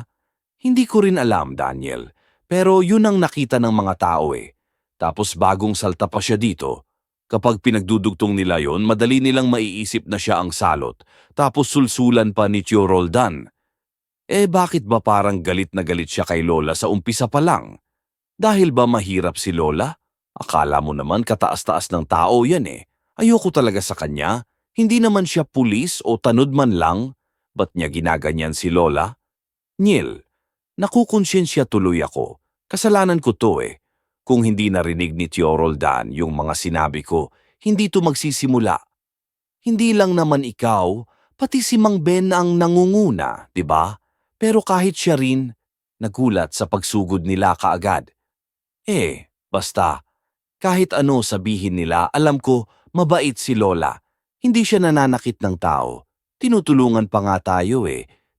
Hindi ko rin alam, Daniel. Pero yun ang nakita ng mga tao Tapos bagong salta pa siya dito. Kapag pinagdudugtong nila yon, madali nilang maiisip na siya ang salot. Tapos sulsulan pa ni Tio Roldan. Bakit ba parang galit na galit siya kay Lola sa umpisa pa lang? Dahil ba mahirap si Lola? Akala mo naman kataas-taas ng tao yan Ayoko talaga sa kanya. Hindi naman siya pulis o tanod man lang. Ba't niya ginaganyan si Lola? Niel, nakukonsensya tuloy ako. Kasalanan ko to Kung hindi narinig ni Tio Roldan yung mga sinabi ko, hindi to magsisimula. Hindi lang naman ikaw, pati si Mang Ben ang nangunguna, di ba? Pero kahit siya rin, nagulat sa pagsugod nila kaagad. Basta, kahit ano sabihin nila, alam ko, mabait si Lola. Hindi siya nananakit ng tao. Tinutulungan pa nga tayo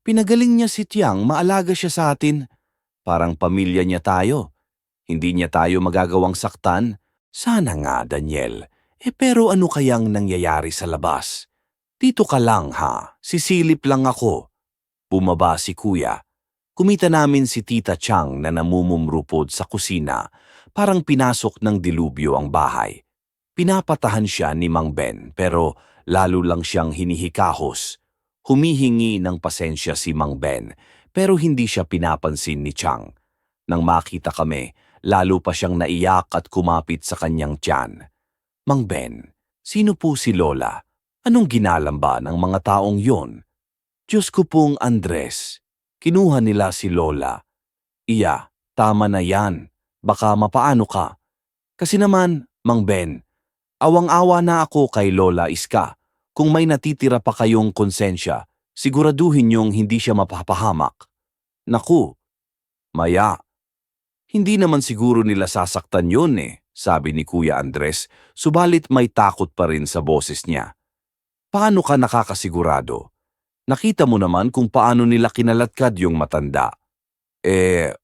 Pinagaling niya si Tiang, maalaga siya sa atin. Parang pamilya niya tayo. Hindi niya tayo magagawang saktan. Sana nga, Daniel. Pero ano kayang nangyayari sa labas? Dito ka lang ha, sisilip lang ako. Bumaba si Kuya. Kumita namin si Tita Chang na namumumrupod sa kusina. Parang pinasok ng dilubyo ang bahay. Pinapatahan siya ni Mang Ben pero lalo lang siyang hinihikahos. Humihingi ng pasensya si Mang Ben pero hindi siya pinapansin ni Chang. Nang makita kami, lalo pa siyang naiyak at kumapit sa kanyang tiyan. Mang Ben, sino po si Lola? Anong ginalamba ng mga taong yon? Diyos ko pong Andres, kinuha nila si Lola. Iya, tama na yan. Baka mapaano ka. Kasi naman, Mang Ben, awang-awa na ako kay Lola Iska. Kung may natitira pa kayong konsensya, siguraduhin niyong hindi siya mapapahamak. Naku, Maya, hindi naman siguro nila sasaktan yun sabi ni Kuya Andres, subalit may takot pa rin sa boses niya. Paano ka nakakasigurado? Nakita mo naman kung paano nila kinalatkad yung matanda.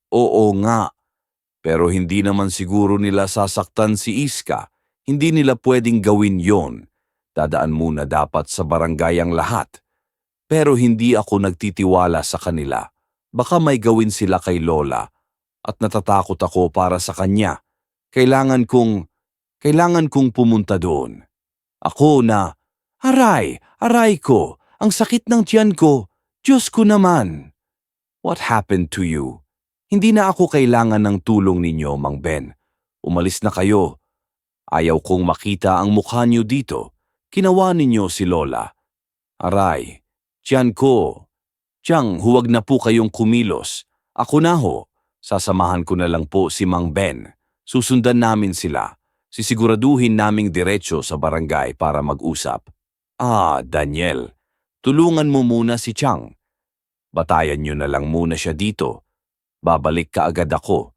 Oo nga. Pero hindi naman siguro nila sasaktan si Iska. Hindi nila pwedeng gawin yon. Dadaan muna dapat sa barangay ang lahat. Pero hindi ako nagtitiwala sa kanila. Baka may gawin sila kay Lola at natatakot ako para sa kanya. Kailangan kong pumunta doon. Ako na, aray ko, ang sakit ng tiyan ko. Diyos ko naman. What happened to you? Hindi na ako kailangan ng tulong ninyo, Mang Ben. Umalis na kayo. Ayaw kong makita ang mukha niyo dito. Kinawa ninyo si Lola. Aray, tiyan ko. Tiyang, huwag na po kayong kumilos. Ako na ho. Sasamahan ko na lang po si Mang Ben. Susundan namin sila. Sisiguraduhin naming diretso sa barangay para mag-usap. Daniel, tulungan mo muna si Chang. Batayan niyo na lang muna siya dito. Babalik ka agad ako.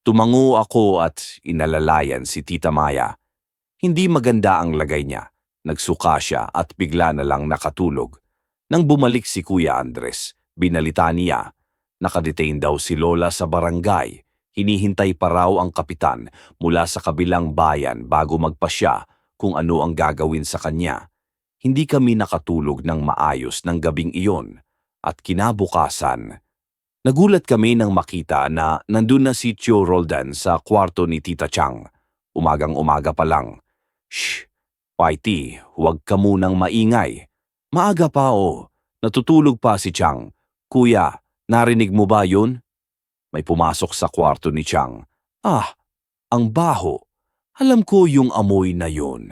Tumango ako at inalalayan si Tita Maya. Hindi maganda ang lagay niya. Nagsuka siya at bigla na lang nakatulog. Nang bumalik si Kuya Andres, binalita niya. Nakadetain daw si Lola sa barangay. Hinihintay pa raw ang kapitan mula sa kabilang bayan bago magpasya kung ano ang gagawin sa kanya. Hindi kami nakatulog ng maayos ng gabing iyon. At kinabukasan, nagulat kami nang makita na nandun na si Tio Roldan sa kwarto ni Tita Chang. Umagang-umaga pa lang. Shh! Whitey, huwag ka munang maingay. Maaga pa natutulog pa si Chang. Kuya, narinig mo ba yun? May pumasok sa kwarto ni Chang. Ang baho. Alam ko yung amoy na yun.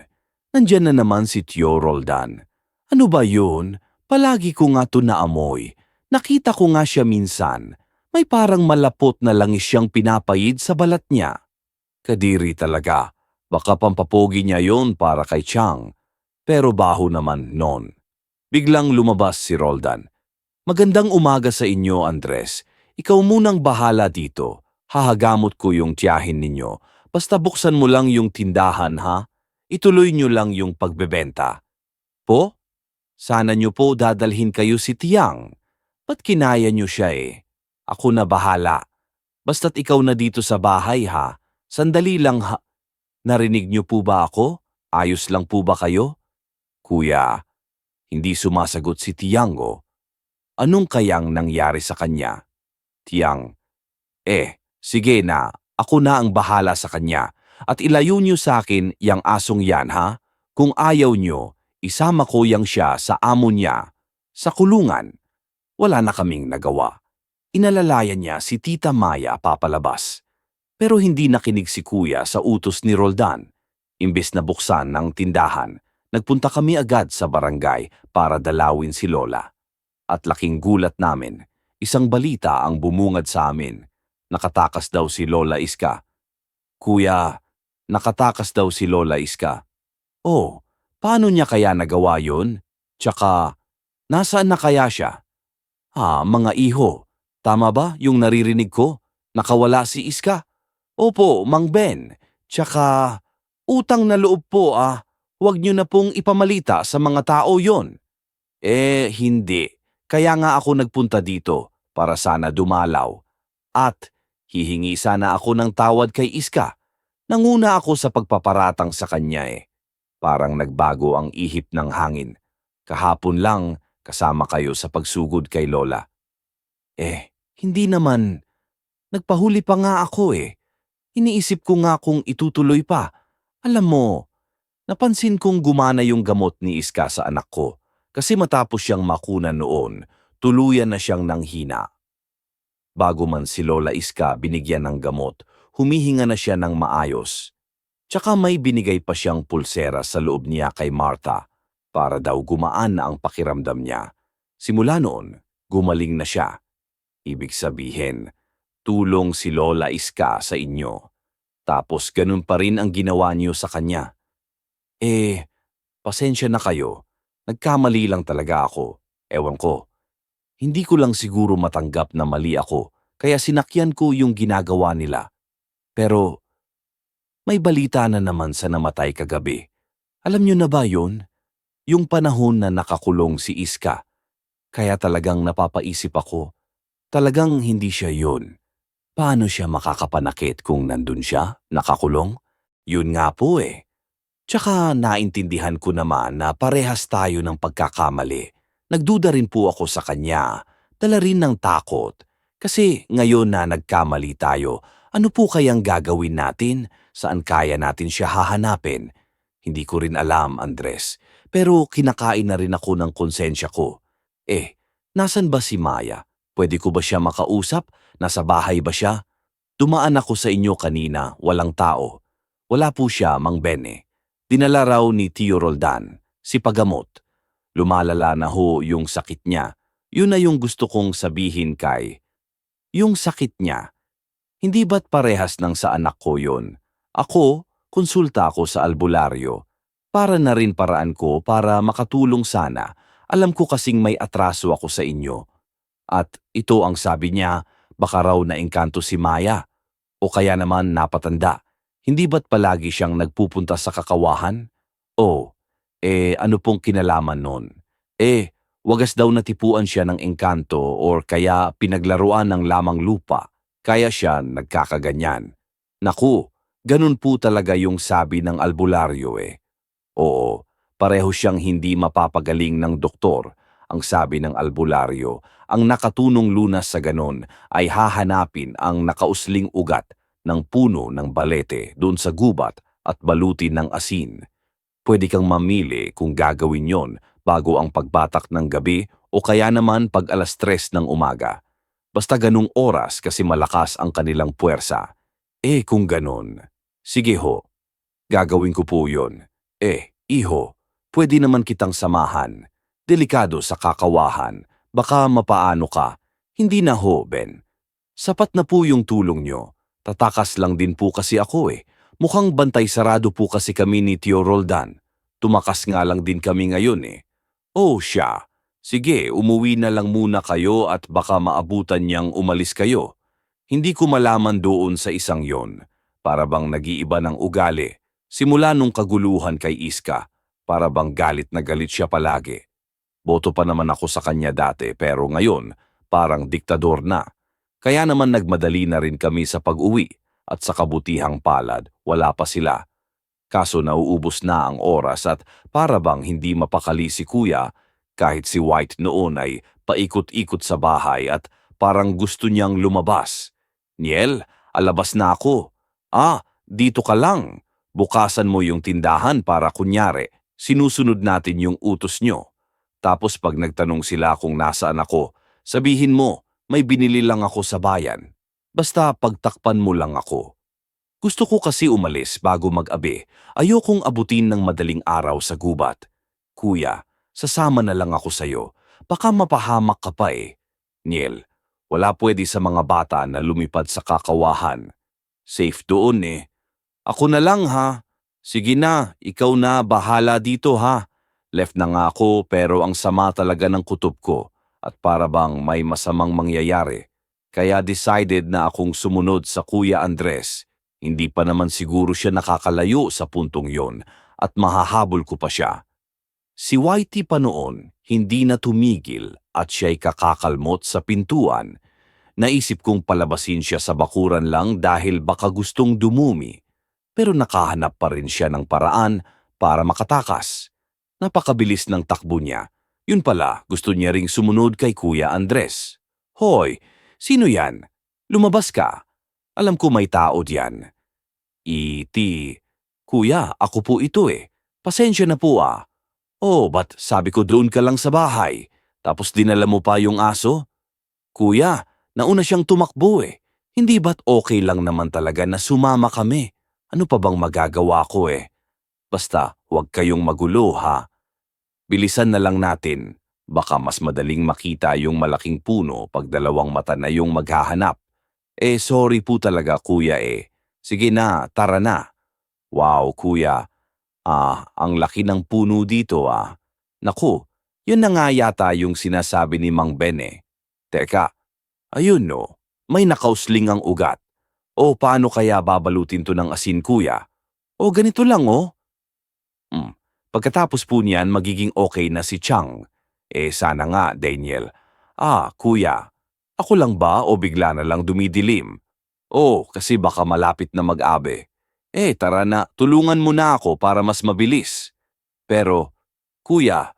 Nandyan na naman si Tio Roldan. Ano ba yun? Palagi ko nga to naamoy. Nakita ko nga siya minsan. May parang malapot na langis siyang pinapayid sa balat niya. Kadiri talaga. Baka pampapogi niya yon para kay Chang. Pero baho naman non. Biglang lumabas si Roldan. Magandang umaga sa inyo, Andres. Ikaw munang bahala dito. Hahagamot ko yung tiyahin ninyo. Basta buksan mo lang yung tindahan, ha? Ituloy nyo lang yung pagbebenta. Po? Sana nyo po dadalhin kayo si Tiyang. Ba't kinaya nyo siya Ako na bahala. Basta't ikaw na dito sa bahay, ha? Sandali lang, ha? Narinig nyo po ba ako? Ayos lang po ba kayo? Kuya, hindi sumasagot si Tiyang, Anong kayang nangyari sa kanya? Tiyang, sige na, ako na ang bahala sa kanya. At ilayo niyo sa akin yang asong yan, ha? Kung ayaw niyo, isama ko yang siya sa amo niya. Sa kulungan. Wala na kaming nagawa. Inalalayan niya si Tita Maya papalabas. Pero hindi nakinig si Kuya sa utos ni Roldan. Imbes na buksan ng tindahan, nagpunta kami agad sa barangay para dalawin si Lola. At laking gulat namin, isang balita ang bumungad sa amin. Nakatakas daw si Lola Iska. Kuya, nakatakas daw si Lola Iska. Paano niya kaya nagawa yun? Tsaka, nasaan na kaya siya? Mga iho, tama ba yung naririnig ko? Nakawala si Iska? Opo, Mang Ben. Tsaka, utang na loob po Huwag niyo na pong ipamalita sa mga tao yon. Hindi. Kaya nga ako nagpunta dito para sana dumalaw. At hihingi sana ako ng tawad kay Iska. Nanguna ako sa pagpaparatang sa kanya Parang nagbago ang ihip ng hangin. Kahapon lang kasama kayo sa pagsugod kay Lola. Hindi naman. Nagpahuli pa nga ako Iniisip ko nga kung itutuloy pa. Alam mo, napansin kong gumana yung gamot ni Iska sa anak ko. Kasi matapos siyang makunan noon, tuluyan na siyang nanghina. Bago man si Lola Iska binigyan ng gamot, humihinga na siya ng maayos. Tsaka may binigay pa siyang pulsera sa loob niya kay Martha para daw gumaan na ang pakiramdam niya. Simula noon, gumaling na siya. Ibig sabihin, tulong si Lola Iska sa inyo. Tapos ganun pa rin ang ginawa niyo sa kanya. Pasensya na kayo. Nagkamali lang talaga ako. Ewan ko. Hindi ko lang siguro matanggap na mali ako, kaya sinakyan ko yung ginagawa nila. Pero, may balita na naman sa namatay kagabi. Alam niyo na ba yun? Yung panahon na nakakulong si Iska. Kaya talagang napapaisip ako. Talagang hindi siya yun. Paano siya makakapanakit kung nandun siya, nakakulong? Yun nga po Tsaka naintindihan ko naman na parehas tayo ng pagkakamali. Nagduda rin po ako sa kanya, dala rin ng takot. Kasi ngayon na nagkamali tayo, ano po kayang gagawin natin? Saan kaya natin siya hahanapin? Hindi ko rin alam, Andres. Pero kinakain na rin ako ng konsensya ko. Nasan ba si Maya? Pwede ko ba siya makausap? Nasa bahay ba siya? Dumaan ako sa inyo kanina, walang tao. Wala po siya, Mang Bene. Dinala raw ni Tio Roldan, si Pagamot. Lumalala na ho yung sakit niya. Yun na yung gusto kong sabihin kay. Yung sakit niya, hindi ba't parehas ng sa anak ko yun? Ako, konsulta ako sa albularyo. Para na rin paraan ko para makatulong sana. Alam ko kasing may atraso ako sa inyo. At ito ang sabi niya, baka raw naengkanto si Maya. O kaya naman napatanda. Hindi ba't palagi siyang nagpupunta sa kakawahan? O, ano pong kinalaman nun? Wagas daw natipuan siya ng engkanto or kaya pinaglaruan ng lamang lupa. Kaya siya nagkakaganyan. Naku, ganun po talaga yung sabi ng albularyo Oo, pareho siyang hindi mapapagaling ng doktor. Ang sabi ng albularyo, ang nakatunong lunas sa ganon ay hahanapin ang nakausling ugat ng puno ng balete doon sa gubat at balutin ng asin. Pwede kang mamili kung gagawin yon bago ang pagbatak ng gabi o kaya naman pag 3:00 ng umaga. Basta ganung oras kasi malakas ang kanilang puwersa. Kung ganon, sige ho, gagawin ko po yon. Iho, pwede naman kitang samahan. Delikado sa kakawahan, baka mapaano ka. Hindi na ho, Ben. Sapat na po yung tulong nyo. Tatakas lang din po kasi ako Mukhang bantay sarado po kasi kami ni Tio Roldan. Tumakas nga lang din kami ngayon siya. Sige, umuwi na lang muna kayo at baka maabutan niyang umalis kayo. Hindi ko malaman doon sa isang yon. Para bang nag-iiba ng ugali. Simula nung kaguluhan kay Iska, para bang galit na galit siya palagi. Boto pa naman ako sa kanya dati pero ngayon, parang diktador na. Kaya naman nagmadali na rin kami sa pag-uwi at sa kabutihang palad, wala pa sila. Kaso nauubos na ang oras at para bang hindi mapakali si Kuya kahit si White noon ay paikot-ikot sa bahay at parang gusto niyang lumabas. Niel, alabas na ako. Dito ka lang. Bukasan mo yung tindahan para kunyari, sinusunod natin yung utos nyo. Tapos pag nagtanong sila kung nasaan ako, sabihin mo, may binili lang ako sa bayan. Basta pagtakpan mo lang ako. Gusto ko kasi umalis bago mag-abi. Ayokong abutin ng madaling araw sa gubat. Kuya, sasama na lang ako sa'yo. Baka mapahamak ka pa Niel, wala pwede sa mga bata na lumipad sa kakawahan. Safe doon Ako na lang ha. Sige na, ikaw na bahala dito ha. Left na nga ako pero ang sama talaga ng kutob ko at para bang may masamang mangyayari. Kaya decided na akong sumunod sa Kuya Andres. Hindi pa naman siguro siya nakakalayo sa puntong yon at mahahabol ko pa siya. Si Whitey pa noon, hindi na tumigil at siya'y kakakalmot sa pintuan. Naisip kong palabasin siya sa bakuran lang dahil baka gustong dumumi. Pero nakahanap pa rin siya ng paraan para makatakas. Napakabilis ng takbo niya. Yun pala, gusto niya ring sumunod kay Kuya Andres. Hoy, sino yan? Lumabas ka. Alam ko may tao diyan. Kuya, ako po ito Pasensya na po ba't sabi ko doon ka lang sa bahay? Tapos dinala mo pa yung aso? Kuya, nauna siyang tumakbo Hindi ba't okay lang naman talaga na sumama kami? Ano pa bang magagawa ko Basta, huwag kayong magulo ha. Bilisan na lang natin. Baka mas madaling makita yung malaking puno pag dalawang mata na yung maghahanap. Sorry po talaga kuya Sige na, tara na. Wow, kuya. Ang laki ng puno dito Naku, yun na nga yata yung sinasabi ni Mang Ben Teka, ayun no, may nakausling ang ugat. Paano kaya babalutin to ng asin kuya? Ganito lang Pagkatapos po niyan magiging okay na si Chang. Sana nga, Daniel. Kuya, ako lang ba o bigla na lang dumidilim? Kasi baka malapit na mag-abe. Tara na, tulungan mo na ako para mas mabilis. Pero, kuya,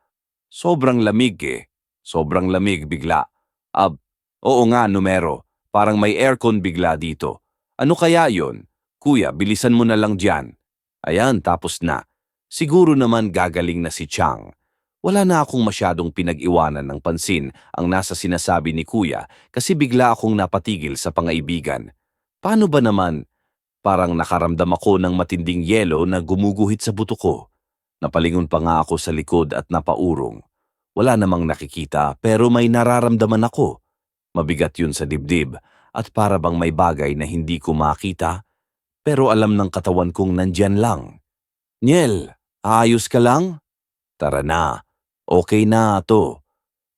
sobrang lamig Sobrang lamig bigla. Ab, oo nga, numero. Parang may aircon bigla dito. Ano kaya yon? Kuya, bilisan mo na lang diyan. Ayan, tapos na. Siguro naman gagaling na si Chang. Wala na akong masyadong pinag-iwanan ng pansin ang nasa sinasabi ni Kuya kasi bigla akong napatigil sa pangaibigan. Paano ba naman? Parang nakaramdam ako ng matinding yelo na gumuguhit sa buto ko. Napalingon pa nga ako sa likod at napaurong. Wala namang nakikita pero may nararamdaman ako. Mabigat yun sa dibdib at para bang may bagay na hindi ko makita pero alam ng katawan kong nandyan lang. Niel, ayos ka lang? Tara na, okay na to.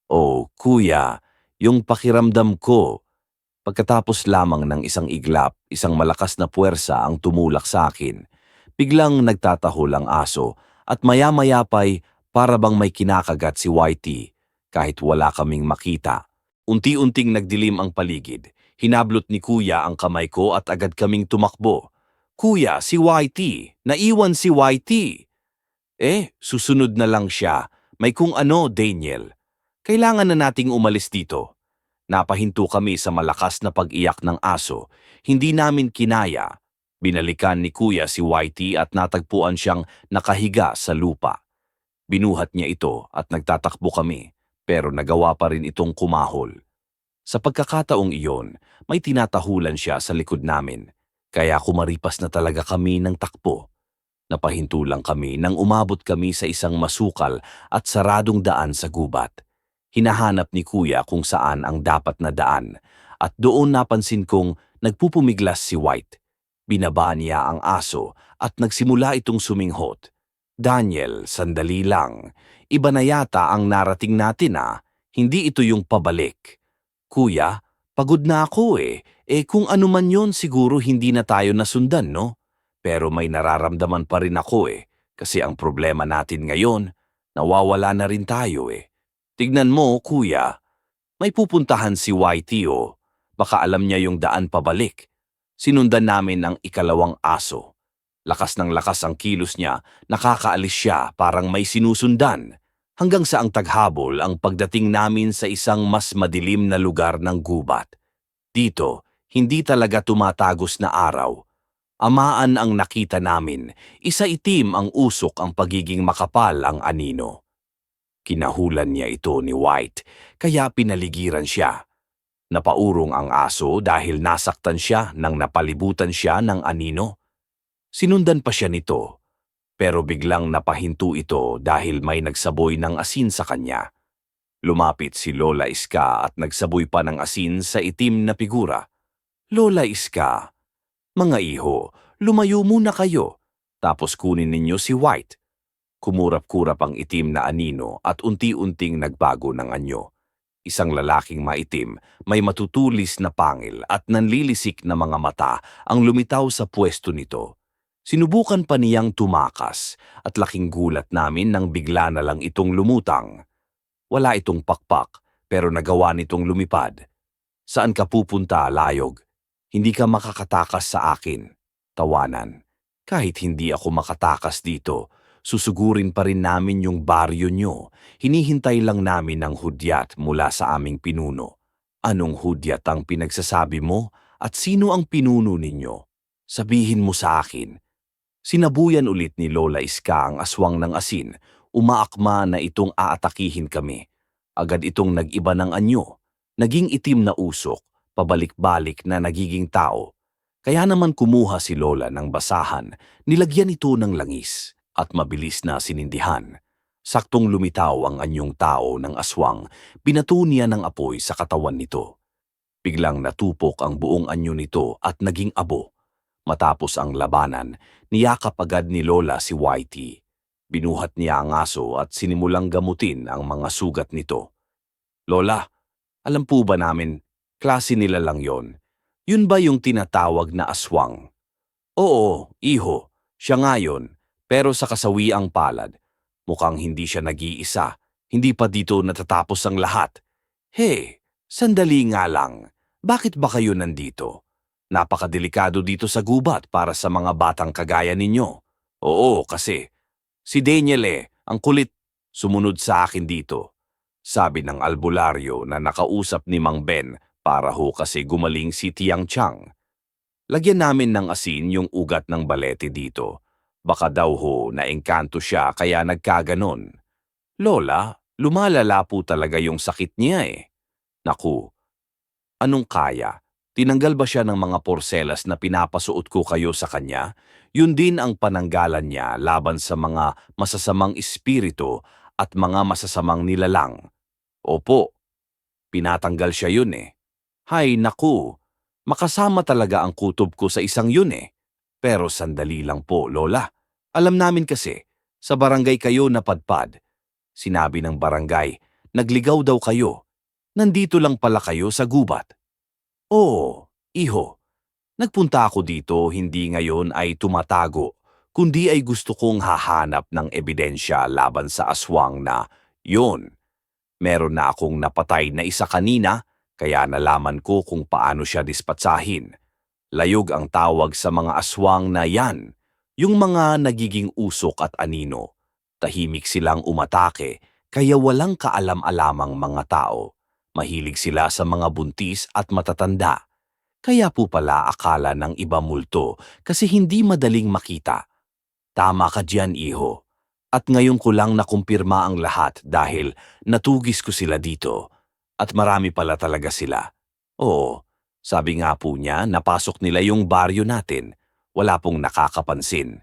Oh, kuya, yung pakiramdam ko. Pagkatapos lamang ng isang iglap, isang malakas na puwersa ang tumulak sa akin. Biglang nagtatahol ang aso at maya-maya pa'y para bang may kinakagat si Whitey kahit wala kaming makita. Unti-unting nagdilim ang paligid. Hinablot ni Kuya ang kamay ko at agad kaming tumakbo. Kuya, si Whitey! Naiwan si Whitey! Susunod na lang siya. May kung ano, Daniel. Kailangan na nating umalis dito. Napahinto kami sa malakas na pag-iyak ng aso. Hindi namin kinaya. Binalikan ni Kuya si Whitey at natagpuan siyang nakahiga sa lupa. Binuhat niya ito at nagtatakbo kami, pero nagawa pa rin itong kumahol. Sa pagkakataong iyon, may tinatahulan siya sa likod namin, kaya kumaripas na talaga kami ng takbo. Napahinto lang kami nang umabot kami sa isang masukal at saradong daan sa gubat. Hinahanap ni Kuya kung saan ang dapat na daan at doon napansin kong nagpupumiglas si White. Binaba niya ang aso at nagsimula itong suminghot. Daniel, sandali lang. Iba na yata ang narating natin Hindi ito yung pabalik. Kuya, pagod na ako kung ano man yon siguro hindi na tayo nasundan, no? Pero may nararamdaman pa rin ako kasi ang problema natin ngayon, nawawala na rin tayo Tignan mo, kuya. May pupuntahan si Whitey Baka alam niya yung daan pabalik. Sinundan namin ang ikalawang aso. Lakas ng lakas ang kilos niya, nakakaalis siya parang may sinusundan. Hanggang sa ang taghabol ang pagdating namin sa isang mas madilim na lugar ng gubat. Dito, hindi talaga tumatagos na araw. Amaan ang nakita namin, isa itim ang usok ang pagiging makapal ang anino. Kinahulan niya ito ni White, kaya pinaligiran siya. Napaurong ang aso dahil nasaktan siya nang napalibutan siya ng anino. Sinundan pa siya nito, pero biglang napahinto ito dahil may nagsaboy ng asin sa kanya. Lumapit si Lola Iska at nagsaboy pa ng asin sa itim na figura. Lola Iska, mga iho, lumayo muna kayo, tapos kunin ninyo si White. Kumurap-kurap ang itim na anino at unti-unting nagbago ng anyo. Isang lalaking maitim, may matutulis na pangil at nanlilisik na mga mata ang lumitaw sa pwesto nito. Sinubukan pa niyang tumakas at laking gulat namin nang bigla na lang itong lumutang. Wala itong pakpak pero nagawa nitong lumipad. Saan ka pupunta, Layog? Hindi ka makakatakas sa akin. Tawanan. Kahit hindi ako makatakas dito, susugurin pa rin namin yung baryo nyo. Hinihintay lang namin ang hudyat mula sa aming pinuno. Anong hudyat ang pinagsasabi mo at sino ang pinuno ninyo? Sabihin mo sa akin. Sinabuyan ulit ni Lola Iska ang aswang ng asin. Umaakma na itong aatakihin kami. Agad itong nag-iba ng anyo. Naging itim na usok, pabalik-balik na nagiging tao. Kaya naman kumuha si Lola ng basahan, nilagyan ito ng langis at mabilis na sinindihan. Saktong lumitaw ang anyong tao ng aswang, binato niya ng apoy sa katawan nito. Biglang natupok ang buong anyo nito at naging abo. Matapos ang labanan, niyakap agad ni Lola si Whitey. Binuhat niya ang aso at sinimulang gamutin ang mga sugat nito. Lola, alam po ba namin, klase nila lang yon. Yun ba yung tinatawag na aswang? Oo, iho, siya nga yun, pero sa kasawiang palad. Mukhang hindi siya nag-iisa, hindi pa dito natatapos ang lahat. Hey, sandali nga lang, bakit ba kayo nandito? Napakadelikado dito sa gubat para sa mga batang kagaya ninyo. Oo, kasi si Daniel ang kulit, sumunod sa akin dito. sabi ng albularyo na nakausap ni Mang Ben para ho kasi gumaling si Tiang Chang. Lagyan namin ng asin yung ugat ng balete dito. Baka daw ho naengkanto siya kaya nagkaganon. Lola, lumalala po talaga yung sakit niya eh. Naku, anong kaya? Tinanggal ba siya ng mga porselas na pinapasuot ko kayo sa kanya? Yun din ang pananggalan niya laban sa mga masasamang espiritu at mga masasamang nilalang. Opo, pinatanggal siya yun eh. Hay naku, makasama talaga ang kutob ko sa isang yun eh. Pero sandali lang po, Lola. Alam namin kasi, sa barangay kayo napadpad. Sinabi ng barangay, nagligaw daw kayo. Nandito lang pala kayo sa gubat. Oo, iho. Nagpunta ako dito hindi ngayon ay tumatago, kundi ay gusto kong hahanap ng ebidensya laban sa aswang na yun. Meron na akong napatay na isa kanina, kaya nalaman ko kung paano siya dispatsahin. Layog ang tawag sa mga aswang na yan, yung mga nagiging usok at anino. Tahimik silang umatake, kaya walang kaalam-alamang mga tao. Mahilig sila sa mga buntis at matatanda. Kaya po pala akala ng iba multo kasi hindi madaling makita. Tama ka diyan, iho. At ngayon ko lang nakumpirma ang lahat dahil natugis ko sila dito. At marami pala talaga sila. Oo, sabi nga po niya, napasok nila yung baryo natin. Wala pong nakakapansin.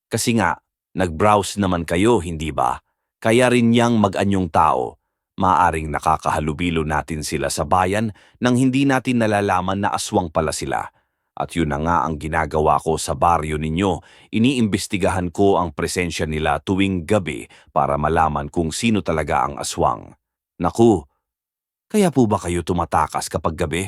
Kasi nga, nag-browse naman kayo, hindi ba? Kaya rin niyang mag-anyong tao. Maaring nakakahalubilo natin sila sa bayan nang hindi natin nalalaman na aswang pala sila. At yun na nga ang ginagawa ko sa baryo ninyo. Iniimbestigahan ko ang presensya nila tuwing gabi para malaman kung sino talaga ang aswang. Naku, kaya po ba kayo tumatakas kapag gabi?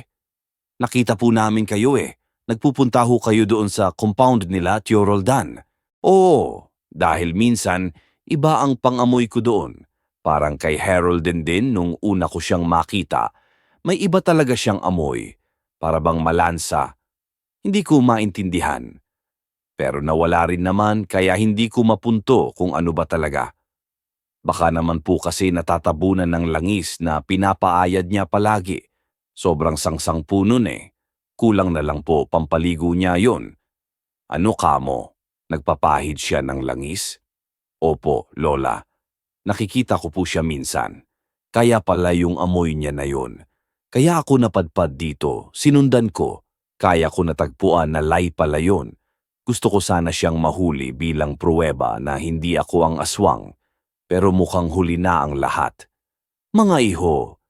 Nakita po namin kayo eh. Nagpupunta ho kayo doon sa compound nila, Tio Roldan. Oo, dahil minsan, iba ang pangamoy ko doon. Parang kay Harold din nung una ko siyang makita. May iba talaga siyang amoy. Para bang malansa. Hindi ko maintindihan. Pero nawala rin naman kaya hindi ko mapunto kung ano ba talaga. Baka naman po kasi natatabunan ng langis na pinapaayad niya palagi. Sobrang sangsang po nun eh. Kulang na lang po pampaligo niya yon. Ano kamo? Nagpapahid siya ng langis? Opo, Lola. Nakikita ko po siya minsan. Kaya pala yung amoy niya na yon. Kaya ako napadpad dito, sinundan ko. Kaya ko natagpuan na lay pala yon. Gusto ko sana siyang mahuli bilang pruweba na hindi ako ang aswang. Pero mukhang huli na ang lahat. Mga iho,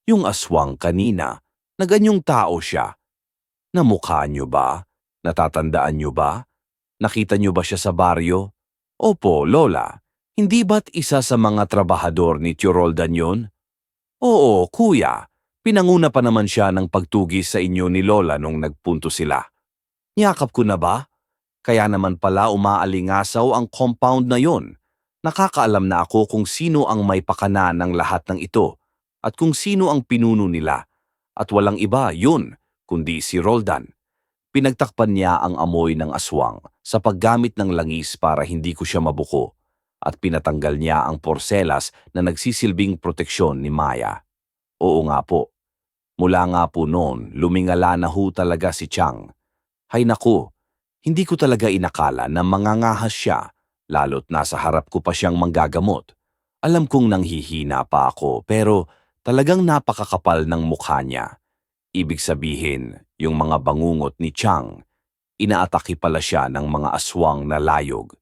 yung aswang kanina, naganyong tao siya. Namukha niyo ba? Natatandaan niyo ba? Nakita niyo ba siya sa baryo? Opo, Lola. Hindi ba't isa sa mga trabahador ni Tio Roldan yun? Oo, kuya. Pinanguna pa naman siya ng pagtugis sa inyo ni Lola nung nagpunto sila. Niyakap ko na ba? Kaya naman pala umaalingasaw ang compound na yon. Nakakaalam na ako kung sino ang may pakana ng lahat ng ito at kung sino ang pinuno nila. At walang iba yun, kundi si Roldan. Pinagtakpan niya ang amoy ng aswang sa paggamit ng langis para hindi ko siya mabuko at pinatanggal niya ang porselas na nagsisilbing proteksyon ni Maya. Oo nga po. Mula nga po noon, lumingala na ho talaga si Chang. Hay naku, hindi ko talaga inakala na mangangahas siya, lalo't nasa harap ko pa siyang manggagamot. Alam kong nanghihina pa ako pero talagang napakakapal ng mukha niya. Ibig sabihin, yung mga bangungot ni Chang, inaatake pala siya ng mga aswang na layog.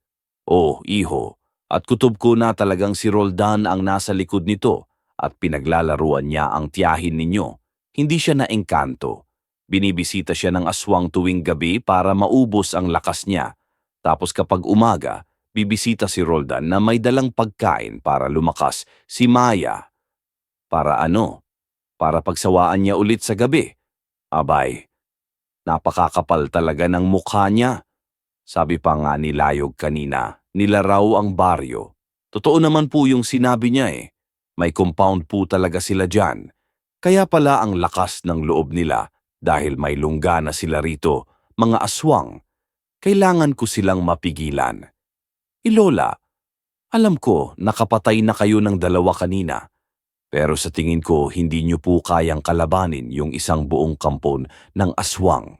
Oh, iho, at kutob ko na talagang si Roldan ang nasa likod nito at pinaglalaruan niya ang tiyahin ninyo. Hindi siya naengkanto. Binibisita siya ng aswang tuwing gabi para maubos ang lakas niya. Tapos kapag umaga, bibisita si Roldan na may dalang pagkain para lumakas si Maya. Para ano? Para pagsawaan niya ulit sa gabi. Abay, napakakapal talaga ng mukha niya. Sabi pa nga ni Layog kanina, nila raw ang baryo. Totoo naman po yung sinabi niya eh. May compound po talaga sila dyan. Kaya pala ang lakas ng loob nila dahil may lungga na sila rito, mga aswang. Kailangan ko silang mapigilan. Ilola, alam ko nakapatay na kayo ng dalawa kanina. Pero sa tingin ko, hindi niyo po kayang kalabanin yung isang buong kampon ng aswang.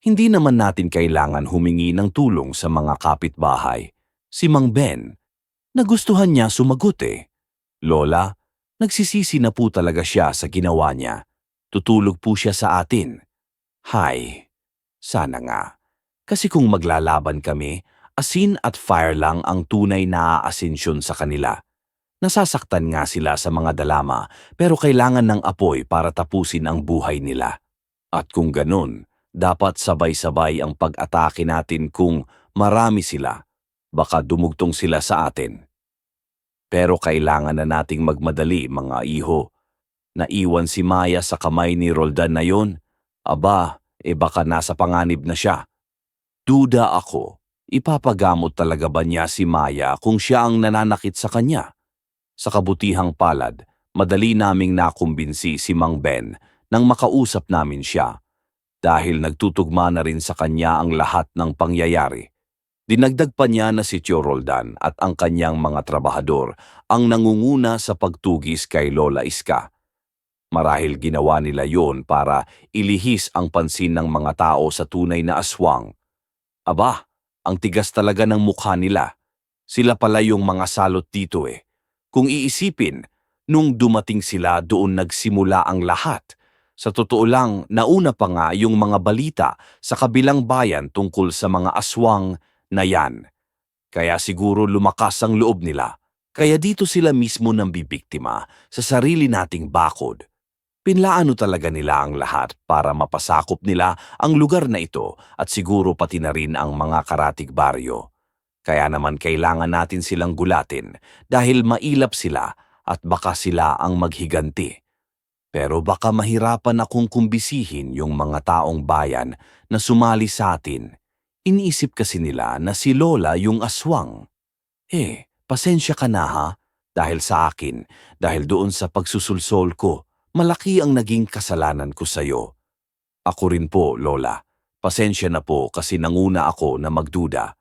Hindi naman natin kailangan humingi ng tulong sa mga kapitbahay. Si Mang Ben, nagustuhan niya sumagot eh. Lola, nagsisisi na po talaga siya sa ginawa niya. Tutulog po siya sa atin. Hay, sana nga. Kasi kung maglalaban kami, asin at fire lang ang tunay na aasensyon sa kanila. Nasasaktan nga sila sa mga dalama pero kailangan ng apoy para tapusin ang buhay nila. At kung ganun, dapat sabay-sabay ang pag-atake natin kung marami sila. Baka dumugtong sila sa atin. Pero kailangan na nating magmadali, mga iho. Naiwan si Maya sa kamay ni Roldan na yon. Aba, baka nasa panganib na siya. Duda ako, ipapagamot talaga ba niya si Maya kung siya ang nananakit sa kanya? Sa kabutihang palad, madali naming nakumbinsi si Mang Ben nang makausap namin siya dahil nagtutugma na rin sa kanya ang lahat ng pangyayari. Dinagdag pa niya na si Tio Roldan at ang kanyang mga trabahador ang nangunguna sa pagtugis kay Lola Iska. Marahil ginawa nila yon para ilihis ang pansin ng mga tao sa tunay na aswang. Aba, ang tigas talaga ng mukha nila. Sila pala yung mga salot dito eh. Kung iisipin, nung dumating sila doon nagsimula ang lahat. Sa totoo lang, nauna pa nga yung mga balita sa kabilang bayan tungkol sa mga aswang na yan. Kaya siguro lumakas ang loob nila. Kaya dito sila mismo nang bibiktima sa sarili nating bakod. Pinlaano talaga nila ang lahat para mapasakop nila ang lugar na ito at siguro pati na rin ang mga karatig baryo. Kaya naman kailangan natin silang gulatin dahil mailap sila at baka sila ang maghiganti. Pero baka mahirapan akong kumbisihin yung mga taong bayan na sumali sa atin. Iniisip kasi nila na si Lola yung aswang. Pasensya ka na ha, dahil sa akin, dahil doon sa pagsusulsol ko. Malaki ang naging kasalanan ko sa'yo. Ako rin po, Lola. Pasensya na po kasi nanguna ako na magduda.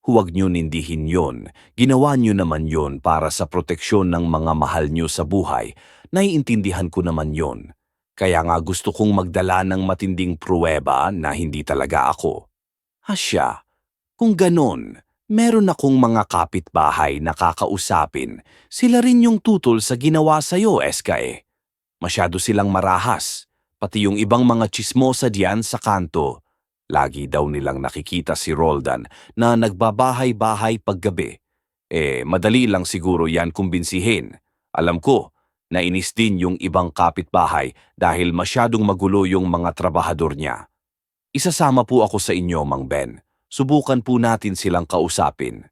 Huwag niyo nindihin yon. Ginawa niyo naman yon para sa proteksyon ng mga mahal niyo sa buhay. Naiintindihan ko naman yon. Kaya nga gusto kong magdala ng matinding pruweba na hindi talaga ako. Asya, kung ganon, meron akong mga kapitbahay na kakausapin. Sila rin yung tutol sa ginawa sa'yo, Eska eh. Masyado silang marahas, pati yung ibang mga tsismosa diyan sa kanto. Lagi daw nilang nakikita si Roldan na nagbabahay-bahay paggabi. Madali lang siguro yan kumbinsihin. Alam ko, nainis din yung ibang kapitbahay dahil masyadong magulo yung mga trabahador niya. Isasama po ako sa inyo, Mang Ben. Subukan po natin silang kausapin.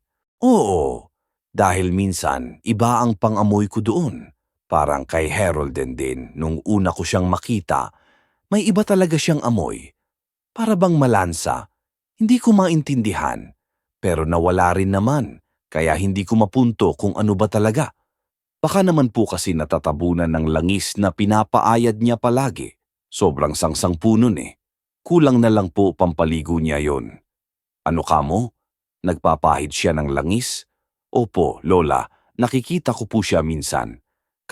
Oo, dahil minsan iba ang pangamoy ko doon. Parang kay Harold din nung una ko siyang makita, may iba talaga siyang amoy. Para bang malansa, hindi ko maintindihan. Pero nawala rin naman, kaya hindi ko mapunto kung ano ba talaga. Baka naman po kasi natatabunan ng langis na pinapaayad niya palagi. Sobrang sangsang po nun eh. Kulang na lang po pampaligo niya yon. Ano ka mo? Nagpapahid siya ng langis? Opo, Lola, nakikita ko po siya minsan.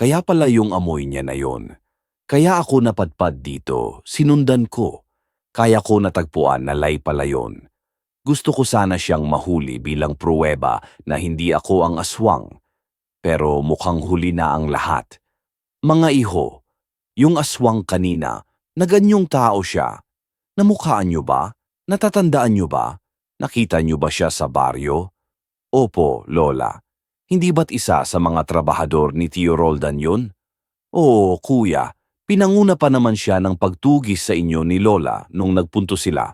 Kaya pala yung amoy niya na yon. Kaya ako napadpad dito, sinundan ko. Kaya ko natagpuan na lay pala yon. Gusto ko sana siyang mahuli bilang pruweba na hindi ako ang aswang. Pero mukhang huli na ang lahat. Mga iho, yung aswang kanina, na ganyong tao siya. Namukhaan niyo ba? Natatandaan niyo ba? Nakita niyo ba siya sa baryo? Opo, Lola. Hindi ba't isa sa mga trabahador ni Tio Roldan yun? Oo, kuya. Pinanguna pa naman siya ng pagtugis sa inyo ni Lola nung nagpunto sila.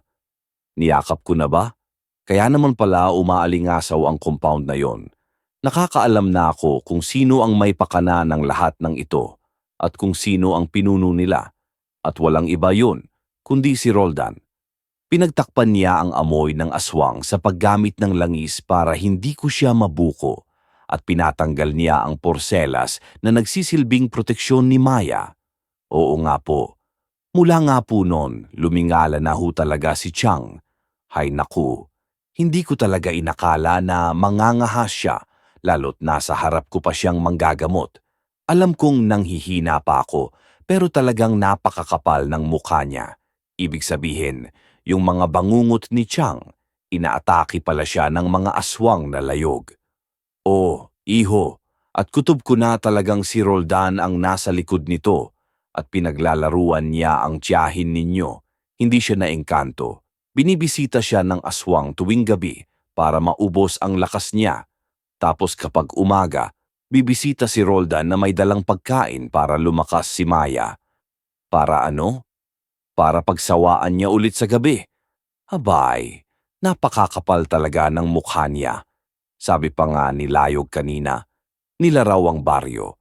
Niyakap ko na ba? Kaya naman pala umaalingasaw ang compound na yon. Nakakaalam na ako kung sino ang may pakana ng lahat ng ito at kung sino ang pinuno nila. At walang iba yun, kundi si Roldan. Pinagtakpan niya ang amoy ng aswang sa paggamit ng langis para hindi ko siya mabuko. At pinatanggal niya ang porselas na nagsisilbing proteksyon ni Maya. Oo nga po. Mula nga po noon, lumingala na ho talaga si Chang. Hay naku, hindi ko talaga inakala na mangangahas siya, lalo't nasa harap ko pa siyang manggagamot. Alam kong nanghihina pa ako, pero talagang napakakapal ng mukha niya. Ibig sabihin, yung mga bangungot ni Chang, inaatake pala siya ng mga aswang na layog. Oh, iho, at kutob ko na talagang si Roldan ang nasa likod nito at pinaglalaruan niya ang tiyahin ninyo. Hindi siya naengkanto. Binibisita siya ng aswang tuwing gabi para maubos ang lakas niya. Tapos kapag umaga, bibisita si Roldan na may dalang pagkain para lumakas si Maya. Para ano? Para pagsawaan niya ulit sa gabi. Abay, napakakapal talaga ng mukha niya. Sabi pa nga ni Layog kanina, nila raw ang baryo.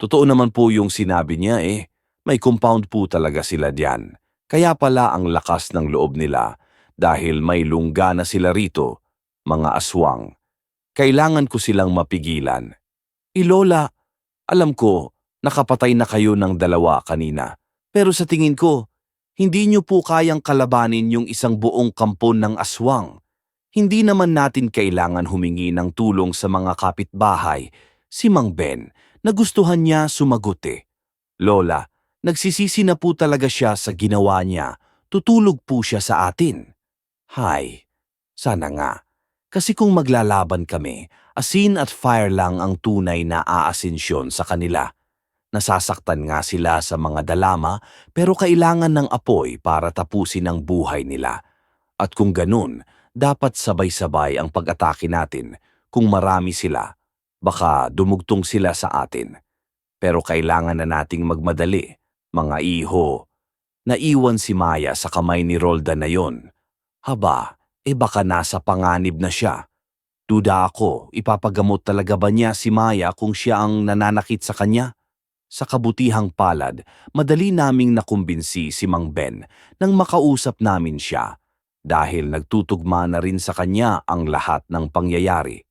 Totoo naman po yung sinabi niya eh. May compound po talaga sila diyan. Kaya pala ang lakas ng loob nila dahil may lungga na sila rito, mga aswang. Kailangan ko silang mapigilan. Lola, alam ko, nakapatay na kayo ng dalawa kanina. Pero sa tingin ko, hindi niyo po kayang kalabanin yung isang buong kampon ng aswang. Hindi naman natin kailangan humingi ng tulong sa mga kapitbahay. Si Mang Ben, nagustuhan niya sumagot eh. Lola, nagsisisi na po talaga siya sa ginawa niya. Tutulog po siya sa atin. Hay, sana nga. Kasi kung maglalaban kami, asin at fire lang ang tunay na aasensyon sa kanila. Nasasaktan nga sila sa mga dalama pero kailangan ng apoy para tapusin ang buhay nila. At kung ganun, dapat sabay-sabay ang pag-atake natin. Kung marami sila, baka dumugtong sila sa atin. Pero kailangan na nating magmadali, mga iho. Naiwan si Maya sa kamay ni Roldan na yon. Haba, baka nasa panganib na siya. Duda ako, ipapagamot talaga ba niya si Maya kung siya ang nananakit sa kanya? Sa kabutihang palad, madali naming nakumbinsi si Mang Ben nang makausap namin siya dahil nagtutugma na rin sa kanya ang lahat ng pangyayari.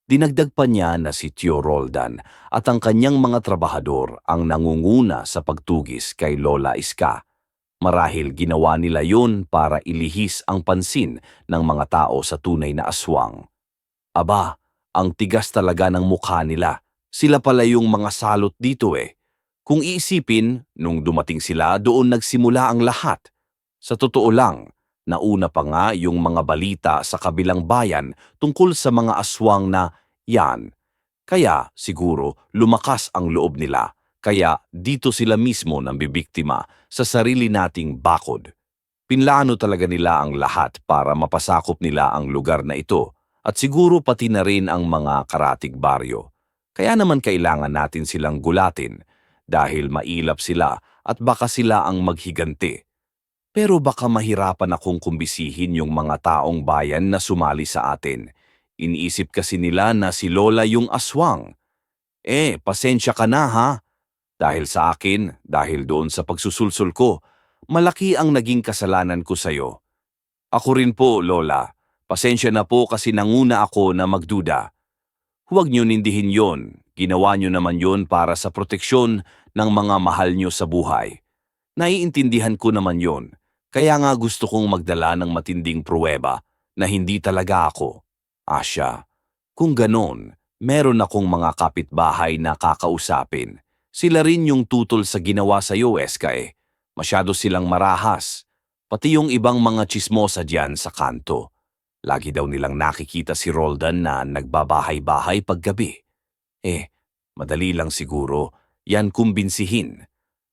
Dinagdag pa niya na si Tio Roldan at ang kanyang mga trabahador ang nangunguna sa pagtugis kay Lola Iska. Marahil ginawa nila yun para ilihis ang pansin ng mga tao sa tunay na aswang. Aba, ang tigas talaga ng mukha nila. Sila pala yung mga salot dito eh. Kung iisipin, nung dumating sila, doon nagsimula ang lahat. Sa totoo lang, nauna pa nga yung mga balita sa kabilang bayan tungkol sa mga aswang na yan. Kaya siguro lumakas ang loob nila. Kaya dito sila mismo nang bibiktima sa sarili nating bakod. Pinlano talaga nila ang lahat para mapasakop nila ang lugar na ito at siguro pati na rin ang mga karatig baryo. Kaya naman kailangan natin silang gulatin dahil mailap sila at baka sila ang maghiganti. Pero baka mahirapan akong kumbisihin yung mga taong bayan na sumali sa atin. Iniisip kasi nila na si Lola yung aswang. Pasensya ka na ha. Dahil sa akin, dahil doon sa pagsusulsul ko, malaki ang naging kasalanan ko sa'yo. Ako rin po, Lola. Pasensya na po kasi nanguna ako na magduda. Huwag niyo nindihin yon. Ginawa niyo naman yon para sa proteksyon ng mga mahal niyo sa buhay. Naiintindihan ko naman yon. Kaya nga gusto kong magdala ng matinding pruweba na hindi talaga ako. Asya, kung ganon, meron akong mga kapitbahay na kakausapin. Sila rin yung tutol sa ginawa sa iyo, Eska eh. Masyado silang marahas. Pati yung ibang mga tsismosa diyan sa kanto. Lagi daw nilang nakikita si Roldan na nagbabahay-bahay paggabi. Madali lang siguro, yan kumbinsihin.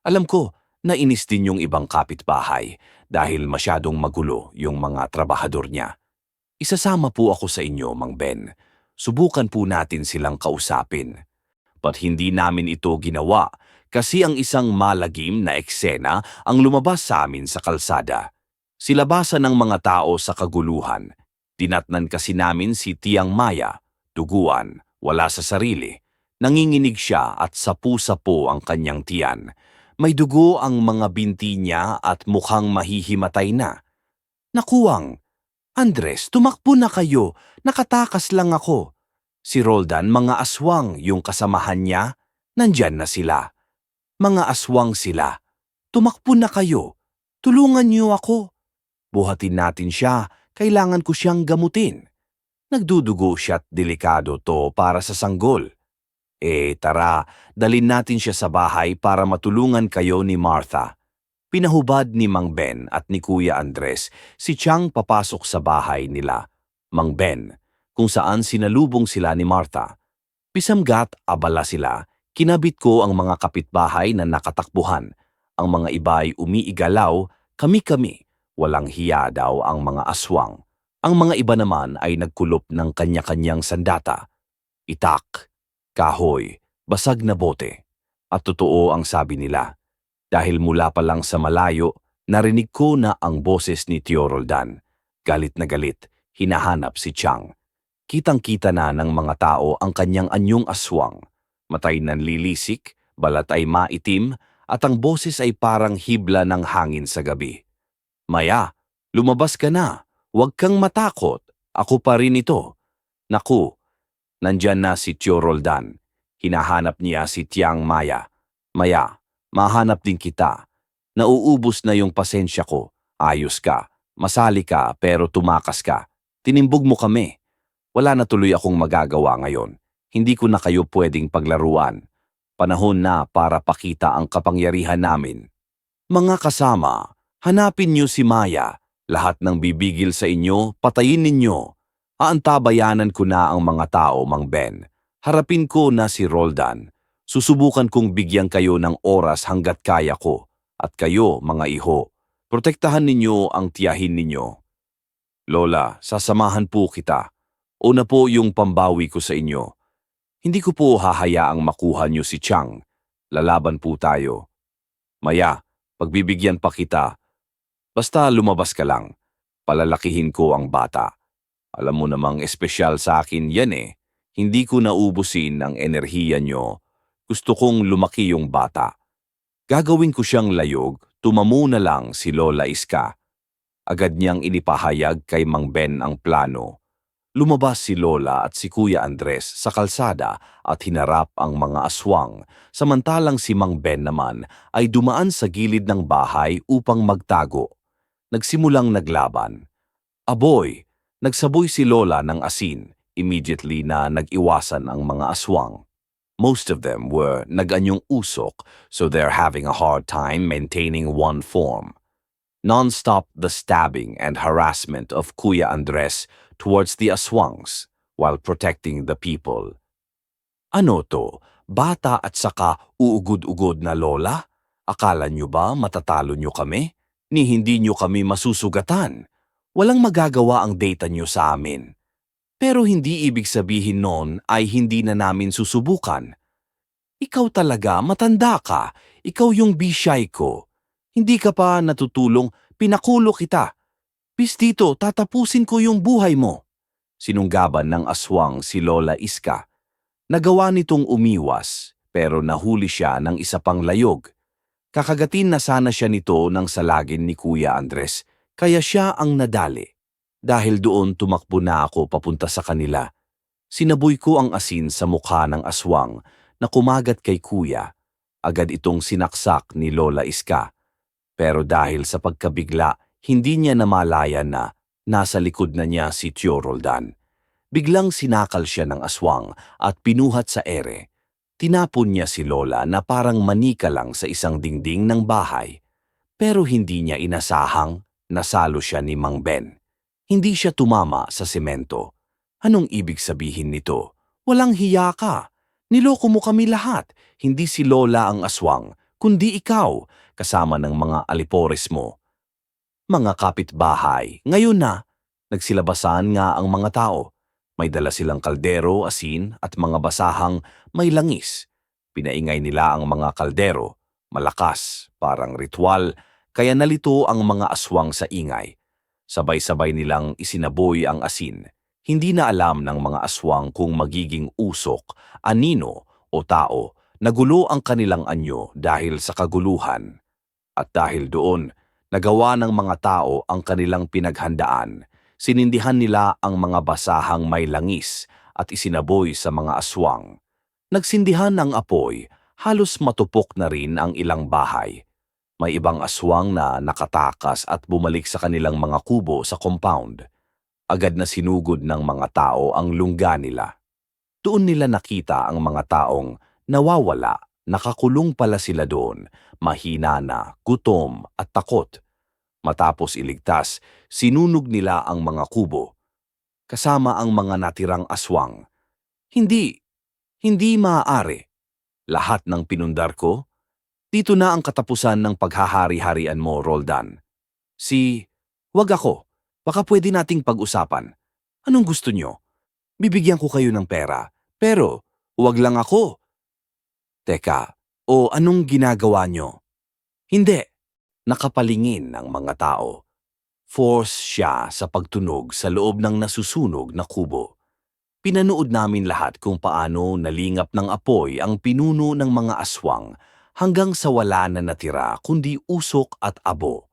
Alam ko, nainis din yung ibang kapitbahay dahil masyadong magulo yung mga trabahador niya. Isasama po ako sa inyo, Mang Ben. Subukan po natin silang kausapin. But hindi namin ito ginawa kasi ang isang malagim na eksena ang lumabas sa amin sa kalsada. Silabasan ng mga tao sa kaguluhan. Dinatnan kasi namin si Tiang Maya, duguan, wala sa sarili. Nanginginig siya at sapu-sapo ang kanyang tiyan. May dugo ang mga binti niya at mukhang mahihimatay na. Nakuwang, Andres, tumakbo na kayo, nakatakas lang ako. Si Roldan, mga aswang, yung kasamahan niya, nandyan na sila. Mga aswang sila. Tumakbo na kayo. Tulungan niyo ako. Buhatin natin siya, kailangan ko siyang gamutin. Nagdudugo siya't delikado to para sa sanggol. Tara, dalin natin siya sa bahay para matulungan kayo ni Martha. Pinahubad ni Mang Ben at ni Kuya Andres si Chang papasok sa bahay nila, Mang Ben, kung saan sinalubong sila ni Martha. Pisamgat abala sila, kinabit ko ang mga kapitbahay na nakatakbuhan. Ang mga iba ay umiigalaw, kami-kami, walang hiya daw ang mga aswang. Ang mga iba naman ay nagkulop ng kanya-kanyang sandata. Itak, kahoy, basag na bote. At totoo ang sabi nila. Dahil mula pa lang sa malayo, narinig ko na ang boses ni Tio Roldan. Galit na galit, hinahanap si Chang. Kitang-kita na ng mga tao ang kanyang anyong aswang. Matay nanlilisik, balat ay maitim, at ang boses ay parang hibla ng hangin sa gabi. Maya, lumabas ka na. Huwag kang matakot. Ako pa rin ito. Naku, nandyan na si Tio Roldan. Hinahanap niya si Tiang Maya. Maya, mahanap din kita. Nauubos na yung pasensya ko. Ayos ka. Masali ka pero tumakas ka. Tinimbog mo kami. Wala na tuloy akong magagawa ngayon. Hindi ko na kayo pwedeng paglaruan. Panahon na para pakita ang kapangyarihan namin. Mga kasama, hanapin niyo si Maya. Lahat ng bibigil sa inyo, patayin ninyo. Aantabayanan ko na ang mga tao, Mang Ben. Harapin ko na si Roldan. Susubukan kong bigyan kayo ng oras hanggat kaya ko. At kayo, mga iho, protektahan ninyo ang tiyahin ninyo. Lola, sasamahan po kita. Una po yung pambawi ko sa inyo. Hindi ko po hahayaang makuha niyo si Chang. Lalaban po tayo. Maya, pagbibigyan pa kita. Basta lumabas ka lang. Palalakihin ko ang bata. Alam mo namang espesyal sa akin yan eh. Hindi ko naubusin ang enerhiya nyo. Gusto kong lumaki yung bata. Gagawin ko siyang layog, tumamo na lang si Lola Iska. Agad niyang inipahayag kay Mang Ben ang plano. Lumabas si Lola at si Kuya Andres sa kalsada at hinarap ang mga aswang, samantalang si Mang Ben naman ay dumaan sa gilid ng bahay upang magtago. Nagsimulang naglaban. Aboy, nagsaboy si Lola ng asin, immediately na nag-iwasan ang mga aswang. Most of them were nag-anyong usok, so they're having a hard time maintaining one form. Non-stop the stabbing and harassment of Kuya Andres towards the aswangs while protecting the people. Ano to? Bata at saka uugod-ugod na lola? Akala nyo ba matatalo nyo kami? Ni hindi nyo kami masusugatan. Walang magagawa ang data nyo sa amin. Pero hindi ibig sabihin nun ay hindi na namin susubukan. Ikaw talaga, matanda ka. Ikaw yung bishay ko. Hindi ka pa natutulong, pinakulo kita. Bis dito, tatapusin ko yung buhay mo. Sinunggaban ng aswang si Lola Iska. Nagawa nitong umiwas, pero nahuli siya ng isa pang layog. Kakagatin na sana siya nito ng salagin ni Kuya Andres, kaya siya ang nadali. Dahil doon tumakbo na ako papunta sa kanila. Sinaboy ko ang asin sa mukha ng aswang na kumagat kay Kuya. Agad itong sinaksak ni Lola Iska. Pero dahil sa pagkabigla, hindi niya namalayan na nasa likod na niya si Tio Roldan. Biglang sinakal siya ng aswang at pinuhat sa ere. Tinapon niya si Lola na parang manika lang sa isang dingding ng bahay. Pero hindi niya inasahang nasalo siya ni Mang Ben. Hindi siya tumama sa semento. Anong ibig sabihin nito? Walang hiya ka. Niloko mo kami lahat. Hindi si Lola ang aswang, kundi ikaw, kasama ng mga alipores mo. Mga kapitbahay, ngayon na, nagsilabasan nga ang mga tao. May dala silang kaldero, asin at mga basahang may langis. Pinaingay nila ang mga kaldero, malakas, parang ritual, kaya nalito ang mga aswang sa ingay. Sabay-sabay nilang isinaboy ang asin. Hindi na alam ng mga aswang kung magiging usok, anino o tao. Nagulo ang kanilang anyo dahil sa kaguluhan. At dahil doon, nagawa ng mga tao ang kanilang pinaghandaan. Sinindihan nila ang mga basahang may langis at isinaboy sa mga aswang. Nagsindihan ang apoy, halos matupok na rin ang ilang bahay. May ibang aswang na nakatakas at bumalik sa kanilang mga kubo sa compound. Agad na sinugod ng mga tao ang lungga nila. Doon nila nakita ang mga taong nawawala, nakakulong pala sila doon, mahina na, gutom at takot. Matapos iligtas, sinunog nila ang mga kubo, kasama ang mga natirang aswang. Hindi, hindi maaari. Lahat ng pinundar ko, dito na ang katapusan ng paghahari-harian mo, Roldan. Wag ako. Baka pwede nating pag-usapan. Anong gusto nyo? Bibigyan ko kayo ng pera. Pero, wag lang ako. Teka, o anong ginagawa nyo? Hindi. Nakapalingin ang mga tao. Force siya sa pagtunog sa loob ng nasusunog na kubo. Pinanood namin lahat kung paano nalingap ng apoy ang pinuno ng mga aswang hanggang sa wala na natira kundi usok at abo.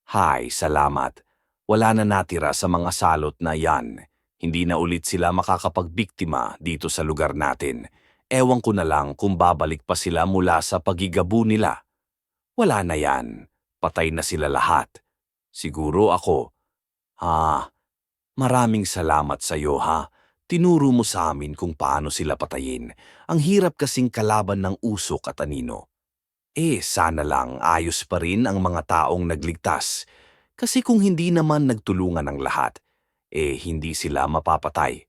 Hay, salamat. Wala na natira sa mga salot na yan. Hindi na ulit sila makakapagbiktima dito sa lugar natin. Ewan ko na lang kung babalik pa sila mula sa pagigabo nila. Wala na yan. Patay na sila lahat. Siguro ako. Maraming salamat sa iyo ha. Tinuro mo sa amin kung paano sila patayin. Ang hirap kasing kalaban ng usok at anino. Sana lang ayos pa rin ang mga taong nagligtas. Kasi kung hindi naman nagtulungan ang lahat, hindi sila mapapatay.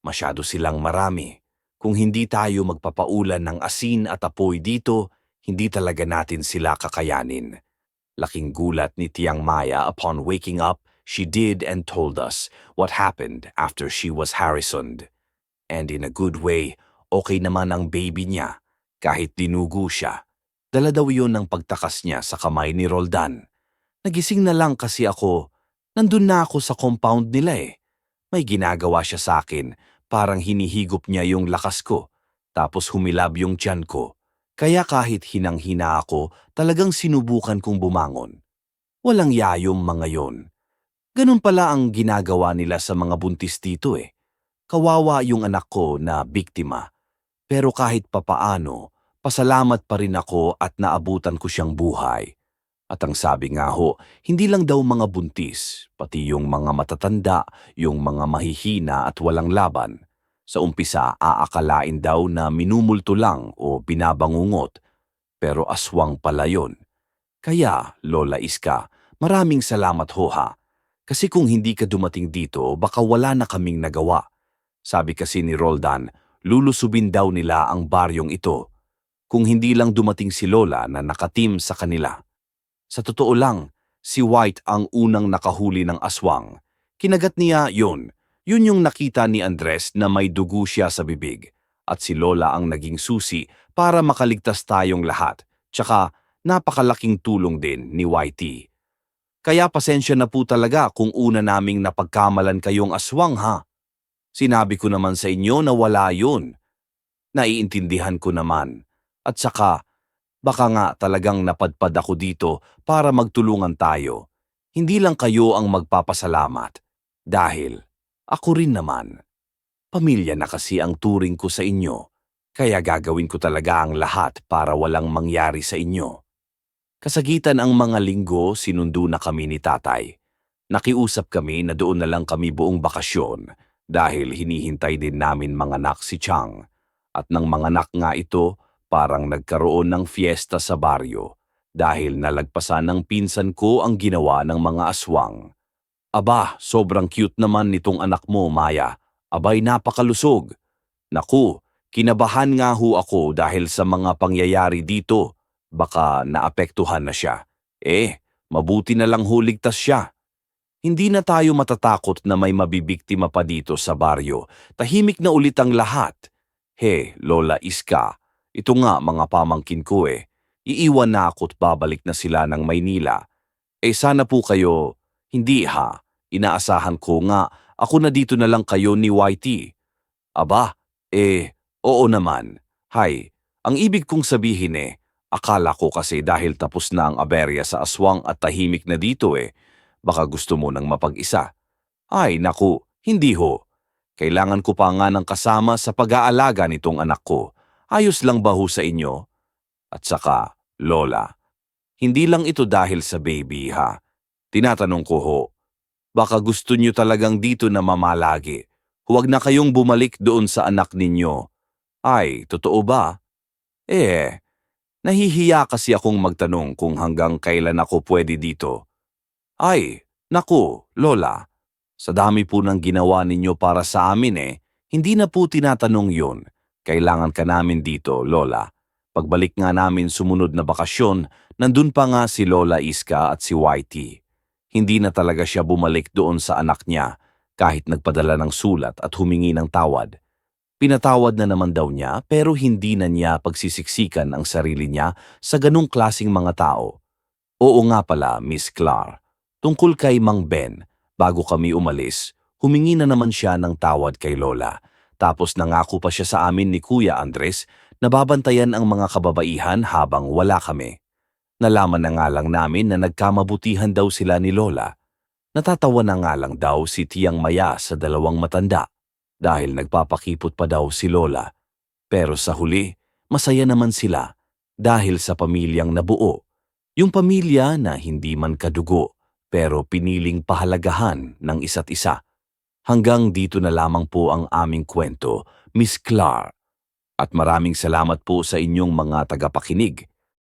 Masyado silang marami. Kung hindi tayo magpapaulan ng asin at apoy dito, hindi talaga natin sila kakayanin. Laking gulat ni Tiang Maya upon waking up, she did and told us what happened after she was harrisoned. And in a good way, okay naman ang baby niya, kahit dinugo siya. Dala daw yun ng pagtakas niya sa kamay ni Roldan. Nagising na lang kasi ako. Nandun na ako sa compound nila eh. May ginagawa siya sa akin, parang hinihigop niya yung lakas ko. Tapos humilab yung tiyan ko. Kaya kahit hinang-hina ako, talagang sinubukan kong bumangon. Walang yayong mga yon. Ganun pala ang ginagawa nila sa mga buntis dito eh. Kawawa yung anak ko na biktima. Pero kahit papaano, pasalamat pa rin ako at naabutan ko siyang buhay. At ang sabi nga ho, hindi lang daw mga buntis, pati yung mga matatanda, yung mga mahihina at walang laban. Sa umpisa, aakalain daw na minumulto lang o binabangungot. Pero aswang pala yun. Kaya, Lola Iska, maraming salamat ho ha. Kasi kung hindi ka dumating dito, baka wala na kaming nagawa. Sabi kasi ni Roldan, lulusubin daw nila ang baryong ito. Kung hindi lang dumating si Lola na nakatim sa kanila. Sa totoo lang, si White ang unang nakahuli ng aswang. Kinagat niya yun. Yun yung nakita ni Andres na may dugo siya sa bibig. At si Lola ang naging susi para makaligtas tayong lahat. Tsaka napakalaking tulong din ni Whitey. Kaya pasensya na po talaga kung una naming napagkamalan kayong aswang ha. Sinabi ko naman sa inyo na wala yun. Naiintindihan ko naman. At saka, baka nga talagang napadpad ako dito para magtulungan tayo. Hindi lang kayo ang magpapasalamat. Dahil, ako rin naman. Pamilya na kasi ang turing ko sa inyo. Kaya gagawin ko talaga ang lahat para walang mangyari sa inyo. Kasagitan ang mga linggo, sinundo na kami ni tatay. Nakiusap kami na doon na lang kami buong bakasyon dahil hinihintay din namin manganak si Chang. At nang manganak nga ito, parang nagkaroon ng fiesta sa baryo dahil nalagpasan ng pinsan ko ang ginawa ng mga aswang. Aba, sobrang cute naman nitong anak mo, Maya. Abay, napakalusog. Naku, kinabahan nga ho ako dahil sa mga pangyayari dito. Baka naapektuhan na siya. Mabuti na lang huligtas siya. Hindi na tayo matatakot na may mabibiktima pa dito sa baryo. Tahimik na ulit ang lahat. Lola Iska, ito nga mga pamangkin ko Iiwan na ako't babalik na sila ng Maynila. Sana po kayo, hindi ha. Inaasahan ko nga, ako na dito na lang kayo ni Whitey. Aba, oo naman. Hay, ang ibig kong sabihin akala ko kasi dahil tapos na ang aberya sa aswang at tahimik na dito baka gusto mo nang mapag-isa. Ay, naku, hindi ho. Kailangan ko pa nga ng kasama sa pag-aalaga nitong anak ko. Ayos lang ba ho sa inyo? At saka, Lola, hindi lang ito dahil sa baby ha. Tinatanong ko ho, baka gusto niyo talagang dito na mamalagi Huwag na kayong bumalik doon sa anak ninyo. Ay, totoo ba? Eh, nahihiya kasi akong magtanong kung hanggang kailan ako pwede dito. Ay, naku, Lola. Sa dami po ng ginawa ninyo para sa amin hindi na po tinatanong yun. Kailangan ka namin dito, Lola. Pagbalik nga namin sumunod na bakasyon, nandun pa nga si Lola Iska at si Whitey. Hindi na talaga siya bumalik doon sa anak niya kahit nagpadala ng sulat at humingi ng tawad. Pinatawad na naman daw niya pero hindi na niya pagsisiksikan ang sarili niya sa ganong klasing mga tao. Oo nga pala, Miss Clar. Tungkol kay Mang Ben, bago kami umalis, humingi na naman siya ng tawad kay Lola. Tapos nangako pa siya sa amin ni Kuya Andres na babantayan ang mga kababaihan habang wala kami. Nalaman na nga lang namin na nagkamabutihan daw sila ni Lola. Natatawa na nga lang daw si Tiyang Maya sa dalawang matanda dahil nagpapakipot pa daw si Lola. Pero sa huli, masaya naman sila dahil sa pamilyang nabuo. Yung pamilya na hindi man kadugo pero piniling pahalagahan ng isa't isa. Hanggang dito na lamang po ang aming kwento, Miss Clar. At maraming salamat po sa inyong mga tagapakinig.